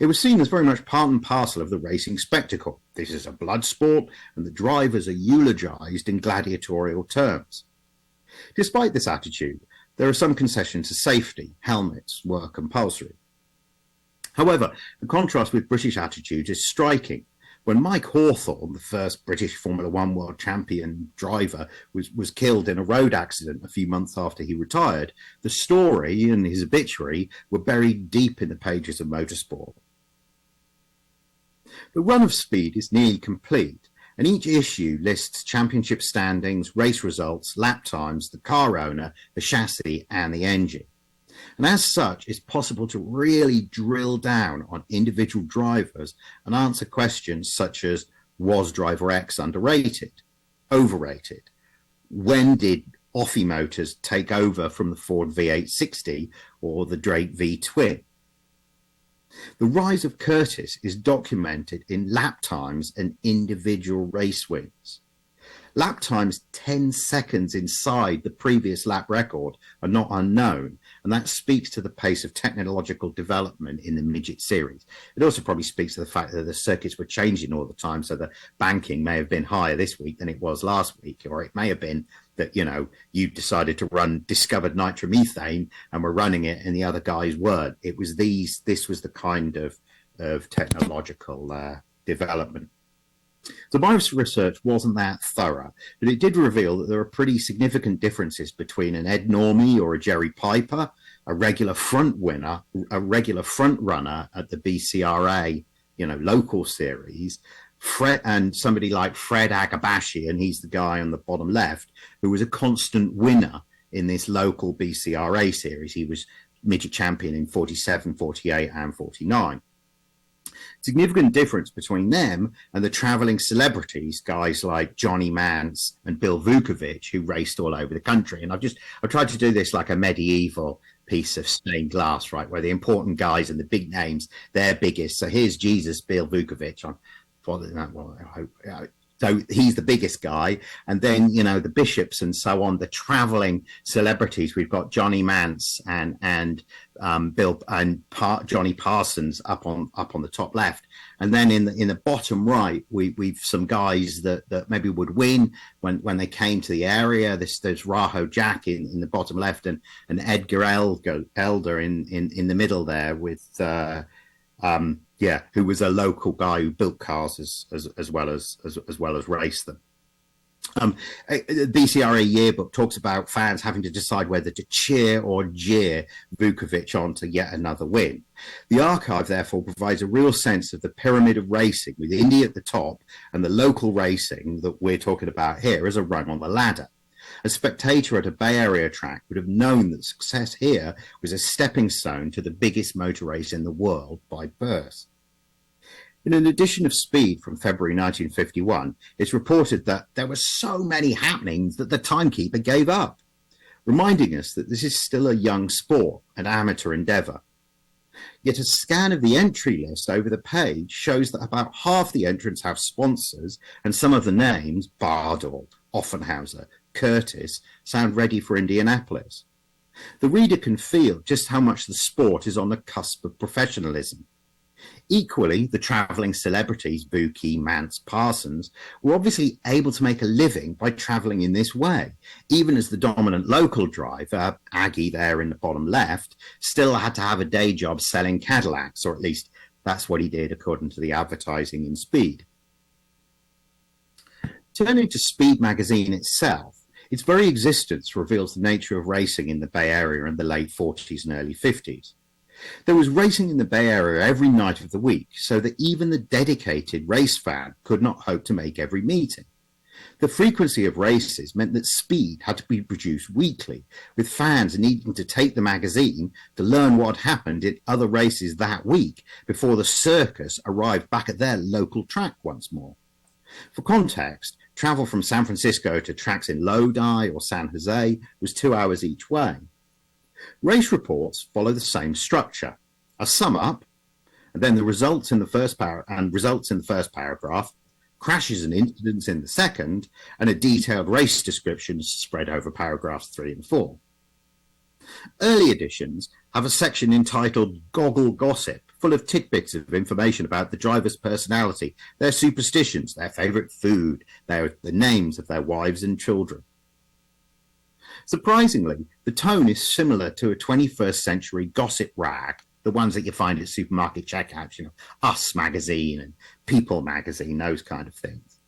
It was seen as very much part and parcel of the racing spectacle. This is a blood sport, and the drivers are eulogized in gladiatorial terms. Despite this attitude, there are some concessions to safety. Helmets were compulsory. However, the contrast with British attitudes is striking. When Mike Hawthorne, the first British Formula One world champion driver, was killed in a road accident a few months after he retired, the story and his obituary were buried deep in the pages of Motorsport. The run of Speed is nearly complete, and each issue lists championship standings, race results, lap times, the car owner, the chassis, and the engine. And as such, it's possible to really drill down on individual drivers and answer questions such as, was driver X underrated, overrated? When did Offie motors take over from the Ford V860 or the Drake V-Twin. The rise of Curtis is documented in lap times and individual race wins. Lap times 10 seconds inside the previous lap record are not unknown, and that speaks to the pace of technological development in the Midget series. It also probably speaks to the fact that the circuits were changing all the time, so the banking may have been higher this week than it was last week, or it may have been that, you know, you decided to run discovered nitromethane and were running it and the other guys weren't. This was the kind of technological development. So my research wasn't that thorough, but it did reveal that there are pretty significant differences between an Ed Normie or a Jerry Piper, a regular front runner at the BCRA, you know, local series, Fred, and somebody like Fred Agabashi, and he's the guy on the bottom left, who was a constant winner in this local BCRA series. He was midget champion in 47, 48, and 49. Significant difference between them and the traveling celebrities, guys like Johnny Mance and Bill Vukovic, who raced all over the country. And I've tried to do this like a medieval piece of stained glass, right, where the important guys and the big names, they're biggest. So here's Jesus, Bill Vukovic on. So he's the biggest guy. And then, you know, the bishops and so on, the traveling celebrities, we've got Johnny Mance and Bill and Johnny Parsons up on the top left. And then in the bottom right, we've some guys that maybe would win when they came to the area. There's Raho Jack in the bottom left and Edgar Elder in the middle there with who was a local guy who built cars as well as race them. The BCRA yearbook talks about fans having to decide whether to cheer or jeer Vukovic on to yet another win. The archive, therefore, provides a real sense of the pyramid of racing, with Indy at the top and the local racing that we're talking about here as a rung on the ladder. A spectator at a Bay Area track would have known that success here was a stepping stone to the biggest motor race in the world by birth. In an edition of Speed from February 1951, it's reported that there were so many happenings that the timekeeper gave up, reminding us that this is still a young sport, an amateur endeavour. Yet a scan of the entry list over the page shows that about half the entrants have sponsors, and some of the names, Bardall, Offenhauser, Curtis, sound ready for Indianapolis. The reader can feel just how much the sport is on the cusp of professionalism. Equally, the travelling celebrities, Vuki, Mance, Parsons, were obviously able to make a living by travelling in this way, even as the dominant local driver, Aggie there in the bottom left, still had to have a day job selling Cadillacs, or at least that's what he did according to the advertising in Speed. Turning to Speed magazine itself, its very existence reveals the nature of racing in the Bay Area in the late 40s and early 50s. There was racing in the Bay Area every night of the week, so that even the dedicated race fan could not hope to make every meeting. The frequency of races meant that Speed had to be produced weekly, with fans needing to take the magazine to learn what happened in other races that week before the circus arrived back at their local track once more. For context, travel from San Francisco to tracks in Lodi or San Jose was 2 hours each way. Race reports follow the same structure: a sum up, and then the results in the first paragraph, crashes and incidents in the second, and a detailed race description spread over paragraphs 3 and 4. Early editions have a section entitled Goggle Gossip, full of tidbits of information about the driver's personality, their superstitions, their favourite food, the names of their wives and children. Surprisingly, the tone is similar to a 21st century gossip rag, the ones that you find at supermarket checkouts, you know, Us magazine and People magazine, those kind of things.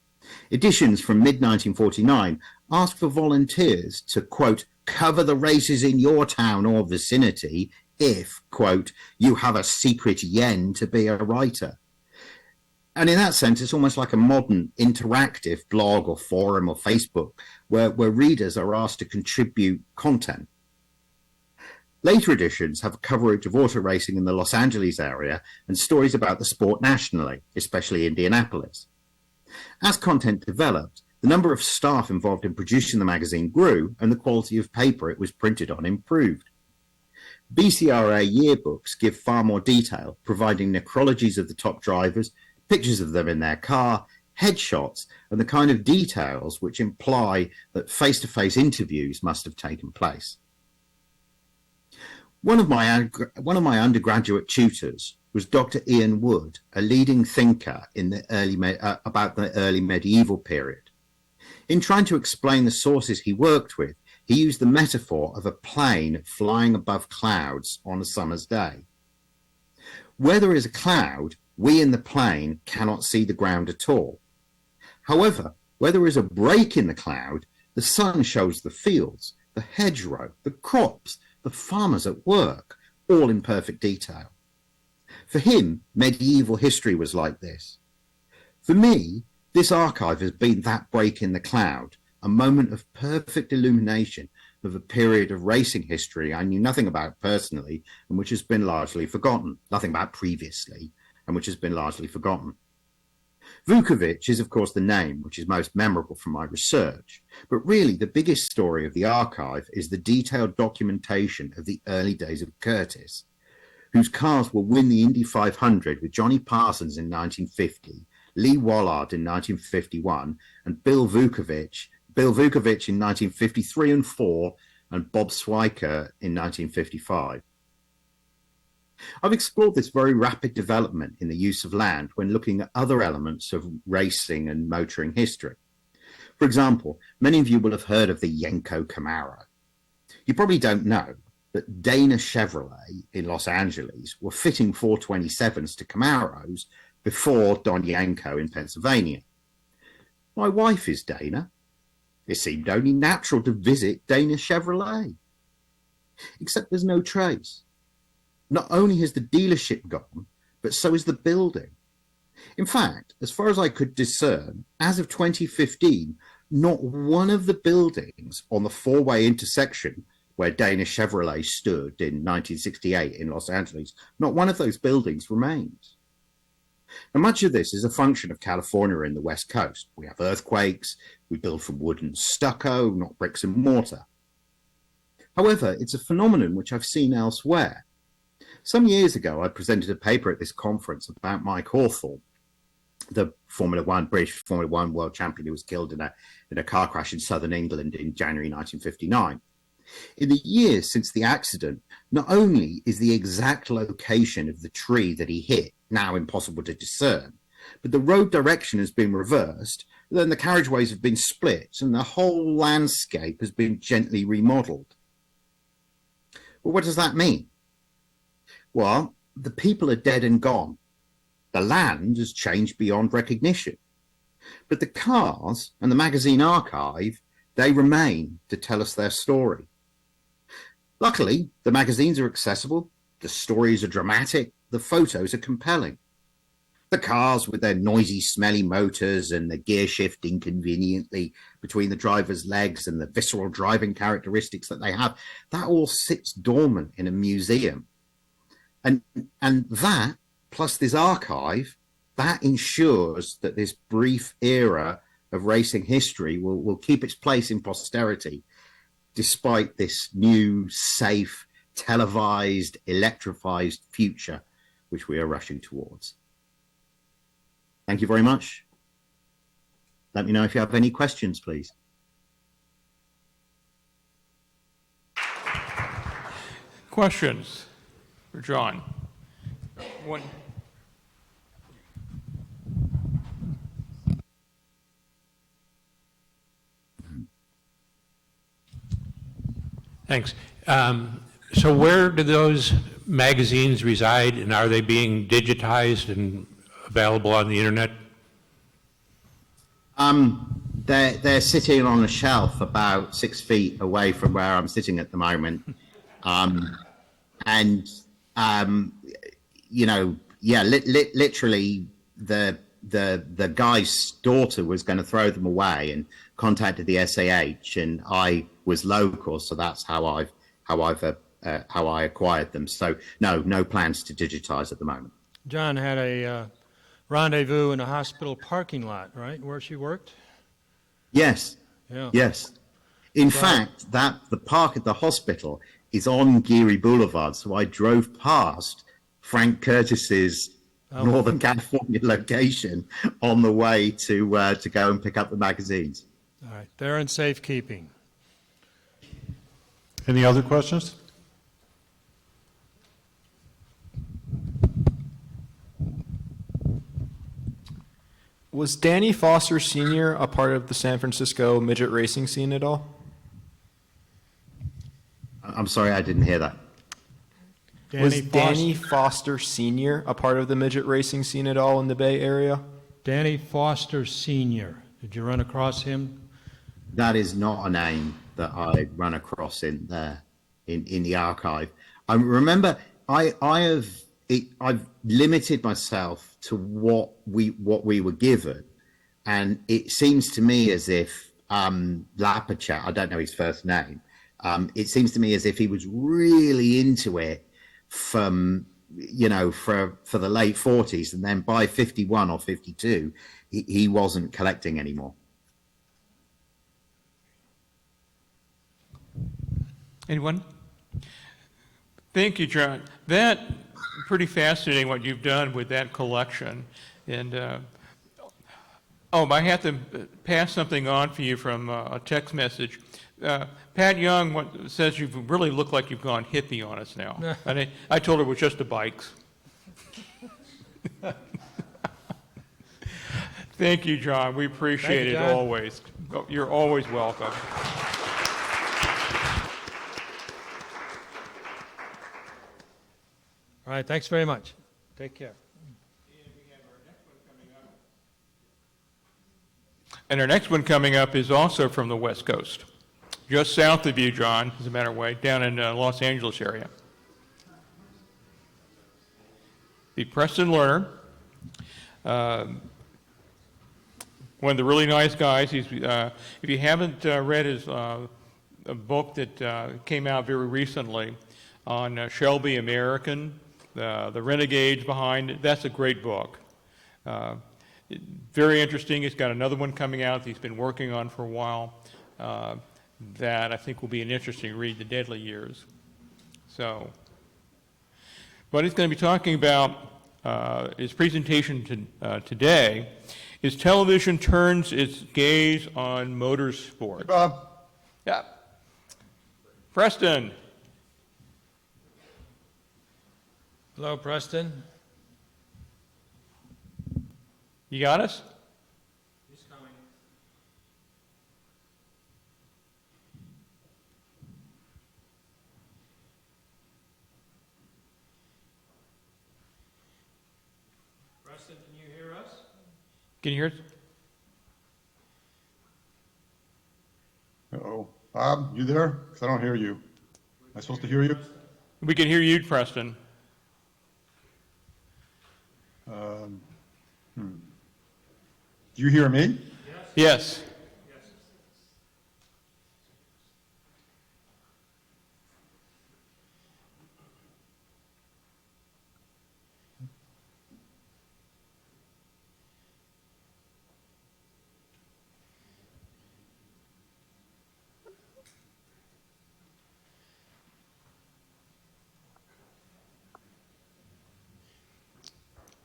Editions from mid-1949 ask for volunteers to, quote, cover the races in your town or vicinity if, quote, you have a secret yen to be a writer. And in that sense, it's almost like a modern interactive blog or forum or Facebook where readers are asked to contribute content. Later editions have coverage of auto racing in the Los Angeles area and stories about the sport nationally, especially Indianapolis. As content developed, The number of staff involved in producing the magazine grew, and the quality of paper it was printed on improved. BCRA yearbooks give far more detail, providing necrologies of the top drivers, pictures of them in their car, headshots, and the kind of details which imply that face-to-face interviews must have taken place. One of my undergraduate tutors was Dr. Ian Wood, a leading thinker in the about the early medieval period. In trying to explain the sources he worked with, he used the metaphor of a plane flying above clouds on a summer's day. Where there is a cloud, we in the plane cannot see the ground at all. However, where there is a break in the cloud, the sun shows the fields, the hedgerow, the crops, the farmers at work, all in perfect detail. For him, medieval history was like this. For me, this archive has been that break in the cloud, a moment of perfect illumination of a period of racing history I knew nothing about personally and which has been largely forgotten, nothing about previously, and which has been largely forgotten. Vukovic is, of course, the name which is most memorable from my research, but really the biggest story of the archive is the detailed documentation of the early days of Curtis, whose cars will win the Indy 500 with Johnny Parsons in 1950, Lee Wallard in 1951, and Bill Vukovic in 1953 and 4, and Bob Sojka in 1955. I've explored this very rapid development in the use of land when looking at other elements of racing and motoring history. For example, many of you will have heard of the Yenko Camaro. You probably don't know that Dana Chevrolet in Los Angeles were fitting 427s to Camaros before Don Yenko in Pennsylvania. My wife is Dana. It seemed only natural to visit Dana Chevrolet. Except there's no trace. Not only has the dealership gone, but so is the building. In fact, as far as I could discern, as of 2015, not one of the buildings on the four-way intersection where Dana Chevrolet stood in 1968 in Los Angeles, not one of those buildings remains. Now, much of this is a function of California and the West Coast. We have earthquakes, we build from wood and stucco, not bricks and mortar. However, it's a phenomenon which I've seen elsewhere. Some years ago, I presented a paper at this conference about Mike Hawthorne, the British Formula One world champion who was killed in a car crash in southern England in January 1959. In the years since the accident, not only is the exact location of the tree that he hit now impossible to discern, but the road direction has been reversed, then the carriageways have been split, and the whole landscape has been gently remodeled. Well, what does that mean? Well, the people are dead and gone. The land has changed beyond recognition. But the cars and the magazine archive, they remain to tell us their story. Luckily, the magazines are accessible, the stories are dramatic, the photos are compelling. The cars with their noisy, smelly motors and the gear shift inconveniently between the driver's legs and the visceral driving characteristics that they have, that all sits dormant in a museum. And that, plus this archive, that ensures that this brief era of racing history will keep its place in posterity, despite this new, safe, televised, electrified future which we are rushing towards. Thank you very much. Let me know if you have any questions, please. Questions for Jon? One. Thanks. So where do those magazines reside, and are they being digitized and available on the internet? They're sitting on a shelf about 6 feet away from where I'm sitting at the moment. Literally the guy's daughter was going to throw them away and contacted the SAH, and I was local, so that's how I acquired them. So no plans to digitize at the moment. Jon had a rendezvous in a hospital parking lot, right, where she worked? Yes. Yeah. Yes. In fact, the park at the hospital is on Geary Boulevard, so I drove past Frank Curtis's Northern California location on the way to go and pick up the magazines. All right, they're in safekeeping. Any other questions? Was Danny Foster Sr. a part of the San Francisco midget racing scene at all? I'm sorry, I didn't hear that. Was Danny Foster Sr. a part of the midget racing scene at all in the Bay Area? Danny Foster Sr. Did you run across him? That is not a name that I run across in there in the archive. I remember I've limited myself to what we were given, and it seems to me as if Lapachet, I don't know his first name, it seems to me as if he was really into it from for the late 40s, and then by 51 or 52 he wasn't collecting anymore. Anyone? Thank you, John. That pretty fascinating what you've done with that collection. And I have to pass something on for you from a text message. Pat Young says you really look like you've gone hippie on us now. And I told her it was just the bikes. Thank you, John. We appreciate it always. You're always welcome. All right, thanks very much. Take care. And our next one coming up is also from the West Coast, just south of you, John, as a matter of way, down in Los Angeles area. The Preston Lerner, one of the really nice guys. He's, if you haven't read his a book that came out very recently on Shelby American, the renegades behind it, that's a great book. Very interesting. He's got another one coming out that he's been working on for a while that I think will be an interesting read, The Deadly Years. So, what he's going to be talking about, his presentation today, is television turns its gaze on motorsports. Hey, Bob. Yeah. Preston. Hello, Preston. You got us? He's coming. Preston, can you hear us? Can you hear us? Uh-oh. Bob, you there? Because I don't hear you. Am I supposed to hear you? We can hear you, Preston. Do you hear me? Yes.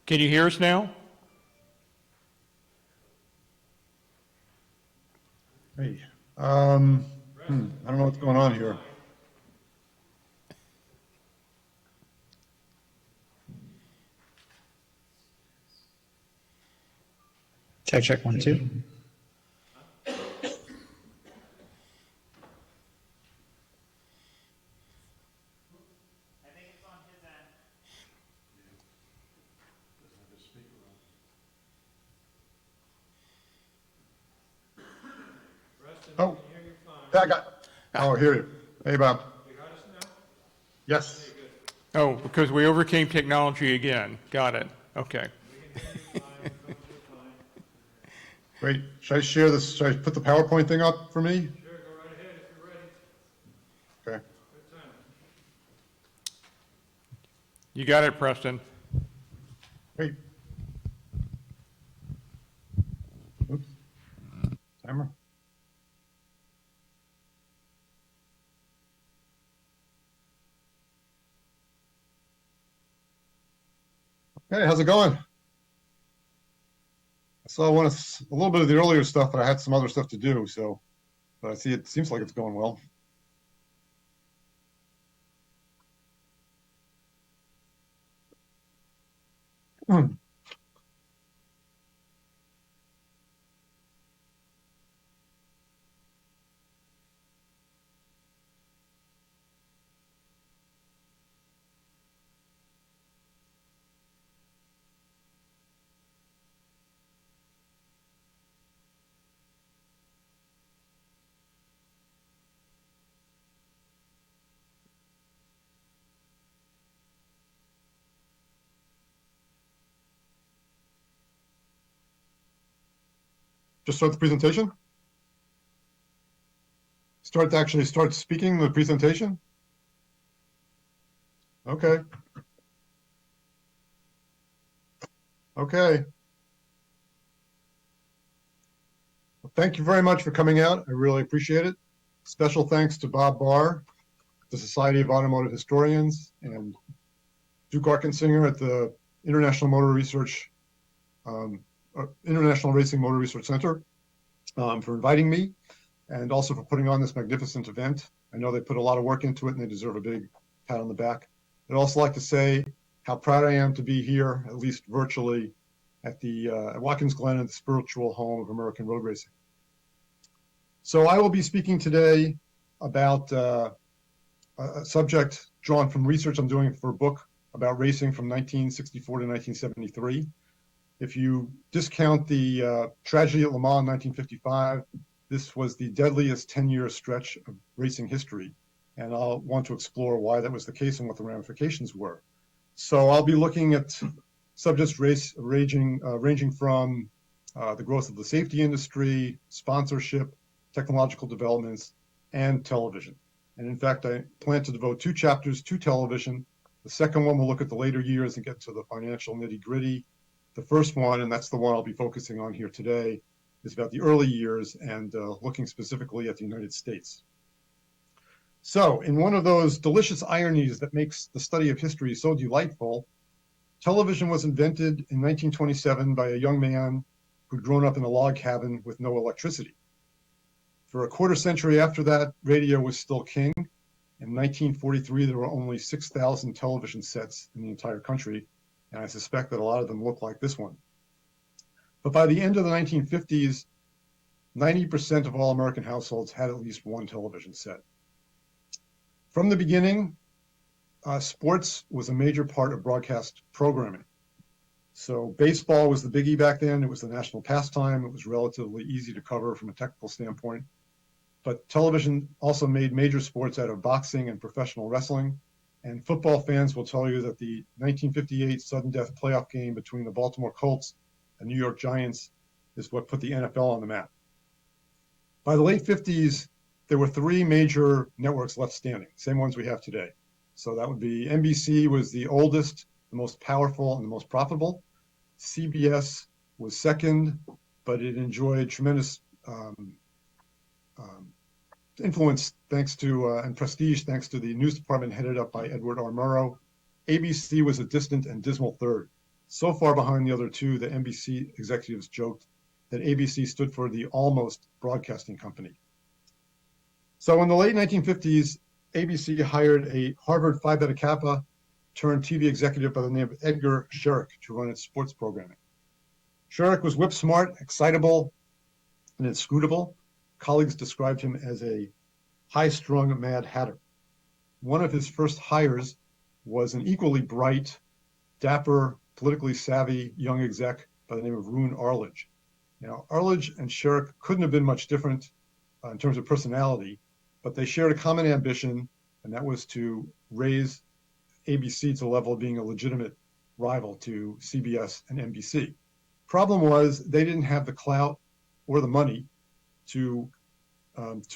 Can you hear us now? Hey. I don't know what's going on here. Check 1 2. Oh, yeah, I hear you. Hey, Bob. Yes. Oh, because we overcame technology again. Got it. Okay. Wait, should I share this? Should I put the PowerPoint thing up for me? Sure, go right ahead if you're ready. Okay. Good time. You got it, Preston. Wait. Oops. Timer. Hey, how's it going? I saw a little bit of the earlier stuff, but I had some other stuff to do, so, but I see it seems like it's going well. Just start the presentation? Start speaking the presentation? Okay. Okay. Well, thank you very much for coming out. I really appreciate it. Special thanks to Bob Barr, the Society of Automotive Historians, and Duke Argetsinger at the International Racing Motor Research Center for inviting me, and also for putting on this magnificent event. I know they put a lot of work into it, and they deserve a big pat on the back. I'd also like to say how proud I am to be here, at least virtually, at Watkins Glen, at the spiritual home of American road racing. So I will be speaking today about a subject drawn from research I'm doing for a book about racing from 1964 to 1973. If you discount the tragedy at Le Mans in 1955, this was the deadliest 10-year stretch of racing history. And I'll want to explore why that was the case and what the ramifications were. So I'll be looking at subjects ranging from the growth of the safety industry, sponsorship, technological developments, and television. And in fact, I plan to devote 2 chapters to television. The second one will look at the later years and get to the financial nitty-gritty. The first one, and that's the one I'll be focusing on here today, is about the early years and looking specifically at the United States. So in one of those delicious ironies that makes the study of history so delightful, television was invented in 1927 by a young man who'd grown up in a log cabin with no electricity. For a quarter century after that, radio was still king. In 1943, there were only 6,000 television sets in the entire country, and I suspect that a lot of them look like this one. But by the end of the 1950s, 90% of all American households had at least one television set. From the beginning, sports was a major part of broadcast programming. So baseball was the biggie back then. It was the national pastime. It was relatively easy to cover from a technical standpoint. But television also made major sports out of boxing and professional wrestling. And football fans will tell you that the 1958 sudden death playoff game between the Baltimore Colts and New York Giants is what put the NFL on the map. By the late 50s, there were 3 major networks left standing, same ones we have today. So that would be NBC was the oldest, the most powerful, and the most profitable. CBS was second, but it enjoyed tremendous influence thanks to and prestige thanks to the news department headed up by Edward R. Murrow. ABC was a distant and dismal third, so far behind the other 2 that NBC executives joked that ABC stood for the almost broadcasting company. So in the late 1950s, ABC hired a Harvard Phi Beta Kappa turned TV executive by the name of Edgar Sherrick to run its sports programming. Sherrick was whip smart, excitable, and inscrutable. Colleagues described him as a high-strung Mad Hatter. One of his first hires was an equally bright, dapper, politically savvy young exec by the name of Roone Arledge. Now, Arledge and Sherrick couldn't have been much different in terms of personality, but they shared a common ambition, and that was to raise ABC to the level of being a legitimate rival to CBS and NBC. Problem was they didn't have the clout or the money to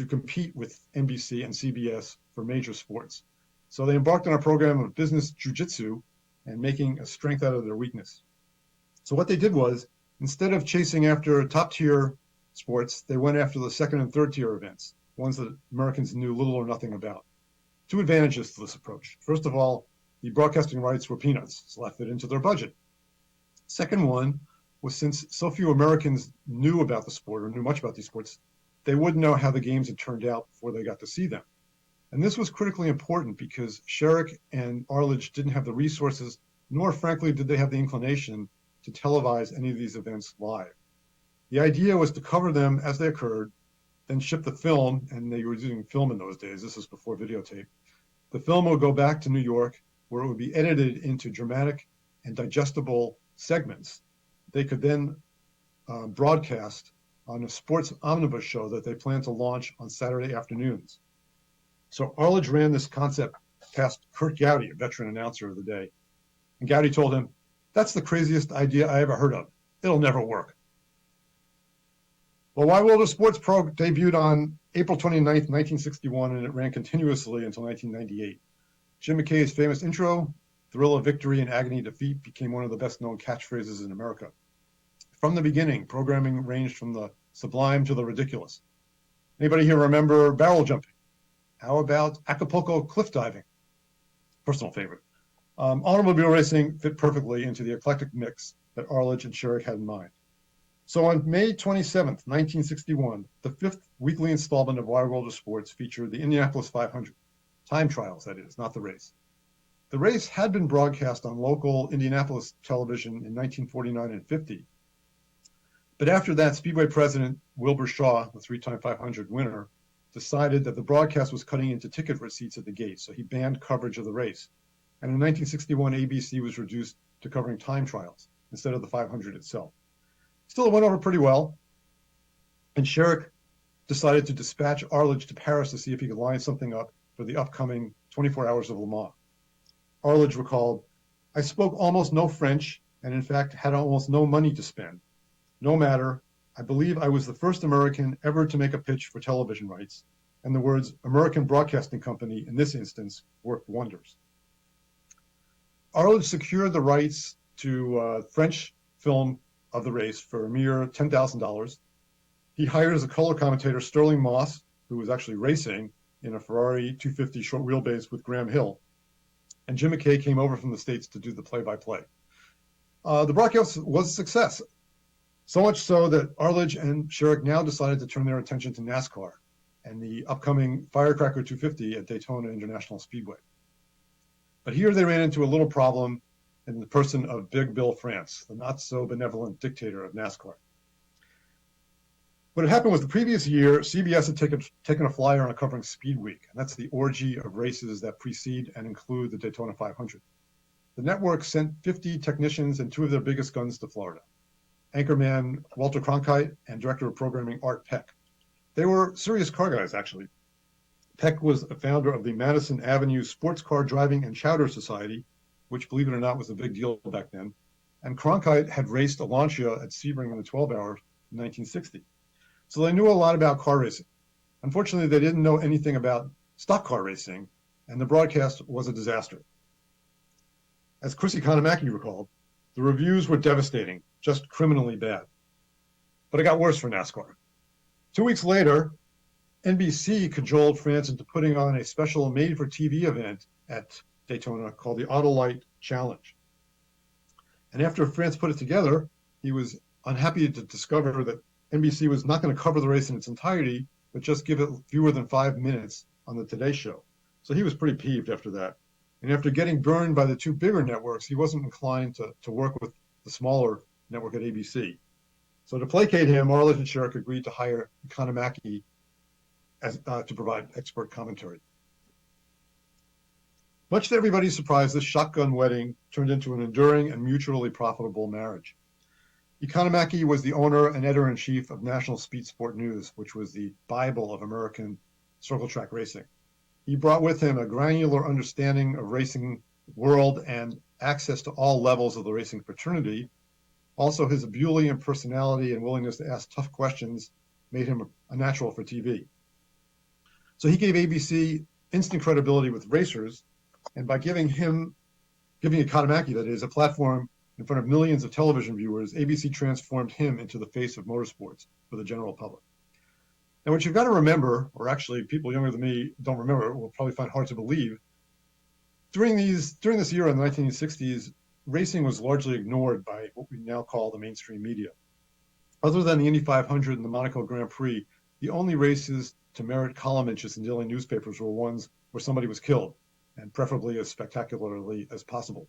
compete with NBC and CBS for major sports. So they embarked on a program of business jujitsu and making a strength out of their weakness. So what they did was, instead of chasing after top-tier sports, they went after the second and third-tier events, ones that Americans knew little or nothing about. 2 advantages to this approach. First of all, the broadcasting rights were peanuts, so that fit into their budget. Second one was, since so few Americans knew about the sport or knew much about these sports, they wouldn't know how the games had turned out before they got to see them. And this was critically important because Sherrick and Arledge didn't have the resources, nor frankly did they have the inclination to televise any of these events live. The idea was to cover them as they occurred, then ship the film, and they were using film in those days, this was before videotape. The film would go back to New York, where it would be edited into dramatic and digestible segments. They could then broadcast on a sports omnibus show that they planned to launch on Saturday afternoons. So Arledge ran this concept past Kurt Gowdy, a veteran announcer of the day. And Gowdy told him, "That's the craziest idea I ever heard of. It'll never work." Well, Wide World of Sports Pro debuted on April 29th, 1961, and it ran continuously until 1998. Jim McKay's famous intro, "Thrill of victory and agony of defeat," became one of the best-known catchphrases in America. From the beginning, programming ranged from the sublime to the ridiculous. Anybody here remember barrel jumping? How about Acapulco cliff diving? Personal favorite. Automobile racing fit perfectly into the eclectic mix that Arledge and Sherrick had in mind. So on May 27th, 1961, the fifth weekly installment of Wide World of Sports featured the Indianapolis 500. Time trials, that is, not the race. The race had been broadcast on local Indianapolis television in 1949 and 50. But after that, Speedway president Wilbur Shaw, the three-time 500 winner, decided that the broadcast was cutting into ticket receipts at the gate, so he banned coverage of the race. And in 1961, ABC was reduced to covering time trials instead of the 500 itself. Still, it went over pretty well, and Sherrick decided to dispatch Arledge to Paris to see if he could line something up for the upcoming 24 Hours of Le Mans. Arledge recalled, "I spoke almost no French, and in fact had almost no money to spend. No matter, I believe I was the first American ever to make a pitch for television rights, and the words American Broadcasting Company in this instance worked wonders." Arledge secured the rights to French film of the race for a mere $10,000. He hired as a color commentator Sterling Moss, who was actually racing in a Ferrari 250 short wheelbase with Graham Hill, and Jim McKay came over from the States to do the play-by-play. The broadcast was a success, so much so that Arledge and Sherrick now decided to turn their attention to NASCAR and the upcoming Firecracker 250 at Daytona International Speedway. But here they ran into a little problem in the person of Big Bill France, the not-so-benevolent dictator of NASCAR. What had happened was the previous year, CBS had taken a flyer on covering Speed Week, and that's the orgy of races that precede and include the Daytona 500. The network sent 50 technicians and two of their biggest guns to Florida, anchorman Walter Cronkite and director of programming Art Peck. They were serious car guys, actually. Peck was a founder of the Madison Avenue Sports Car Driving and Chowder Society, which, believe it or not, was a big deal back then. And Cronkite had raced a Lancia at Sebring in the 12-hour in 1960. So they knew a lot about car racing. Unfortunately, they didn't know anything about stock car racing, and the broadcast was a disaster. As Chris Economaki recalled, the reviews were devastating, just criminally bad. But it got worse for NASCAR. 2 weeks later, NBC cajoled France into putting on a special made-for-TV event at Daytona called the Autolite Challenge. And after France put it together, he was unhappy to discover that NBC was not going to cover the race in its entirety, but just give it fewer than 5 minutes on the Today Show. So he was pretty peeved after that. And after getting burned by the two bigger networks, he wasn't inclined to work with the smaller network at ABC. So to placate him, Arledge and Sherrick agreed to hire Economaki to provide expert commentary. Much to everybody's surprise, this shotgun wedding turned into an enduring and mutually profitable marriage. Economaki was the owner and editor-in-chief of National Speed Sport News, which was the Bible of American circle track racing. He brought with him a granular understanding of racing world and access to all levels of the racing fraternity. Also, his ebullient personality and willingness to ask tough questions made him a natural for TV. So he gave ABC instant credibility with racers, and by giving Economaki, that is, a platform in front of millions of television viewers, ABC transformed him into the face of motorsports for the general public. Now, what you've got to remember, or actually people younger than me don't remember, will probably find hard to believe, during this era in the 1960s, racing was largely ignored by what we now call the mainstream media. Other than the Indy 500 and the Monaco Grand Prix, the only races to merit column inches in daily newspapers were ones where somebody was killed, and preferably as spectacularly as possible.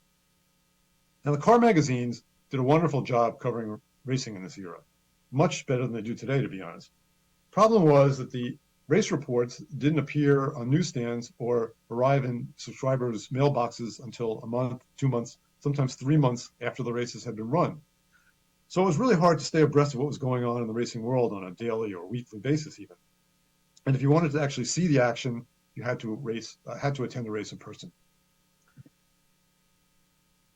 Now, the car magazines did a wonderful job covering racing in this era, much better than they do today, to be honest. Problem was that the race reports didn't appear on newsstands or arrive in subscribers' mailboxes until a month, 2 months, sometimes 3 months after the races had been run. So it was really hard to stay abreast of what was going on in the racing world on a daily or weekly basis even. And if you wanted to actually see the action, you had to attend a race in person.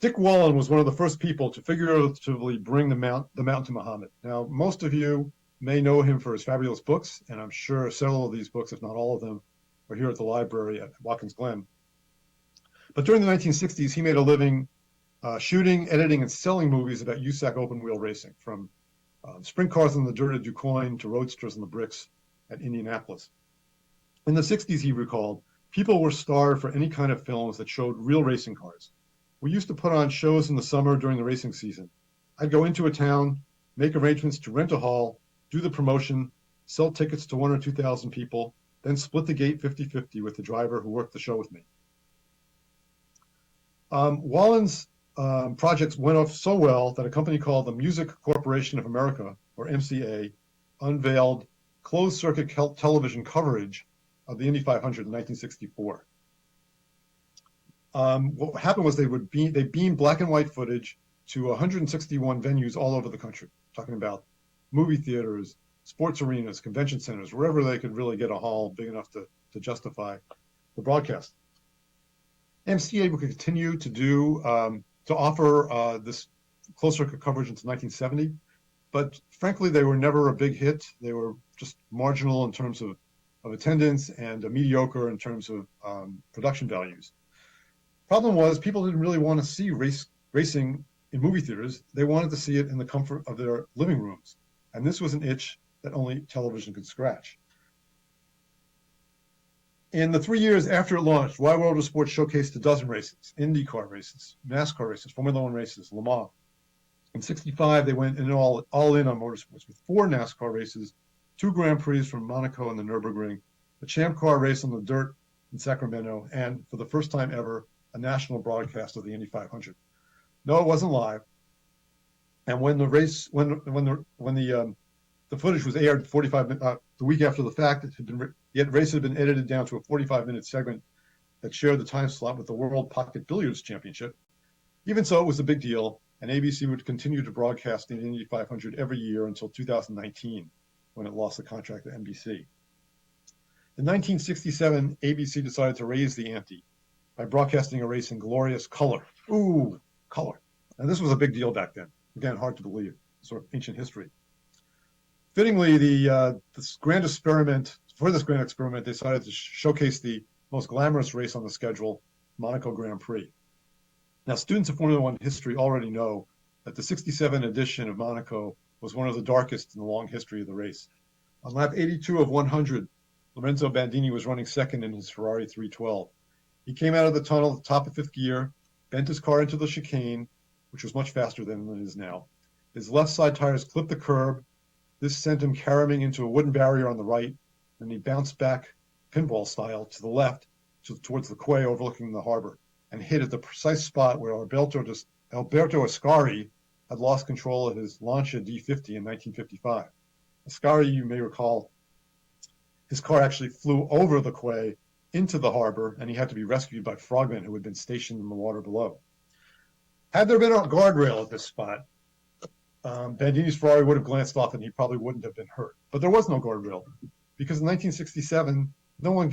Dick Wallen was one of the first people to figuratively bring the mountain to Muhammad. Now, most of you may know him for his fabulous books, and I'm sure several of these books, if not all of them, are here at the library at Watkins Glen. But during the 1960s, he made a living shooting, editing, and selling movies about USAC open-wheel racing, from sprint cars in the dirt at DuQuoin to roadsters in the bricks at Indianapolis. In the 60s, he recalled, people were starved for any kind of films that showed real racing cars. We used to put on shows in the summer during the racing season. I'd go into a town, make arrangements to rent a hall, do the promotion, sell tickets to 1,000 or 2,000 people, then split the gate 50-50 with the driver who worked the show with me. Wallen's projects went off so well that a company called the Music Corporation of America, or MCA, unveiled closed-circuit television coverage of the Indy 500 in 1964. What happened was they beamed black and white footage to 161 venues all over the country, talking about movie theaters, sports arenas, convention centers, wherever they could really get a hall big enough to justify the broadcast. MCA would continue to offer this closed-circuit coverage until 1970, but frankly, they were never a big hit. They were just marginal in terms of attendance and mediocre in terms of production values. Problem was, people didn't really want to see racing in movie theaters. They wanted to see it in the comfort of their living rooms. And this was an itch that only television could scratch. In the 3 years after it launched, Wide World of Sports showcased a dozen races, IndyCar races, NASCAR races, Formula One races, Le Mans. In '65, they went all in on motorsports with 4 NASCAR races, 2 Grand Prix from Monaco and the Nürburgring, a Champ Car race on the dirt in Sacramento, and for the first time ever, a national broadcast of the Indy 500. No, it wasn't live. And when the footage was aired 45 minutes, the week after the fact, the race had been edited down to a 45-minute segment that shared the time slot with the World Pocket Billiards Championship. Even so, it was a big deal, and ABC would continue to broadcast the Indy 500 every year until 2019, when it lost the contract to NBC. In 1967, ABC decided to raise the ante by broadcasting a race in glorious color. Ooh, color. And this was a big deal back then. Again, hard to believe, sort of ancient history. Fittingly, this grand experiment, they decided to showcase the most glamorous race on the schedule, Monaco Grand Prix. Now, students of Formula One history already know that the 67 edition of Monaco was one of the darkest in the long history of the race. On lap 82 of 100, Lorenzo Bandini was running second in his Ferrari 312. He came out of the tunnel at the top of 5th gear, bent his car into the chicane, which was much faster than it is now. His left side tires clipped the curb. This sent him caroming into a wooden barrier on the right, and he bounced back pinball style to the left towards the quay overlooking the harbor and hit at the precise spot where Alberto Ascari had lost control of his Lancia D50 in 1955. Ascari, you may recall, his car actually flew over the quay into the harbor, and he had to be rescued by frogmen who had been stationed in the water below. Had there been a guardrail at this spot, Bandini's Ferrari would have glanced off and he probably wouldn't have been hurt. But there was no guardrail because in 1967, no one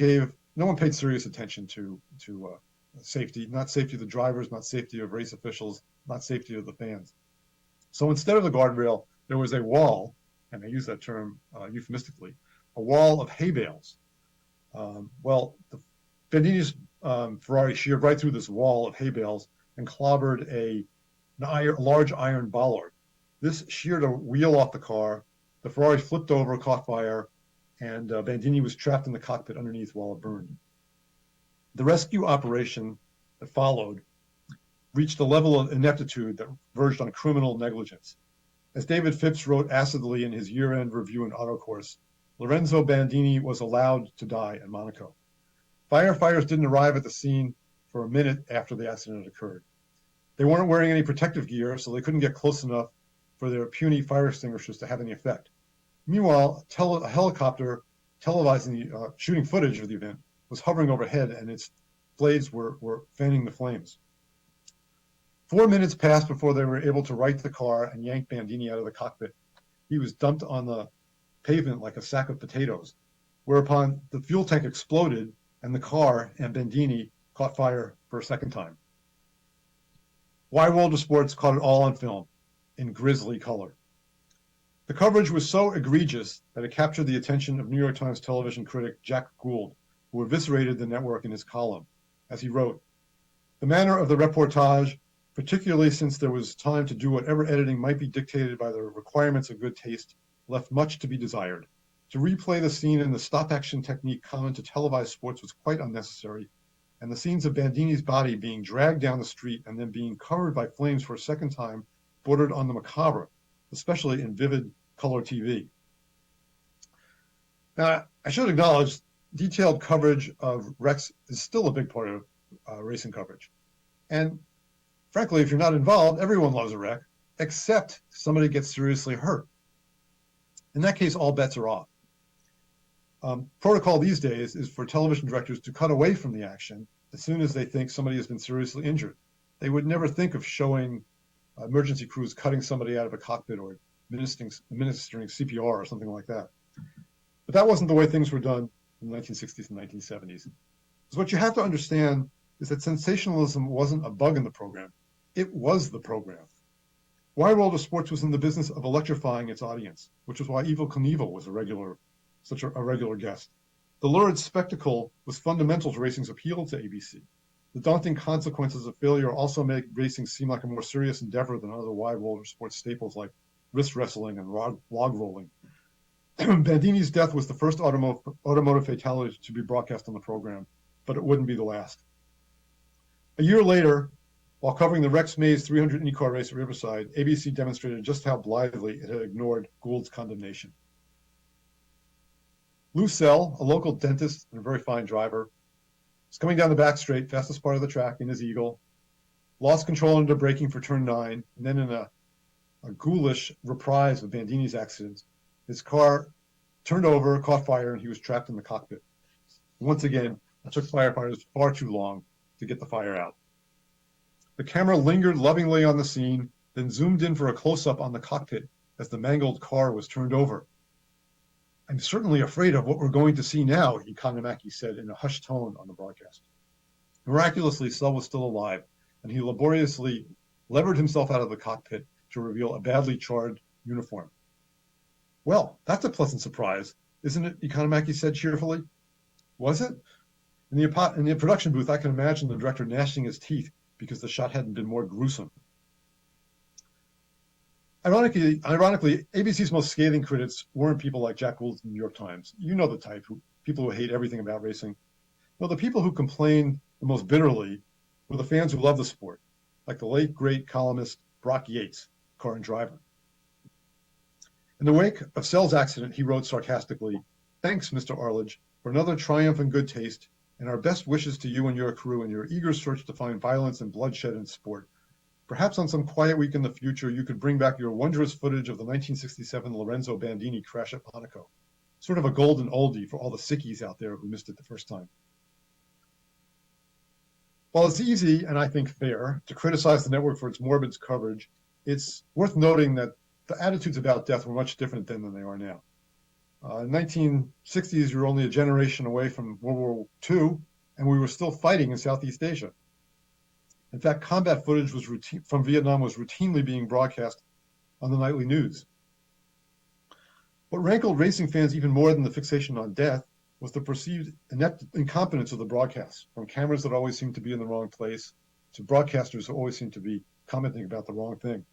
paid serious attention to safety, not safety of the drivers, not safety of race officials, not safety of the fans. So instead of the guardrail, there was a wall, and I use that term euphemistically, a wall of hay bales. Bandini's Ferrari sheared right through this wall of hay bales and clobbered a large iron bollard. This sheared a wheel off the car. The Ferrari flipped over, caught fire, and Bandini was trapped in the cockpit underneath while it burned. The rescue operation that followed reached a level of ineptitude that verged on criminal negligence. As David Phipps wrote acidly in his year-end review in Autocourse, Lorenzo Bandini was allowed to die in Monaco. Firefighters didn't arrive at the scene for a minute after the accident occurred. They weren't wearing any protective gear, so they couldn't get close enough for their puny fire extinguishers to have any effect. Meanwhile, a helicopter televising the shooting footage of the event was hovering overhead, and its blades were fanning the flames. 4 minutes passed before they were able to right the car and yank Bandini out of the cockpit. He was dumped on the pavement like a sack of potatoes, whereupon the fuel tank exploded and the car and Bandini caught fire for a second time. Wide World of Sports caught it all on film in grisly color. The coverage was so egregious that it captured the attention of New York Times television critic Jack Gould, who eviscerated the network in his column, as he wrote, "The manner of the reportage, particularly since there was time to do whatever editing might be dictated by the requirements of good taste, left much to be desired. To replay the scene in the stop-action technique common to televised sports was quite unnecessary, and the scenes of Bandini's body being dragged down the street and then being covered by flames for a second time bordered on the macabre, especially in vivid color TV." Now, I should acknowledge detailed coverage of wrecks is still a big part of racing coverage. And frankly, if you're not involved, everyone loves a wreck, except somebody gets seriously hurt. In that case, all bets are off. Protocol these days is for television directors to cut away from the action as soon as they think somebody has been seriously injured. They would never think of showing emergency crews cutting somebody out of a cockpit or administering CPR or something like that. But that wasn't the way things were done in the 1960s and 1970s. So what you have to understand is that sensationalism wasn't a bug in the program. It was the program. Wide World of Sports was in the business of electrifying its audience, which is why Evel Knievel was such a regular guest. The lurid spectacle was fundamental to racing's appeal to ABC. The daunting consequences of failure also make racing seem like a more serious endeavor than other Wide World of Sports staples like wrist wrestling and log rolling. Bandini's death was the first automotive fatality to be broadcast on the program, but it wouldn't be the last. A year later, while covering the Rex Mays 300 IndyCar race at Riverside, ABC demonstrated just how blithely it had ignored Gould's condemnation. Lou Sell, a local dentist and a very fine driver, was coming down the back straight, fastest part of the track, in his Eagle, lost control under braking for turn 9, and then in a ghoulish reprise of Bandini's accident, his car turned over, caught fire, and he was trapped in the cockpit. Once again, it took firefighters far too long to get the fire out. The camera lingered lovingly on the scene, then zoomed in for a close-up on the cockpit as the mangled car was turned over. "I'm certainly afraid of what we're going to see now," Economaki said in a hushed tone on the broadcast. Miraculously, Sell was still alive, and he laboriously levered himself out of the cockpit to reveal a badly charred uniform. "Well, that's a pleasant surprise, isn't it?" Economaki said cheerfully. "Was it?" In the production booth, I can imagine the director gnashing his teeth because the shot hadn't been more gruesome. Ironically, ABC's most scathing critics weren't people like Jack Gould in the New York Times. You know the type, people who hate everything about racing. No, the people who complained the most bitterly were the fans who love the sport, like the late, great columnist Brock Yates, Car and Driver. In the wake of Sell's accident, he wrote sarcastically, "Thanks, Mr. Arledge, for another triumph in good taste, and our best wishes to you and your crew in your eager search to find violence and bloodshed in sport. Perhaps on some quiet week in the future, you could bring back your wondrous footage of the 1967 Lorenzo Bandini crash at Monaco. Sort of a golden oldie for all the sickies out there who missed it the first time." While it's easy, and I think fair, to criticize the network for its morbid coverage, it's worth noting that the attitudes about death were much different then than they are now. In the 1960s, we were only a generation away from World War II, and we were still fighting in Southeast Asia. In fact, combat footage from Vietnam was routinely being broadcast on the nightly news. What rankled racing fans even more than the fixation on death was the perceived incompetence of the broadcasts, from cameras that always seemed to be in the wrong place to broadcasters who always seemed to be commenting about the wrong thing.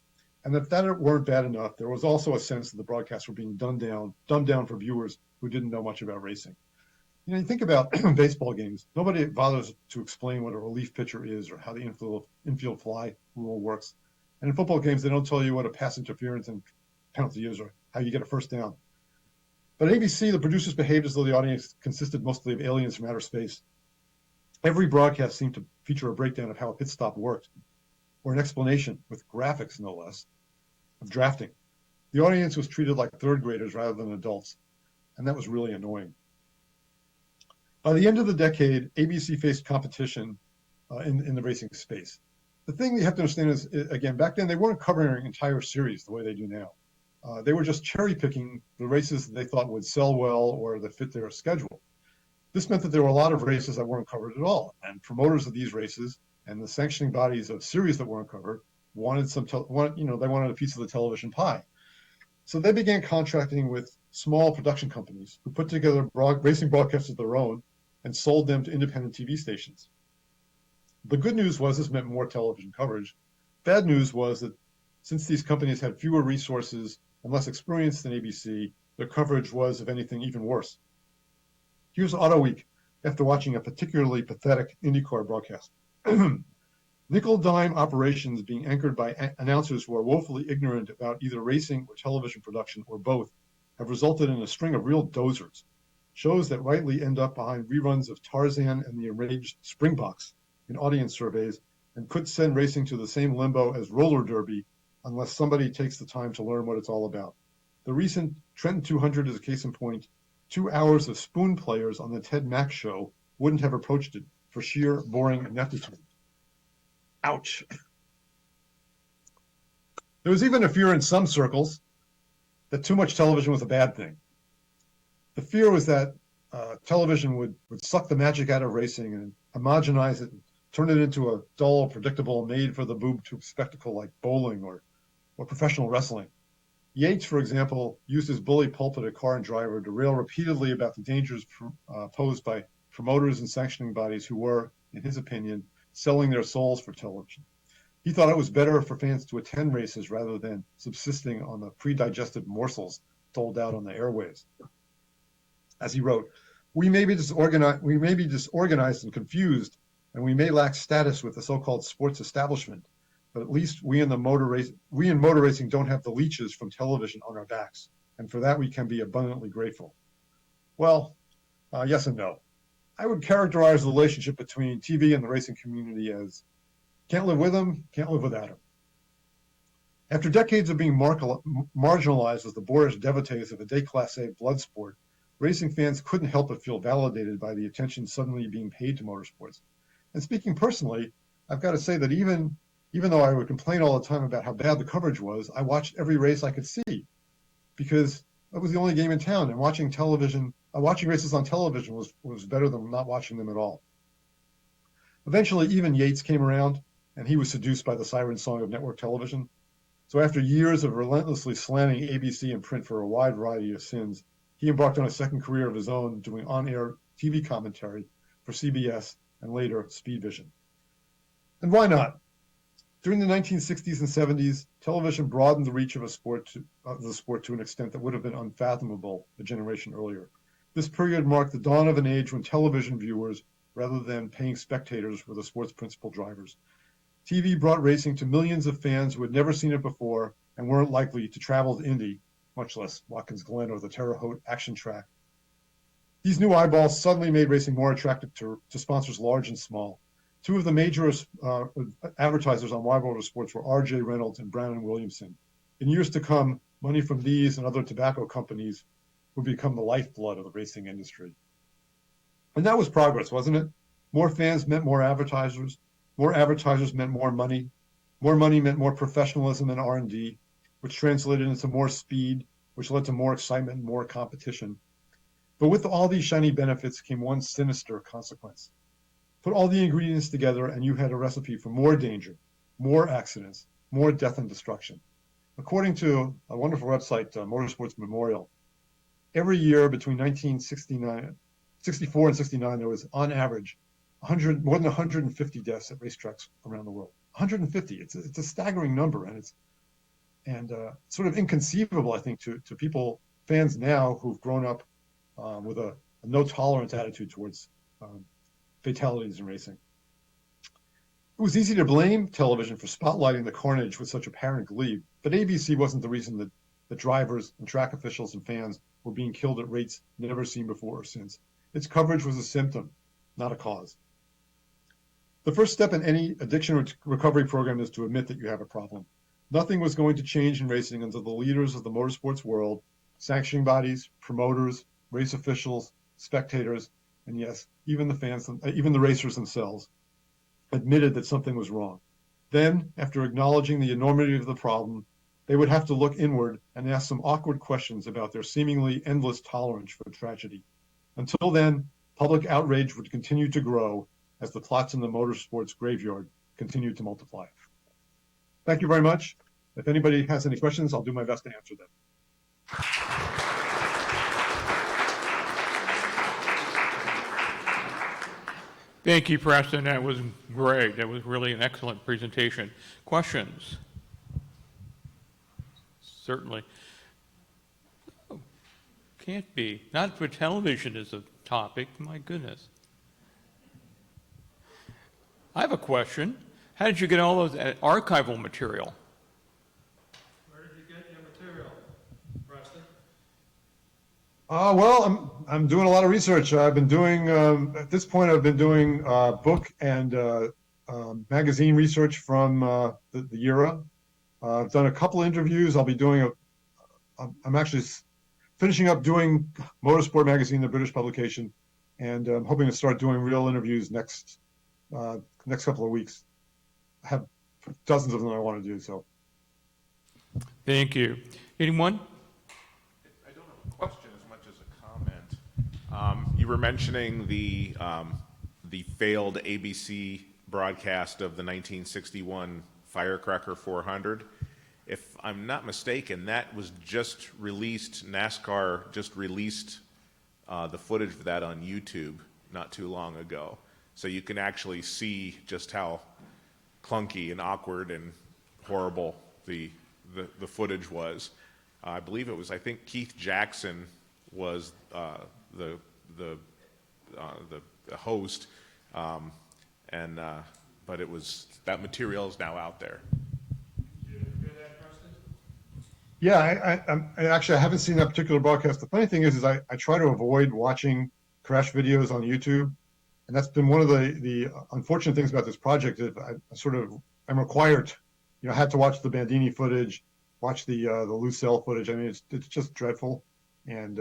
And if that weren't bad enough, there was also a sense that the broadcasts were being dumbed down for viewers who didn't know much about racing. You know, you think about baseball games, nobody bothers to explain what a relief pitcher is or how the infield fly rule works. And in football games, they don't tell you what a pass interference and penalty is or how you get a first down. But at ABC, the producers behaved as though the audience consisted mostly of aliens from outer space. Every broadcast seemed to feature a breakdown of how a pit stop worked, or an explanation, with graphics no less, of drafting. The audience was treated like third graders rather than adults, and that was really annoying. By the end of the decade, ABC faced competition in the racing space. The thing you have to understand is, again, back then they weren't covering entire series the way they do now. They were just cherry picking the races that they thought would sell well or that fit their schedule. This meant that there were a lot of races that weren't covered at all, and promoters of these races and the sanctioning bodies of series that weren't covered wanted they wanted a piece of the television pie. So they began contracting with small production companies who put together racing broadcasts of their own and sold them to independent TV stations. The good news was this meant more television coverage. Bad news was that since these companies had fewer resources and less experience than ABC, their coverage was, if anything, even worse. Here's Auto Week after watching a particularly pathetic IndyCar broadcast. Nickel-dime operations being anchored by announcers who are woefully ignorant about either racing or television production or both have resulted in a string of real dozers. Shows that rightly end up behind reruns of Tarzan and the Enraged Springboks in audience surveys and could send racing to the same limbo as roller derby unless somebody takes the time to learn what it's all about. The recent Trenton 200 is a case in point. 2 hours of spoon players on the Ted Mack show wouldn't have approached it for sheer boring ineptitude. Ouch. There was even a fear in some circles that too much television was a bad thing. The fear was that television would suck the magic out of racing and homogenize it and turn it into a dull, predictable, made-for-the-boob tube spectacle like bowling or professional wrestling. Yates, for example, used his bully pulpit at Car and Driver to rail repeatedly about the dangers posed by promoters and sanctioning bodies who were, in his opinion, selling their souls for television. He thought it was better for fans to attend races rather than subsisting on the pre-digested morsels doled out on the airwaves. As he wrote, we may be disorganized and confused, and we may lack status with the so-called sports establishment, but at least we in motor racing don't have the leeches from television on our backs, and for that we can be abundantly grateful. Well, yes and no. I would characterize the relationship between TV and the racing community as can't live with them, can't live without them. After decades of being marginalized as the boorish devotees of a déclassé blood sport, racing fans couldn't help but feel validated by the attention suddenly being paid to motorsports. And speaking personally, I've got to say that even though I would complain all the time about how bad the coverage was, I watched every race I could see because that was the only game in town, and watching races on television was better than not watching them at all. Eventually, even Yates came around, and he was seduced by the siren song of network television. So after years of relentlessly slamming ABC and print for a wide variety of sins, he embarked on a second career of his own, doing on-air TV commentary for CBS and later Speed Vision. And why not? During the 1960s and 70s, television broadened the reach of the sport to an extent that would have been unfathomable a generation earlier. This period marked the dawn of an age when television viewers, rather than paying spectators, were the sport's principal drivers. TV brought racing to millions of fans who had never seen it before and weren't likely to travel to Indy, much less Watkins Glen or the Terre Haute action track. These new eyeballs suddenly made racing more attractive to sponsors large and small. Two of the major advertisers on Wide World of Sports were R.J. Reynolds and Brown & Williamson. In years to come, money from these and other tobacco companies would become the lifeblood of the racing industry. And that was progress, wasn't it? More fans meant more advertisers meant more money meant more professionalism and R&D, which translated into more speed, which led to more excitement and more competition. But with all these shiny benefits came one sinister consequence. Put all the ingredients together and you had a recipe for more danger, more accidents, more death and destruction. According to a wonderful website, Motorsports Memorial, every year between 1964 and 69, there was on average more than 150 deaths at racetracks around the world. 150. It's a staggering number, and it's sort of inconceivable, I think, to people, fans now who've grown up with a a no-tolerance attitude towards fatalities in racing. It was easy to blame television for spotlighting the carnage with such apparent glee, but ABC wasn't the reason that the drivers and track officials and fans were being killed at rates never seen before or since. Its coverage was a symptom, not a cause. The first step in any addiction recovery program is to admit that you have a problem. Nothing was going to change in racing until the leaders of the motorsports world, sanctioning bodies, promoters, race officials, spectators, and yes, even the fans, even the racers themselves, admitted that something was wrong. Then, after acknowledging the enormity of the problem, they would have to look inward and ask some awkward questions about their seemingly endless tolerance for tragedy. Until then, public outrage would continue to grow as the plots in the motorsports graveyard continued to multiply. Thank you very much. If anybody has any questions, I'll do my best to answer them. Thank you, Preston. That was great. That was really an excellent presentation. Questions? Certainly. Oh, can't be. Not for television as a topic. My goodness. I have a question. How did you get all those archival material? Where did you get your material, Preston? Well, I'm doing a lot of research. I've been doing, at this point, I've been doing book and magazine research from the era. I've done a couple of interviews. I'll be doing I'm actually finishing up doing Motorsport Magazine, the British publication, and I'm hoping to start doing real interviews next couple of weeks. I have dozens of them I want to do, so. Thank you. Anyone? I don't have a question as much as a comment. You were mentioning the failed ABC broadcast of the 1961 Firecracker 400. If I'm not mistaken, that was just released, NASCAR just released the footage of that on YouTube not too long ago. So you can actually see just how clunky and awkward and horrible the footage was. I believe it was, I think Keith Jackson was the host, but it was, that material is now out there. Did you hear that, Preston? Yeah, I haven't seen that particular broadcast. The funny thing is I try to avoid watching crash videos on YouTube. And that's been one of the unfortunate things about this project. I'm required, I had to watch the Bandini footage, watch the Lucelle footage. I mean, it's just dreadful. And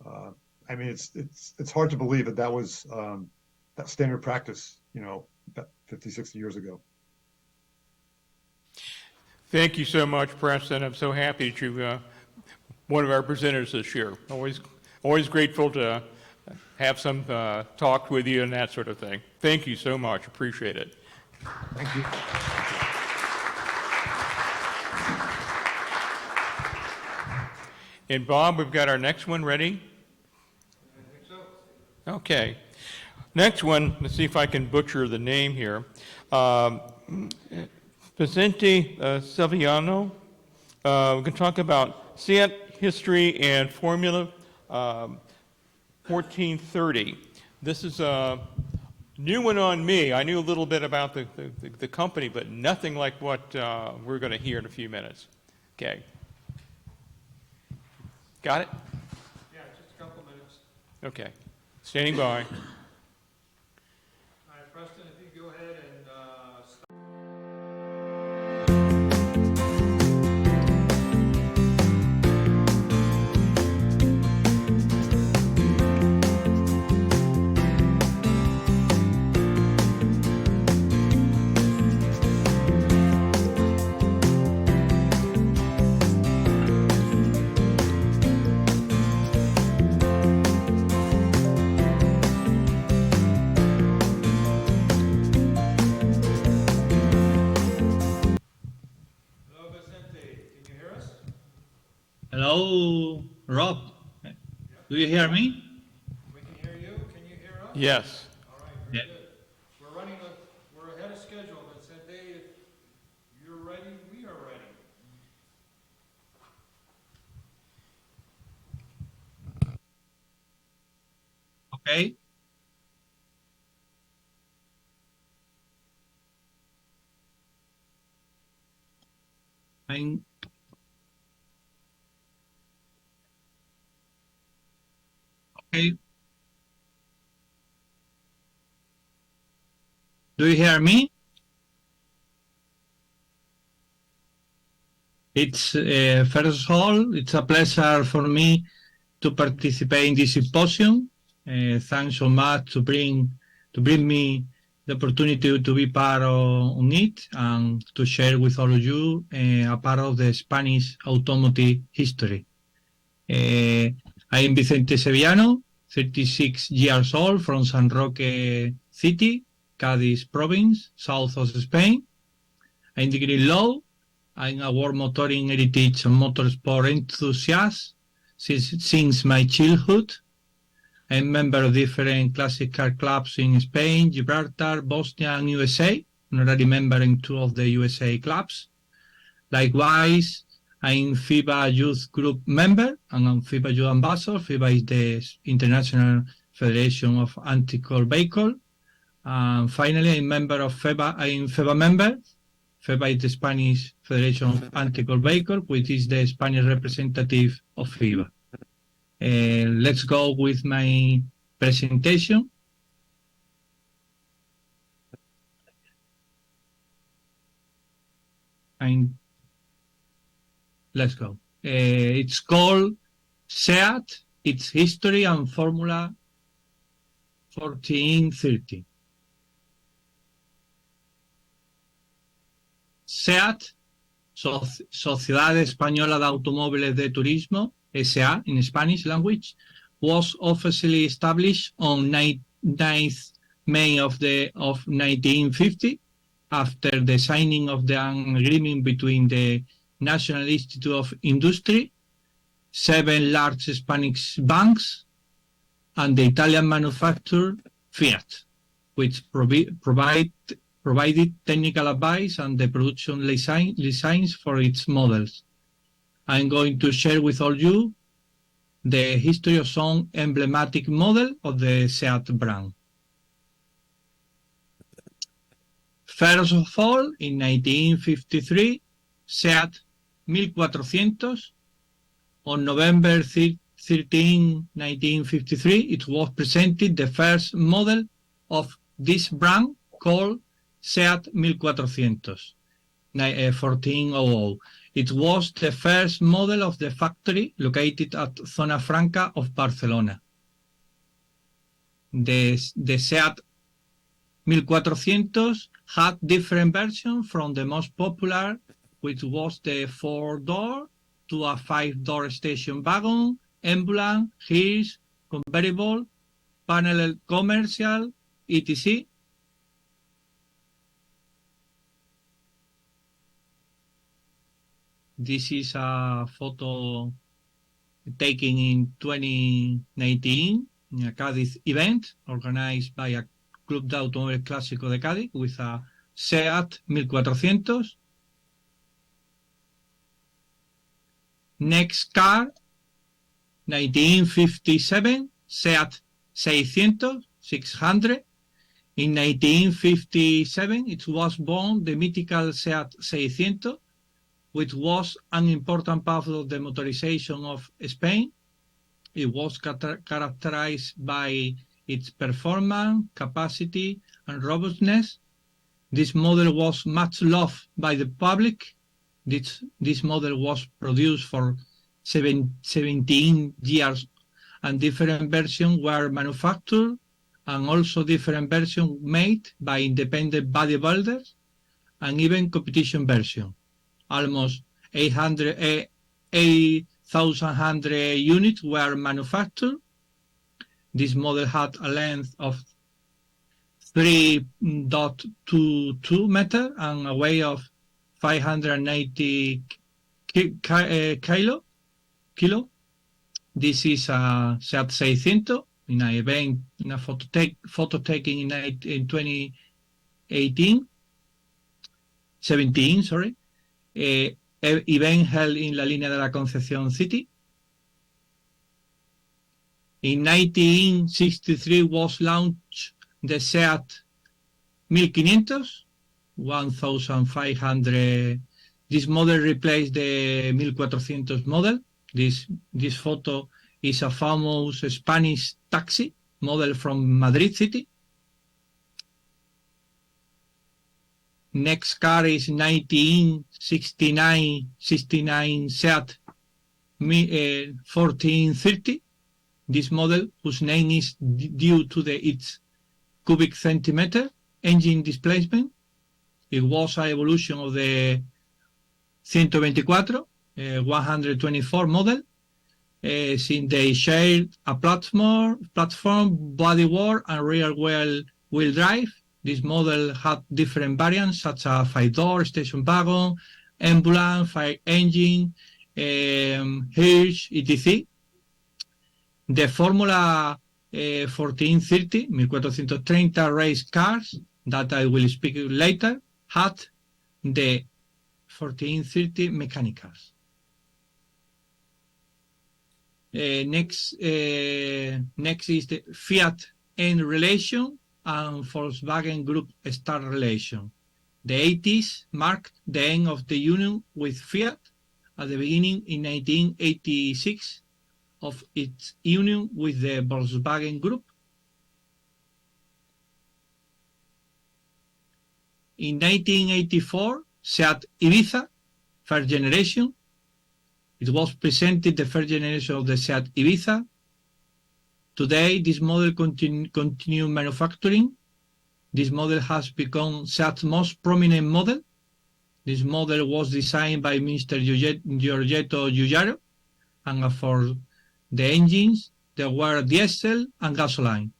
I mean, it's hard to believe that was that standard practice, about 50, 60 years ago. Thank you so much, Preston. I'm so happy that you one of our presenters this year. Always grateful to have some talk with you and that sort of thing. Thank you so much. Appreciate it. Thank you. And Bob, we've got our next one ready. I think so. Okay. Next one, let's see if I can butcher the name here. Vincente Sevillano. We're going to talk about Seat history and Formula 1430. This is a new one on me. I knew a little bit about the company, but nothing like what we're going to hear in a few minutes. Okay. Got it? Yeah, just a couple minutes. Okay. Standing by. All right, Preston, if you go ahead and start. Hello, Rob. Do you hear me? We can hear you. Can you hear us? Yes. All right, very good. We're ahead of schedule, Vincente. If you're ready, we are ready. Okay. I'm okay. Do you hear me? It's first of all, it's a pleasure for me to participate in this symposium. Thanks so much to bring me the opportunity to be part of it and to share with all of you a part of the Spanish automotive history. I am Vincente Sevillano, 36 years old, from San Roque City, Cádiz province, south of Spain. I'm degree in law. I'm a world motoring heritage and motorsport enthusiast since my childhood. I'm a member of different classic car clubs in Spain, Gibraltar, Bosnia, and USA. Honorary member in 2 of the USA clubs. Likewise, I'm FIBA Youth Group member and I'm FIBA Youth Ambassador. FIBA is the International Federation of Anti-Car Vehicle. And finally, I'm member of FIBA. I'm FIBA member. FIBA is the Spanish Federation of Anti-Car Vehicle, which is the Spanish representative of FIBA. Let's go with my presentation. And let's go. It's called SEAT, its history and Formula 1430. SEAT, Sociedad Española de Automóviles de Turismo, SA in Spanish language, was officially established on 9th May of 1950 after the signing of the agreement between the National Institute of Industry, 7 large Spanish banks, and the Italian manufacturer Fiat, which provided technical advice and the production designs for its models. I'm going to share with all you the history of some emblematic model of the SEAT brand. First of all, in 1953, SEAT 1400, on November 13, 1953, it was presented the first model of this brand called SEAT 1400, 1400. It was the first model of the factory located at Zona Franca of Barcelona. The SEAT 1400 had different versions, from the most popular, which was the 4-door, to a 5-door station wagon, ambulance, hearse, convertible, panel commercial, etc. This is a photo taken in 2019 in a Cádiz event organized by a Club de Automóvil Clásico de Cádiz with a SEAT 1400. Next car, 1957, SEAT 600. In 1957, it was born the mythical SEAT 600, which was an important part of the motorization of Spain. It was characterized by its performance, capacity, and robustness. This model was much loved by the public. This model was produced for 17 years, and different versions were manufactured, and also different versions made by independent bodybuilders, and even competition version. Almost 8,100 units were manufactured. This model had a length of 3.22 meters and a weight of 590 kilo. This is a SEAT 600 in an event, in a photo taken in 2017, sorry. Event held in La Línea de la Concepción City. In 1963 was launched the Seat 1500, 1,500. This model replaced the 1400 model. This photo is a famous Spanish taxi model from Madrid city. Next car is 1969 Seat 1430. This model, whose name is due to its cubic centimeter engine displacement. It was an evolution of the 124, 124 model, since they shared a platform, bodywork, and rear wheel drive. This model had different variants, such as 5-door, station wagon, ambulance, fire engine, Hirsch, etc. The Formula 1430 race cars, that I will speak later, had the 1430 mechanicals. Next is the Fiat N relation and Volkswagen Group start relation. The 80s marked the end of the union with Fiat at the beginning in 1986 of its union with the Volkswagen Group. In 1984, Seat Ibiza, first generation. It was presented the first generation of the Seat Ibiza. Today, this model continue manufacturing. This model has become Seat's most prominent model. This model was designed by Mr. Giorgetto Giugiaro, and for the engines, there were diesel and gasoline.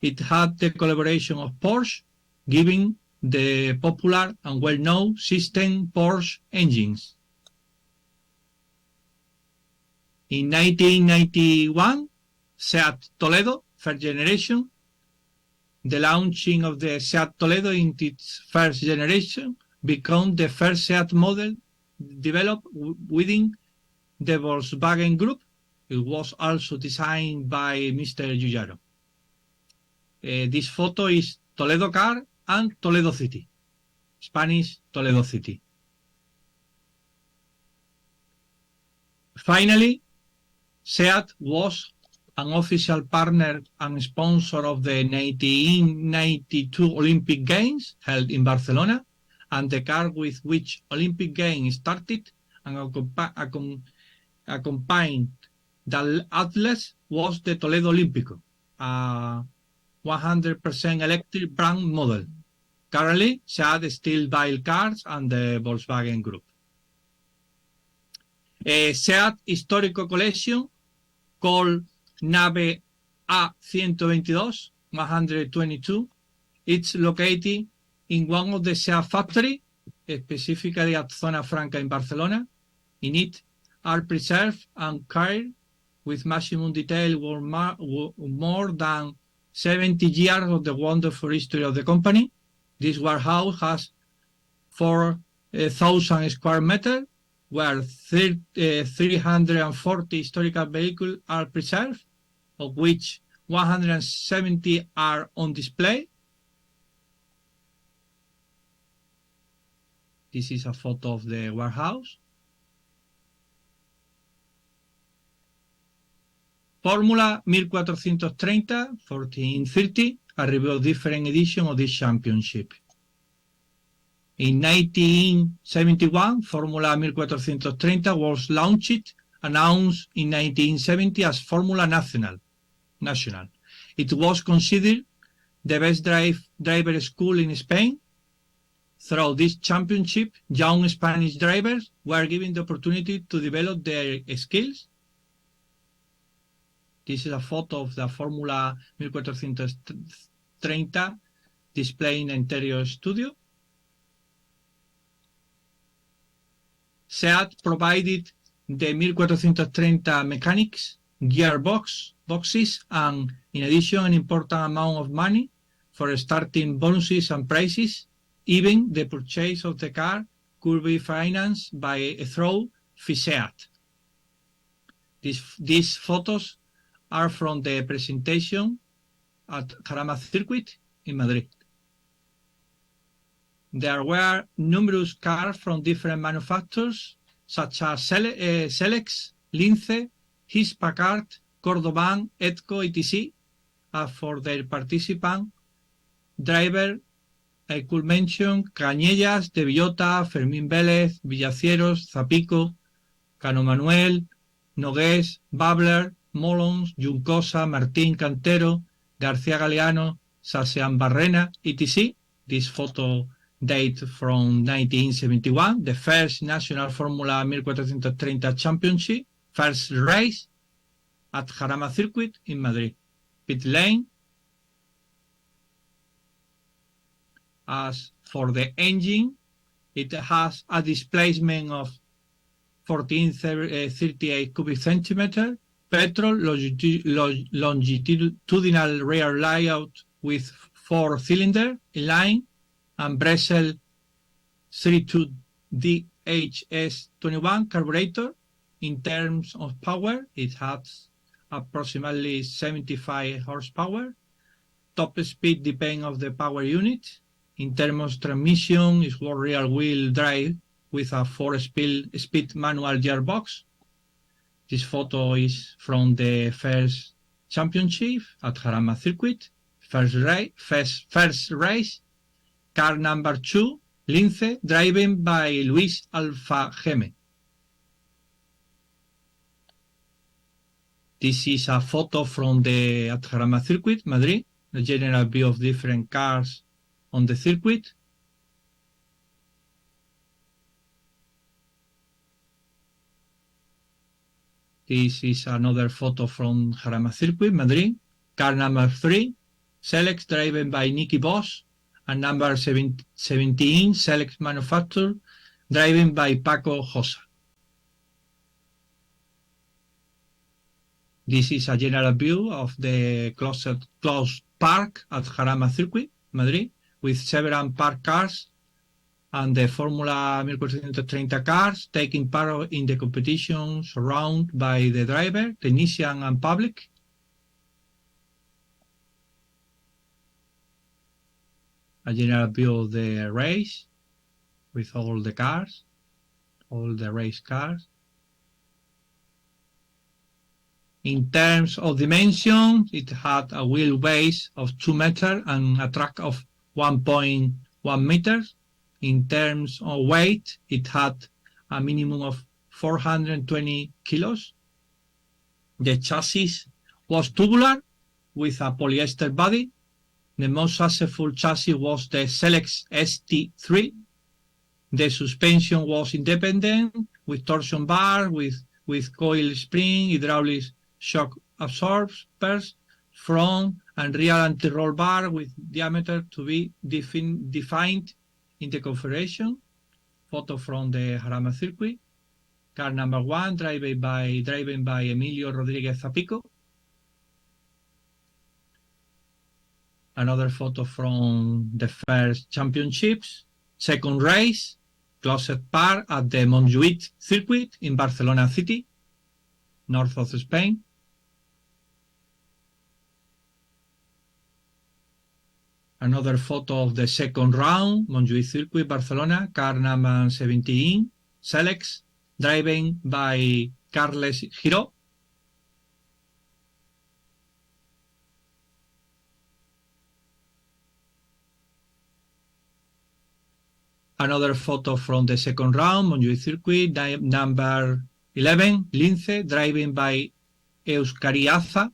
It had the collaboration of Porsche, giving the popular and well-known system Porsche engines. In 1991, Seat Toledo, first generation. The launching of the Seat Toledo in its first generation became the first Seat model developed within the Volkswagen Group. It was also designed by Mr. Giugiaro. This photo is Toledo car and Toledo City, Spanish Toledo City. Finally, Seat was an official partner and sponsor of the 1992 Olympic Games held in Barcelona, and the car with which Olympic Games started and accompanied the athletes was the Toledo Olímpico, a 100% electric brand model. Currently, Seat still buys cars and the Volkswagen Group. A Seat Histórico Collection called Nave A122, 122. It's located in one of the Seat factory, specifically at Zona Franca in Barcelona. In it are preserved and cared with maximum detail more than 70 years of the wonderful history of the company. This warehouse has 4,000 square meters, where 340 historical vehicles are preserved, of which 170 are on display. This is a photo of the warehouse. Formula 1430, 1430, a review of different editions of this championship. In 1971, Formula 1430 was launched, announced in 1970 as Formula Nacional. It was considered the best driver school in Spain. Through this championship, young Spanish drivers were given the opportunity to develop their skills. This is a photo of the Formula 1430 displaying the interior studio. Seat provided the 1430 mechanics, boxes, and in addition an important amount of money for starting bonuses and prizes. Even the purchase of the car could be financed by through Seat. These photos are from the presentation at Jarama Circuit in Madrid. There were numerous cars from different manufacturers, such as Selex, Lince, Packard, Cordovan, Edco, etc. For their participant driver, I could mention Cañellas, De Villota, Fermín Vélez, Villacieros, Zapico, Cano Manuel, Nogués, Babler, Molons, Juncosa, Martín Cantero, García Galeano, Sasean Barrena, etc. This photo date from 1971, the first National Formula 1430 Championship, first race at Jarama Circuit in Madrid. Pit lane. As for the engine, it has a displacement of 1438 cubic centimeter, petrol longitudinal rear layout with 4-cylinder line, and Bresel 32DHS21 carburetor. In terms of power, it has approximately 75 horsepower. Top speed depends on the power unit. In terms of transmission, it's rear-wheel drive with a 4-speed manual gearbox. This photo is from the first championship at Jarama Circuit. First race, car number 2, Lince, driven by Luis Alfageme. This is a photo from the at Jarama Circuit, Madrid, a general view of different cars on the circuit. This is another photo from Jarama Circuit, Madrid. Car number 3, Selex, driven by Nicky Boss, and number 17, Selex manufacturer, driven by Paco Josa. This is a general view of the closed park at Jarama Circuit, Madrid, with several parked cars and the Formula 1430 cars taking part in the competition surrounded by the driver, technician and public. A general view of the race with all the cars, all the race cars. In terms of dimension, it had a wheelbase of 2 meters and a track of 1.1 meters. In terms of weight, it had a minimum of 420 kilos. The chassis was tubular with a polyester body. The most successful chassis was the Selex ST3. The suspension was independent with torsion bar, with coil spring, hydraulic shock absorbers, front and rear anti-roll bar with diameter to be defined in the configuration. Photo from the Jarama Circuit. Car number 1, driven by Emilio Rodriguez Zapico. Another photo from the first championships. Second race, closed park at the Montjuïc Circuit in Barcelona City, north of Spain. Another photo of the second round, Montjuïc Circuit, Barcelona, car number 17, Selex, driven by Carles Giró. Another photo from the second round, Montjuïc Circuit, number 11, Lince, driven by Euskariaza.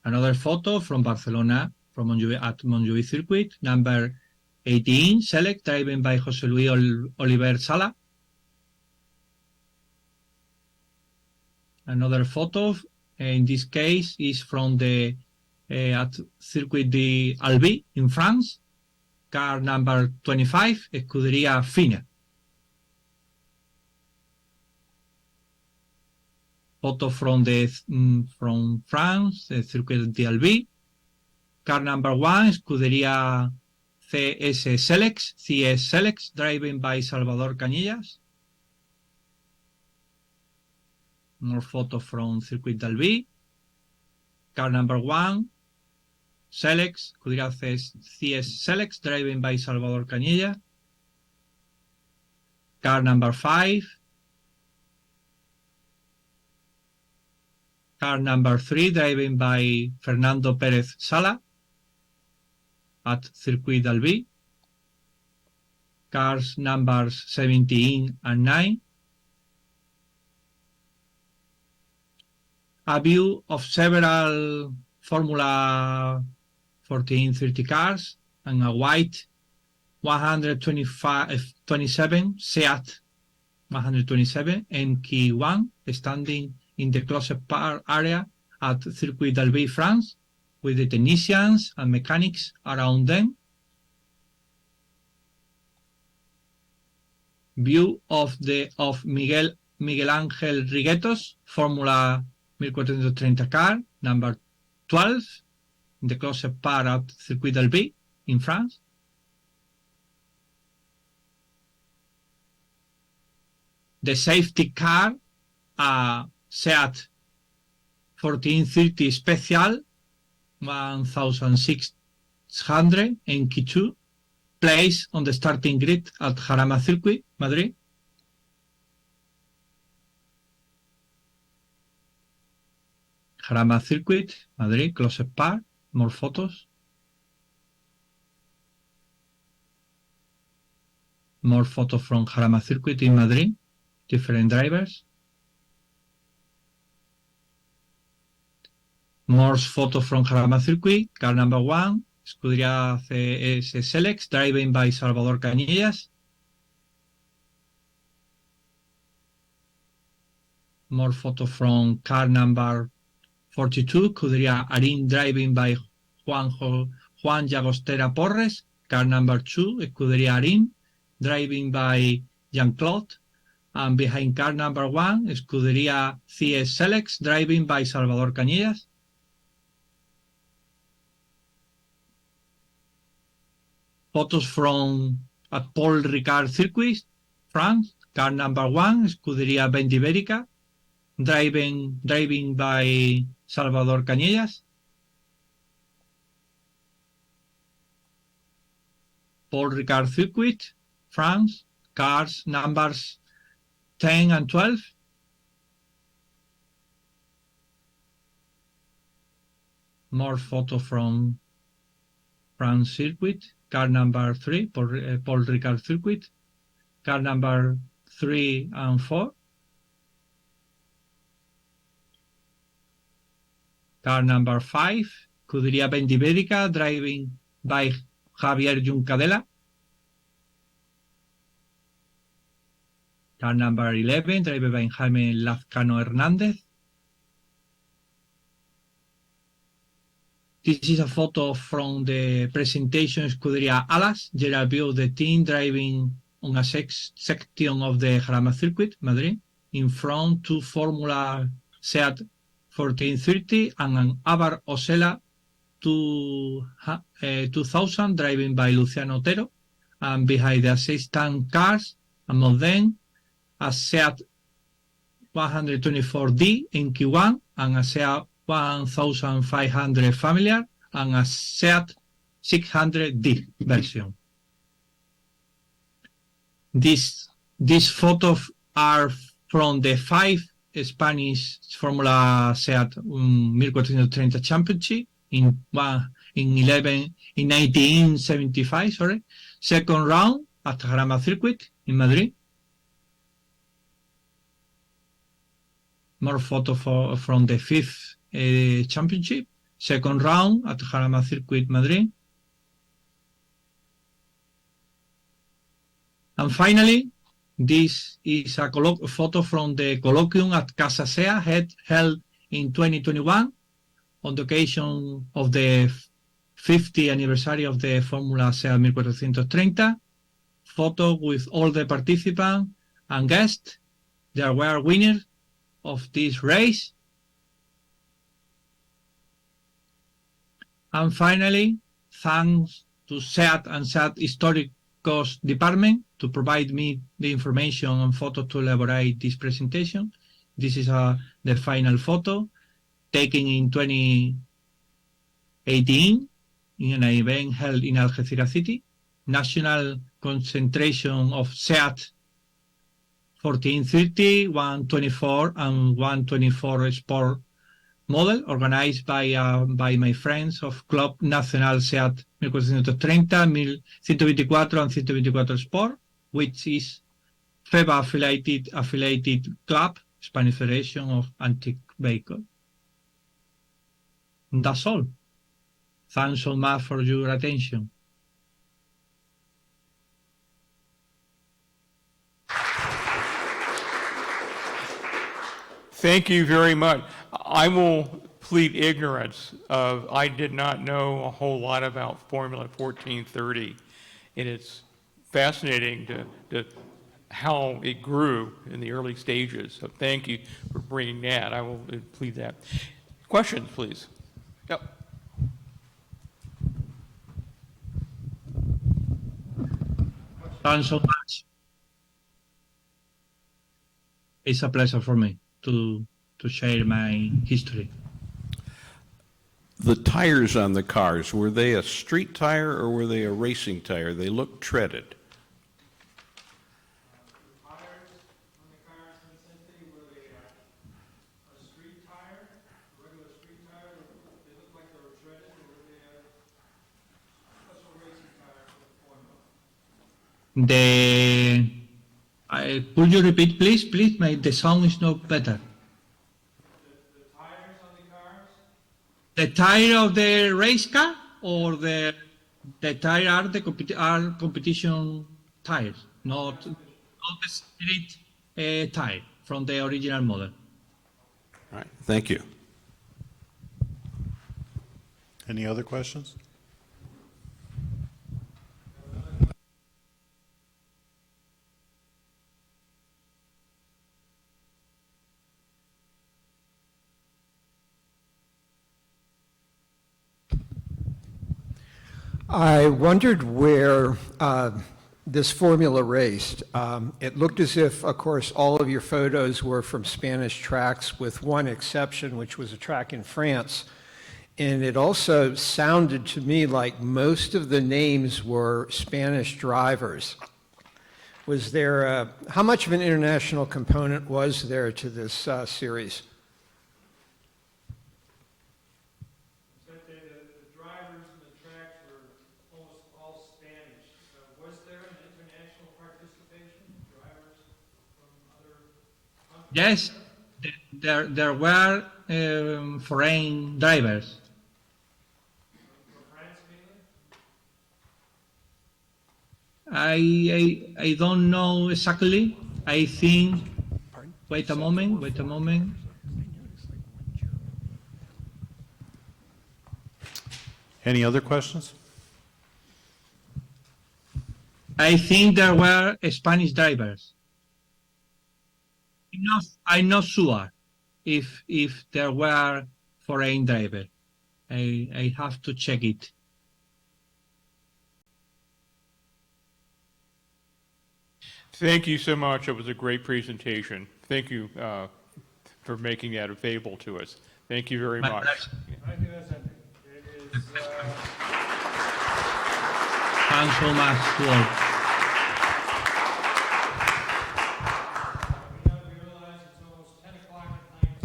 Another photo from Barcelona, from Montjuïc Circuit, number 18, Select, driven by José Luis Oliver Sala. Another photo, in this case, is from the at Circuit d'Albi in France, car number 25, Escudería Fina. Photo from France, the Circuit d'Albi, car number 1, Escudería CS Selex, driven by Salvador Cañellas. More photo from Circuit d'Albi. Car number 1, Selex, Cudirat CS Selex, driven by Salvador Cañellas. Car number 5. Car number 3, driven by Fernando Pérez Sala at Circuit d'Albi. Cars numbers 17 and 9. A view of several Formula 1430 cars and a white 127 Seat 127 MK1 standing in the closest part area at Circuit d'Albi, France, with the technicians and mechanics around them. View of Miguel Ángel Riguetos Formula 1430 car, number 12, in the closest part at Circuit d'Albi in France. The safety car, Seat 1430 Special 1600 NQ2, placed on the starting grid at Jarama Circuit, Madrid. Jarama Circuit, Madrid, closest part, more photos. More photos from Jarama Circuit in Madrid, different drivers. More photos from Jarama Circuit, car number 1, Scuderia CS Selex, driven by Salvador Cañellas. More photos from car number 42, Scuderia Arin, driven by Juan Llagostera Porres. Car number 2, Scuderia Arin, driving by Jean-Claude. And behind car number 1, Scuderia CS Selex, driving by Salvador Cañellas. Photos from at Paul Ricard Circuit, France. Car number 1, Scuderia Vendiberica, driving by Salvador Cañellas. Paul Ricard Circuit, France. Cars numbers 10 and 12. More photo from France Circuit. Car number 3, Paul Ricard Circuit. Car number 3 and 4. Car number 5, Scuderia Vendiberica, driving by Javier Juncadella. Car number 11, driven by Jaime Lazcano Hernández. This is a photo from the presentation Scuderia Alas, general view of the team driving on a section of the Jarama Circuit, Madrid. In front, 2 Formula Seat 1430 and an Abarth Osella 2000 driven by Luciano Otero. And behind the assistant cars, among them, a Seat 124D NQ1 and a Seat 1500 Familiar and a Seat 600D version. These photos are from the 5 Spanish Formula Seat 1430 Championship in 1975, second round at Jarama Circuit in Madrid. More photo from the 5th championship, second round at Jarama Circuit, Madrid. And finally, this is a photo from the colloquium at Casa Sea held in 2021 on the occasion of the 50th anniversary of the Formula Sea 1430. Photo with all the participants and guests. There were winners of this race. And finally, thanks to SEAT and SEAT Históricos Department to provide me the information and photos to elaborate this presentation. This is the final photo taken in 2018 in an event held in Algeciras City. National concentration of SEAT 1430, 124, and 124 Sport model organized by my friends of Club Nacional SEAT 1430, 1124 and 124 Sport, which is FEBA affiliated club, Spanish Federation of Antique Vehicles. That's all. Thanks so much for your attention. Thank you very much. I will plead ignorance I did not know a whole lot about Formula 1430, and it's fascinating to how it grew in the early stages. So thank you for bringing that. I will plead that. Questions, please. Yep. Thanks so much. It's a pleasure for me to share my history. The tires on the cars, were they a street tire or were they a racing tire? They look treaded. The tires on the cars, Vincente, were they a street tire, a regular street tire? They looked like they were treaded, or were they a special racing tire for the Formula? Could you repeat, please? Please, the sound is not better. The tires on the cars? The tire of the race car, or the tire are are competition tires, not the street tire from the original model. All right, thank you. Any other questions? I wondered where this formula raced. It looked as if, of course, all of your photos were from Spanish tracks, with one exception, which was a track in France. And it also sounded to me like most of the names were Spanish drivers. Was there, how much of an international component was there to this series? Yes, there were foreign drivers. I don't know exactly. I think. Wait a moment. Any other questions? I think there were Spanish drivers. I'm not sure if there were foreign drivers. I have to check it. Thank you so much. It was a great presentation. Thank you for making that available to us. Thank you very much. Thank you, Vincente. It is, Thanks so much to all. we realize it's almost 10 o'clock at night,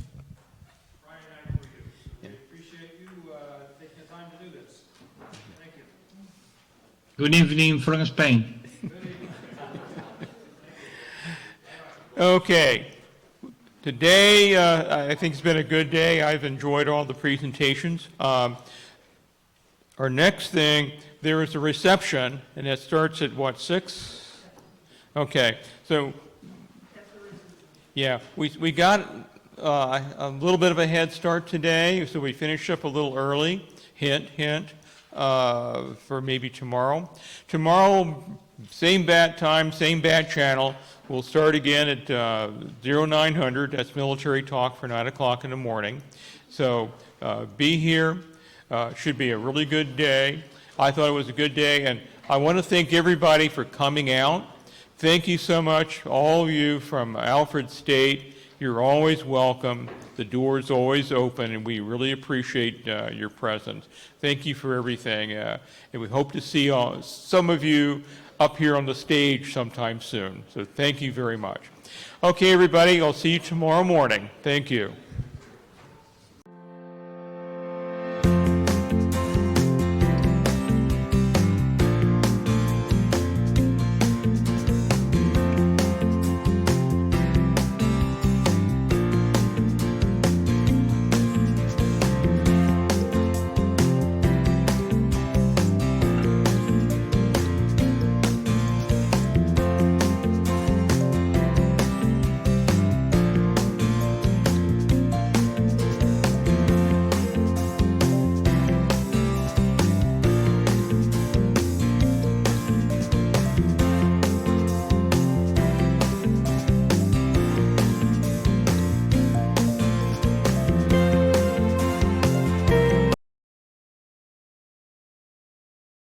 Friday night for you. So we appreciate you taking the time to do this. Thank you. Good evening from Spain. Okay. Today, I think it's been a good day. I've enjoyed all the presentations. Our next thing, there is a reception, and it starts at what, 6? Okay. So, yeah, we got a little bit of a head start today, so we finished up a little early. Hint, hint, for maybe tomorrow. Tomorrow, same bat time, same bat channel. We'll start again at 0900. That's military talk for 9 o'clock in the morning. So be here. Should be a really good day. I thought it was a good day, and I want to thank everybody for coming out. Thank you so much, all of you from Alfred State. You're always welcome. The door is always open, and we really appreciate your presence. Thank you for everything, and we hope to see some of you up here on the stage sometime soon. So thank you very much. Okay, everybody, I'll see you tomorrow morning. Thank you.